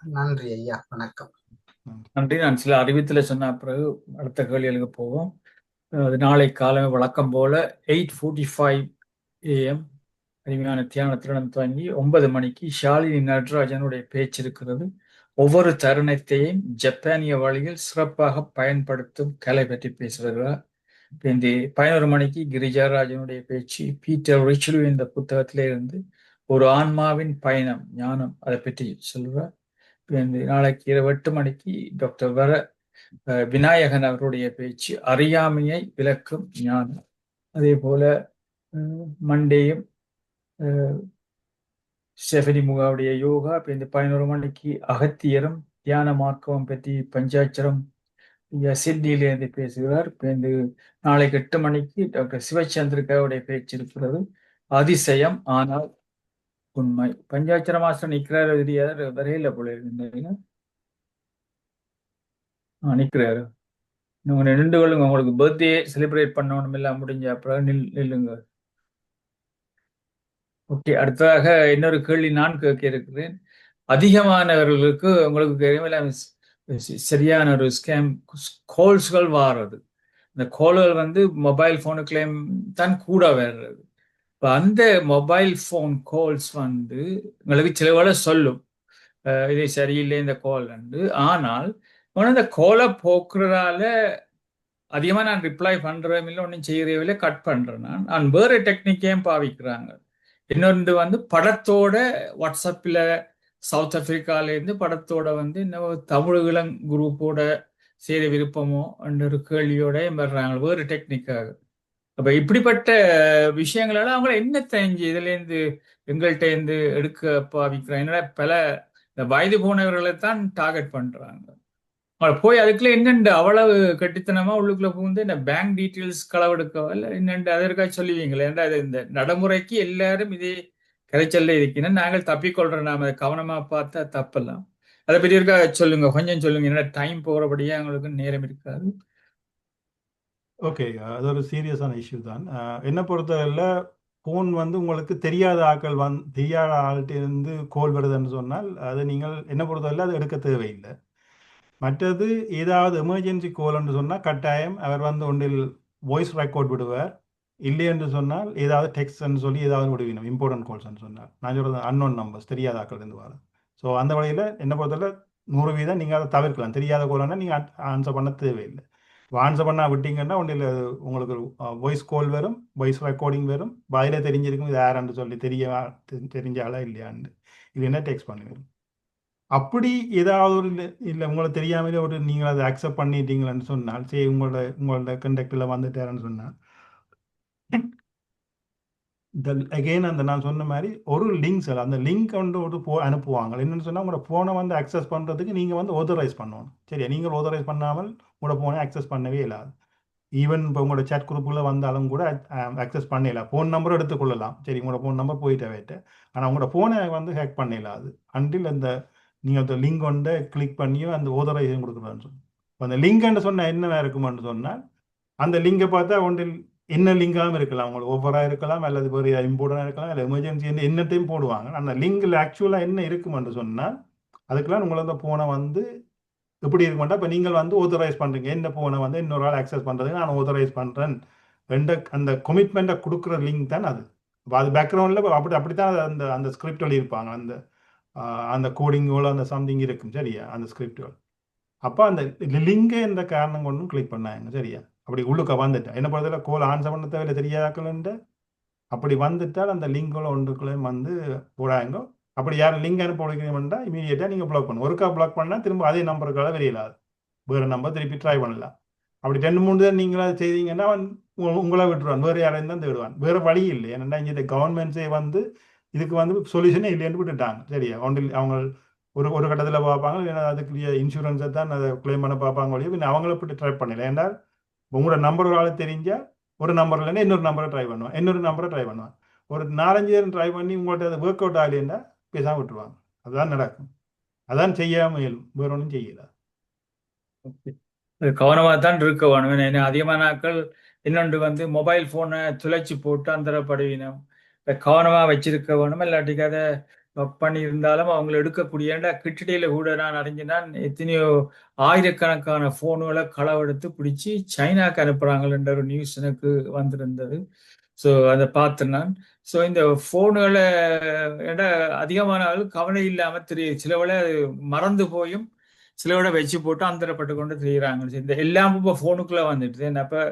நன்றி ஐயா, வணக்கம். நன்றி. நான் சில அறிவித்தில் சொன்ன பிறகு அடுத்த கேள்விகளுக்கு போவோம். அது நாளை காலமே வழக்கம் போல 8:45 AM அருமையான தியானத்துடன் துவங்கி 9 மணிக்கு ஷாலினி நடராஜனுடைய பேச்சு இருக்கிறது. ஒவ்வொரு தருணத்தையும் ஜப்பானிய வழியில் சிறப்பாக பயன்படுத்தும் கலை பற்றி பேசுகிறார். இந்த 11 மணிக்கு கிரிஜாராஜனுடைய பேச்சு பீட்டர் ரிச்லு இந்த புத்தகத்திலே இருந்து ஒரு ஆன்மாவின் பயணம் ஞானம் அதை பற்றி சொல்லுவார். நாளைக்கு இரவு 8 மணிக்கு டாக்டர் வர விநாயகன் அவருடைய பேச்சு அறியாமையை விளக்கும் ஞானம். அதே போல மண்டேயும் ஸ்டெஃபனி முகாவுடைய யோகா. இப்போ இந்த 11 மணிக்கு அகத்தியரும் தியான மார்க்கமும் பற்றி பஞ்சாட்சரம் சிட்னியிலிருந்து பேசுகிறார். இப்போ இந்த நாளைக்கு 8 மணிக்கு டாக்டர் சிவச்சந்திரிகாவுடைய பேச்சு இருக்கிறது அதிசயம் ஆனால் உண்மை. பஞ்சாட்சர மாஸ்டர் நிற்கிறாரு, வரையில போல இருந்தீங்க நிற்கிறாரு. உங்க நின்று கொள்ளுங்க, உங்களுக்கு பர்த்டே செலிப்ரேட் பண்ணணும் எல்லாம் முடிஞ்ச அப்புறம் நில்லுங்க. ஓகே, அடுத்ததாக இன்னொரு கேள்வி நான் கேட்க இருக்கிறேன். அதிகமானவர்களுக்கு உங்களுக்கு சரியான ஒரு ஸ்கேம் கால்ஸ்கள் வாரது. இந்த கால்கள் மொபைல் போனுக்குள்ளேயும் தான் கூட வர்றது. இப்போ அந்த மொபைல் ஃபோன் கால்ஸ் உங்களுக்கு சில வேளை சொல்லும் இது சரியில்லை இந்த கால் ஆனால் இந்த காலை போக்குறதால அதிகமாக நான் ரிப்ளை பண்ணுறதும் இல்லை, ஒன்றும் செய்கிறதில்லை, கட் பண்ணுறேன். நான் வேறு டெக்னிக்கையும் பாவிக்கிறாங்க. இன்னொன்று படத்தோட வாட்ஸ்அப்பில் சவுத் ஆப்பிரிக்காலேருந்து படத்தோட இன்னும் தமிழ் இளம் குரூப்போட சேர விருப்பமோ ஒரு கேள்வியோட வர்றாங்க வேறு டெக்னிக்காக. அப்போ இப்படிப்பட்ட விஷயங்களால அவங்கள என்ன தெரிஞ்சு இதுலேருந்து எங்கள்கிட்ட இருந்து எடுக்க பாவிக்கிறாங்க. என்னடா பல வயது போனவர்களை தான் டார்கெட் பண்ணுறாங்க. போய் அதுக்குள்ள என்னென்று அவ்வளவு கட்டித்தனமா உள்ளுக்குள்ள புகுந்து இந்த பேங்க் டீட்டெயில்ஸ் களவெடுக்க இல்லை என்னென்று அதற்காக சொல்லுவீங்களே. ஏன்டா இந்த நடைமுறைக்கு எல்லாரும் இதே கரைச்சல்ல இருக்கணும், நாங்கள் தப்பிக்கொள்றோம், நாம அதை கவனமா பார்த்தா தப்பெல்லாம். அதை பற்றி இருக்கா சொல்லுங்க, கொஞ்சம் சொல்லுங்க. என்னடா டைம் போகிறபடியே அவங்களுக்கு நேரம் இருக்காது. ஓகே, அது ஒரு சீரியஸான இஷ்யூ தான். என்ன பொறுத்தவரையில் ஃபோன் உங்களுக்கு தெரியாத ஆட்கள் தெரியாத ஆள்கிட்ட இருந்து கோல் வருதுன்னு சொன்னால் அது நீங்கள் என்ன பொறுத்தவரையில் அது எடுக்க தேவையில்லை. மற்றது ஏதாவது எமர்ஜென்சி கோல்னு சொன்னால் கட்டாயம் அவர் ஒன்றில் வாய்ஸ் ரெக்கார்ட் விடுவார். இல்லை என்று சொன்னால் ஏதாவது டெக்ஸ்ட்ன்னு சொல்லி ஏதாவது விடுவீங்க இம்பார்ட்டன்ட் கால்ஸ்ன்னு சொன்னால். நான் சொல்கிறது அன்னோன் நம்பர்ஸ், தெரியாத ஆட்கள் இருந்து வர. ஸோ அந்த வழியில் என்ன பொறுத்தவரை 100% நீங்கள் அதை தவிர்க்கலாம். தெரியாத கோல்னா நீங்கள் ஆன்சர் பண்ண தேவையில்லை. ஆன்சர் பண்ணால் விட்டீங்கன்னா ஒன்றில் உங்களுக்கு வாய்ஸ் கால் வரும், வாய்ஸ் ரெக்கார்டிங் வரும், வாயில தெரிஞ்சிருக்கும் இது யாருன்னு சொல்லி தெரிஞ்சாலா இல்லையான்னு. இது என்ன டெக்ஸ்ட் பண்ணுவீங்க. அப்படி ஏதாவது ஒரு இல்லை உங்களுக்கு தெரியாமலே ஒரு நீங்கள் அதை அக்செப்ட் பண்ணிட்டீங்களன்னு சொன்னால், சரி உங்களோட கண்டக்டில் வந்துட்டாருன்னு சொன்னால் அகெயின் நான் சொன்ன மாதிரி ஒரு லிங்க்ஸ் அந்த லிங்க் அனுப்புவாங்க. என்னென்னு சொன்னால் உங்களோட ஃபோனை அக்சஸ் பண்ணுறதுக்கு நீங்கள் ஆத்தரைஸ் பண்ணணும். சரியா, நீங்கள் ஆத்தரைஸ் பண்ணாமல் உங்களோட ஃபோனை அக்சஸ் பண்ணவே இல்லாது. ஈவன் இப்போ உங்களோட சேட் குரூப்பில் வந்தாலும் கூட அக்சஸ் பண்ணல. ஃபோன் நம்பரும் எடுத்துக்கொள்ளலாம். சரி, உங்களோட ஃபோன் நம்பர் போயிட்டு ஆனால் உங்களோட ஃபோனை ஹேக் பண்ணலாது அன்டில் அந்த நீங்கள் அந்த லிங்க் கிளிக் பண்ணியோ அந்த ஆத்தரைசேஷன் கொடுக்குறான்னு சொல்லி. அந்த லிங்க்ன்னு சொன்னால் என்ன இருக்குமென்னு சொன்னால் அந்த லிங்கை பார்த்தா ஒன்றில் என்ன லிங்காகவும் இருக்கலாம், உங்களுக்கு ஓவராக இருக்கலாம், அல்லது ஒரு இம்பார்ட்டண்டாக இருக்கலாம், இல்லை எமர்ஜென்சி என்னத்தையும் போடுவாங்க. அந்த லிங்கில் ஆக்சுவலாக என்ன இருக்குமென்று சொன்னால் அதுக்கெல்லாம் உங்களை அந்த ஃபோனை எப்படி இருக்குமாட்டா இப்போ நீங்கள் வந்து ஆத்தரைஸ் பண்ணுறீங்க என்ன ஃபோனை வந்து இன்னொரு ஆள் ஆக்சஸ் பண்ணுறதுக்கு நான் ஆத்தரைஸ் பண்ணுறேன் ரெண்டு அந்த கமிட்மெண்ட்டை கொடுக்குற லிங்க் தான் அது. இப்போ அது பேக்ரவுண்டில் அப்படித்தான் அந்த அந்த ஸ்கிரிப்டில் இருப்பாங்க, அந்த அந்த கோடிங்கோட அந்த சம்திங் இருக்கும் சரியா, அந்த ஸ்கிரிப்டுகள். அப்போ அந்த லிங்கை என்ற காரணம் கொண்டும் கிளிக் பண்ணாங்க சரியா. அப்படி உள்ளுக்க வந்துட்டேன் என்ன பொறுத்தவரை கோல் ஆன்சர் பண்ண தேவையில்லை தெரியாதாக்கலன்ட்டு. அப்படி வந்துட்டால் அந்த லிங்கோட ஒன்றுக்குள்ளேயும் வந்து போடாங்க. அப்படி யாரும் லிங்க் அனுப்ப முடிக்கணும்னா இமீடியட்டாக நீங்கள் பிளாக் பண்ணணும். ஒருக்கா பிளாக் பண்ணால் திரும்ப அதே நம்பருக்காக வெளியிடாது, வேறு நம்பர் திருப்பி ட்ரை பண்ணலாம். அப்படி 2-3 தான் நீங்கள் அதை செய்தீங்கன்னா அவன் உங்களை விட்டுருவான், வேறு யாரையும் தான் தேடுவான். வேறு வழி இல்லை. ஏன்னா இந்த கவர்மெண்ட்ஸே வந்து இதுக்கு வந்து சொல்யூஷனே இல்லைன்னு விட்டுட்டாங்க சரியா. ஒன்றில் அவங்க ஒரு ஒரு கட்டத்தில் பார்ப்பாங்க, ஏன்னா அதுக்குரிய இன்சூரன்ஸை தான் அதை கிளைம் பண்ண பார்ப்பாங்க வழியும். பின்ன அவங்கள போட்டு ட்ரை பண்ணல. ஏன்னா உங்களோட நம்பர் ஒரு ஆள் தெரிஞ்சால் ஒரு நம்பர் இல்லைன்னா இன்னொரு நம்பரை ட்ரை பண்ணுவான், இன்னொரு நம்பரை ட்ரை பண்ணுவான். ஒரு 4-5 பேரும் ட்ரை பண்ணி உங்கள்கிட்ட அதை ஒர்க் அவுட் ஆகலைன்னா பேசாமல் விட்டுருவாங்க. அதுதான் நடக்கும். அதான் செய்யாமல் இயலும், வேற ஒன்றும் செய்யல. கவனமாக தான் இருக்க வேணும். ஏன்னா அதிகமான நாட்கள் இன்னொன்று வந்து மொபைல் ஃபோனை துளைச்சி போட்டு அந்தரப்படுவினோம். இப்போ கவனமாக வச்சிருக்க வேணும். இல்லாட்டிக்கு அதை ஒர்க் பண்ணியிருந்தாலும் அவங்களை எடுக்கக்கூடிய கிட்டடியில் கூட நான் அறிஞ்சினான் எத்தனையோ ஆயிரக்கணக்கான ஃபோனுகளை களவெடுத்து பிடிச்சி சைனாக்கு அனுப்புகிறாங்கன்ற ஒரு நியூஸ் எனக்கு வந்திருந்தது. ஸோ அதை பார்த்தேன் நான். ஸோ இந்த ஃபோனுகளை அதிகமான கவனம் இல்லாமல் தெரியுது. சிலவளை மறந்து போயும் சிலவோட வச்சு போட்டு அந்தரப்பட்டு கொண்டு தெரியுறாங்க. இந்த எல்லாம் இப்போ ஃபோனுக்குள்ள வந்துட்டு அப்ப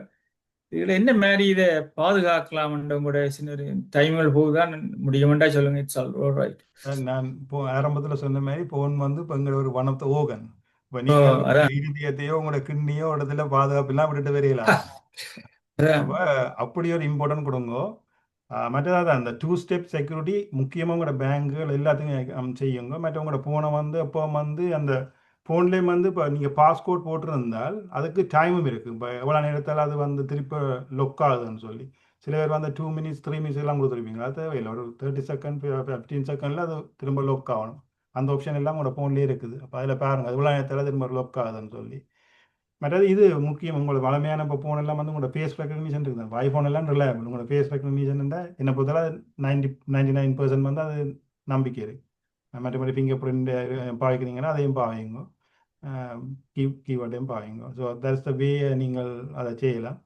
இதுல என்ன மாதிரி இதை பாதுகாக்கலாம்ன்ற கூட சின்ன டைம்கள் போகுதான் முடியுமெண்டா சொல்லுங்க. It's all right. நான் இப்போ ஆரம்பத்தில் சொன்ன மாதிரி ஃபோன் வந்து இப்போ எங்களை ஒரு ஒன் ஆஃப் த ஓகன். இப்போ நீங்கள் இருதயத்தையோ உங்களோட கிண்ணியோ இடத்துல பாதுகாப்பு எல்லாம் விட்டுட்டு வரையலாம். அப்போ அப்படி ஒரு இம்பார்ட்டன்ட் கொடுங்க. மற்றதாவது அந்த 2 ஸ்டெப் செக்யூரிட்டி முக்கியமாக உங்களோட பேங்குகள் எல்லாத்தையும் செய்யுங்க. மற்ற உங்களோட ஃபோனை வந்து அப்போ வந்து அந்த ஃபோன்லேயும் வந்து இப்போ நீங்கள் பாஸ்கோட் போட்டிருந்தால் அதுக்கு டைமும் இருக்குது. இப்போ எவ்வளோ நேரத்தால் அது வந்து திருப்பி லொக் ஆகுதுன்னு சொல்லி சில பேர் வந்து 2 மினிட்ஸ் 3 மினிட்ஸ் எல்லாம் கொடுத்துருப்பீங்க. அது தேவையில்லை, ஒரு 30 செகண்ட் 15 செகண்டில் அது திரும்ப லொக் ஆகணும். அந்த ஆப்ஷன் எல்லாம் உங்களோட ஃபோன்லேயே இருக்குது. அப்போ அதில் பாருங்கள் எவ்வளோ நேரத்தால் திரும்ப லொக் ஆகுதுன்னு சொல்லி. மற்றது இது முக்கியம், உங்களோட வளமையான இப்போ ஃபோன் எல்லாம் வந்து உங்களோட ஃபேஸ் ரெக்கக்னிஷன் இருக்குது. ஐஃபோன் எல்லாம் ரிலையபிள். உங்களோட ஃபேஸ் ரெக்கக்னிஷன் என்னை பொறுத்தவரை 99% வந்து அது நம்பிக்கை இருக்குது. மற்றபடி ஃபிங்கர் பிரிண்ட் பாவிக்கிறீங்கன்னா அதையும் பாவிங்க, கீவேர்டையும் பாவிங்க. ஸோ தட்ஸ் த வே நீங்கள் அதை செய்யலாம்.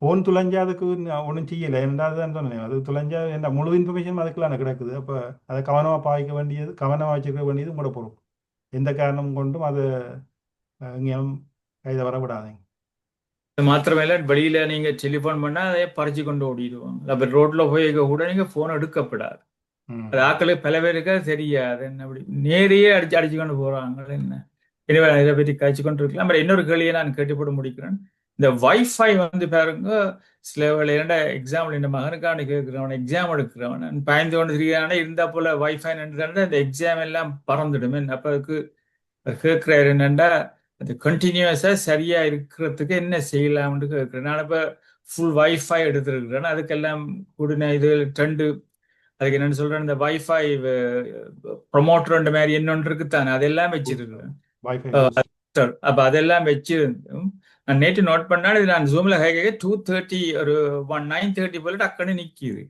ஃபோன் துளைஞ்சா அதுக்கு ஒன்றும் செய்யலை. ரெண்டாவது தான் சொன்னேன், அது துளைஞ்சா என்ன முழு இன்ஃபர்மேஷன் அதுக்குள்ள கிடக்குது. அப்போ அதை கவனமாக பாவிக்க வேண்டியது, கவனமாக வச்சுக்க வேண்டியது உங்களோட பொறுப்பு. எந்த காரணம் கொண்டும் அதை எங்கேயும் கைதை வர விடாதீங்க. மாத்திரமேல வெளியில நீங்க டெலிஃபோன் பண்ணா அதை பறிச்சு கொண்டு ஓடிடுவாங்க. அப்ப ரோட்ல போய் கூட நீங்க போன் எடுக்கப்படாது. அது ஆக்களுக்கு பல பேருக்கு தெரியாது. என்ன அப்படி நேரையே அடிச்சு கொண்டு போறாங்க. என்ன எனவே இதை பற்றி காய்ச்சி கொண்டு இருக்கலாம். இன்னொரு கேள்வியை நான் கேட்டுப்பட முடிக்கிறேன். இந்த வைஃபை வந்து பாருங்க, சில வேலை எக்ஸாம்பிள் இந்த மகனுக்கான கேட்கிறவன் எக்ஸாம் எடுக்கிறவன் பயந்து கொண்டு தெரியாத இருந்தா போல வைஃபை நின்று இந்த எக்ஸாம் எல்லாம் பறந்துடுமே. அப்ப அதுக்கு கேட்கிறாரு என்னண்டா அது கண்டினியூஸா சரியா இருக்கிறதுக்கு என்ன செய்யலாம்னு கேட்கிறேன். நான் இப்ப ஃபுல் வைஃபை எடுத்துருக்கிறேன். அதுக்கெல்லாம் கூடின இது 2 அதுக்கு என்னன்னு சொல்றேன், இந்த வைஃபை ப்ரொமோட்டர் மாதிரி என்னொன்று இருக்குத்தானே, அதெல்லாம் வச்சிருக்கிறேன். அப்ப அதெல்லாம் வச்சிருந்தோம். நான் நேற்று நோட் பண்ணால் இது நான் ஜூம்ல கேட்க 2:30 ஒரு 9:30 போல டக்குன்னு நிக்குது.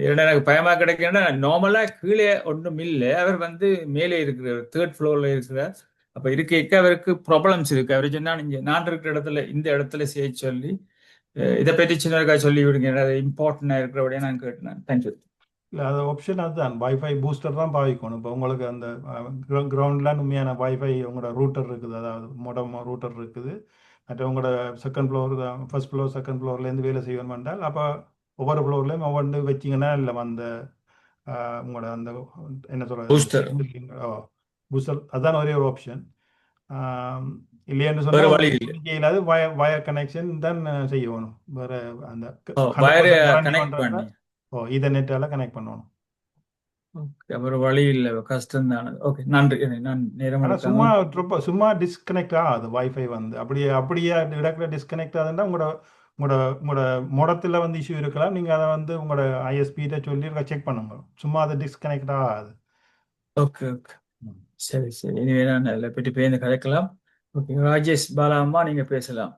எனக்கு பயமா கிடைக்கின்றா. நார்மலா கீழே ஒன்றும் இல்லை, அவர் வந்து மேலே இருக்கிறார், 3rd ஃப்ளோர்ல இருக்கிறார். அப்ப இருக்க அவருக்கு ப்ராப்ளம்ஸ் இருக்கு. அவர் சொன்னா நான் இருக்கிற இடத்துல இந்த இடத்துல செய்ய சொல்லி இதை பற்றி சின்னக்கா சொல்லி விடுங்க, இம்பார்ட்டன்டா இருக்கிறபடியே நான் கேட்டேன். தேங்க்யூ. இல்லை அது ஆப்ஷன் அதுதான், வைஃபை பூஸ்டர் தான் பாவிக்கணும். இப்போ உங்களுக்கு அந்த கிரவுண்டில் உண்மையான வைஃபை உங்களோட ரூட்டர் இருக்குது, அதாவது மொடம் ரூட்டர் இருக்குது. மற்ற உங்களோட 2nd floor 1st floor 2nd ஃப்ளோர்லேருந்து வேலை செய்யணும் என்றால் அப்போ ஒவ்வொரு ஃப்ளோர்லேயும் ஒவ்வொன்று வச்சிங்கன்னா இல்லை அந்த உங்களோட அந்த என்ன சொல்கிறது பூஸ்டர் அதுதான் ஒரே ஒரு ஆப்ஷன். இல்லைன்னு சொன்னால் வயர் கனெக்ஷன் தான் செய்யணும். வேற அந்த ஈதர்நெட்டால கனெக்ட் பண்ணணும். ஒரு வழி இல்லை, கஷ்டம் தான். ஓகே, நன்றி. நான் நேரம் சும்மா டிஸ்கனெக்ட் ஆகுது வைஃபை வந்து அப்படியே இடத்துல டிஸ்கனெக்ட் ஆகுதுன்னா உங்களோட மொடத்தில் வந்து இஷ்யூ இருக்கலாம். நீங்கள் அதை வந்து உங்களோட ஐஎஸ்பிகிட்ட சொல்லி செக் பண்ணுங்க. சும்மா அதை டிஸ்கனெக்ட் ஆகாது. ஓகே ஓகே, சரி சரி. இனிமே நான் அதில் பற்றி பேருந்து கதைக்கலாம். ஓகே, ராஜேஷ் பாலாம்மா நீங்க பேசலாம்.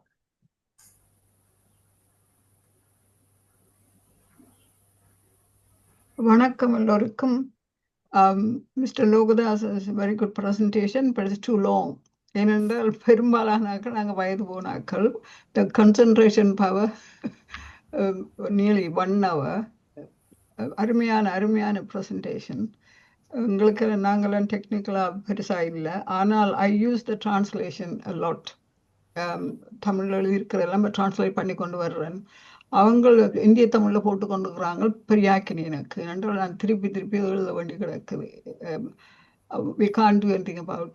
வணக்கம் எல்லோருக்கும். Mr. Logadas is a very good presentation, but it's too long. ஏனென்றால் பெரும்பாலானாக்கள் நாங்கள் வயது போனாக்கள். The concentration power nearly 1 hour. அருமையான ப்ரெசன்டேஷன். எங்களுக்கு நாங்களாம் டெக்னிக்கலாக பெருசாக இல்லை, ஆனால் I use the translation lot. தமிழில் எழுதியிருக்கிறதெல்லாம் டிரான்ஸ்லேட் பண்ணி கொண்டு வர்றேன். அவங்களுக்கு இந்திய தமிழில் போட்டு கொண்டு இருக்கிறாங்க, பெரியாக்கினி எனக்கு. என்றால் நான் திருப்பி எழுத வேண்டி கிடக்குது. We can't do anything about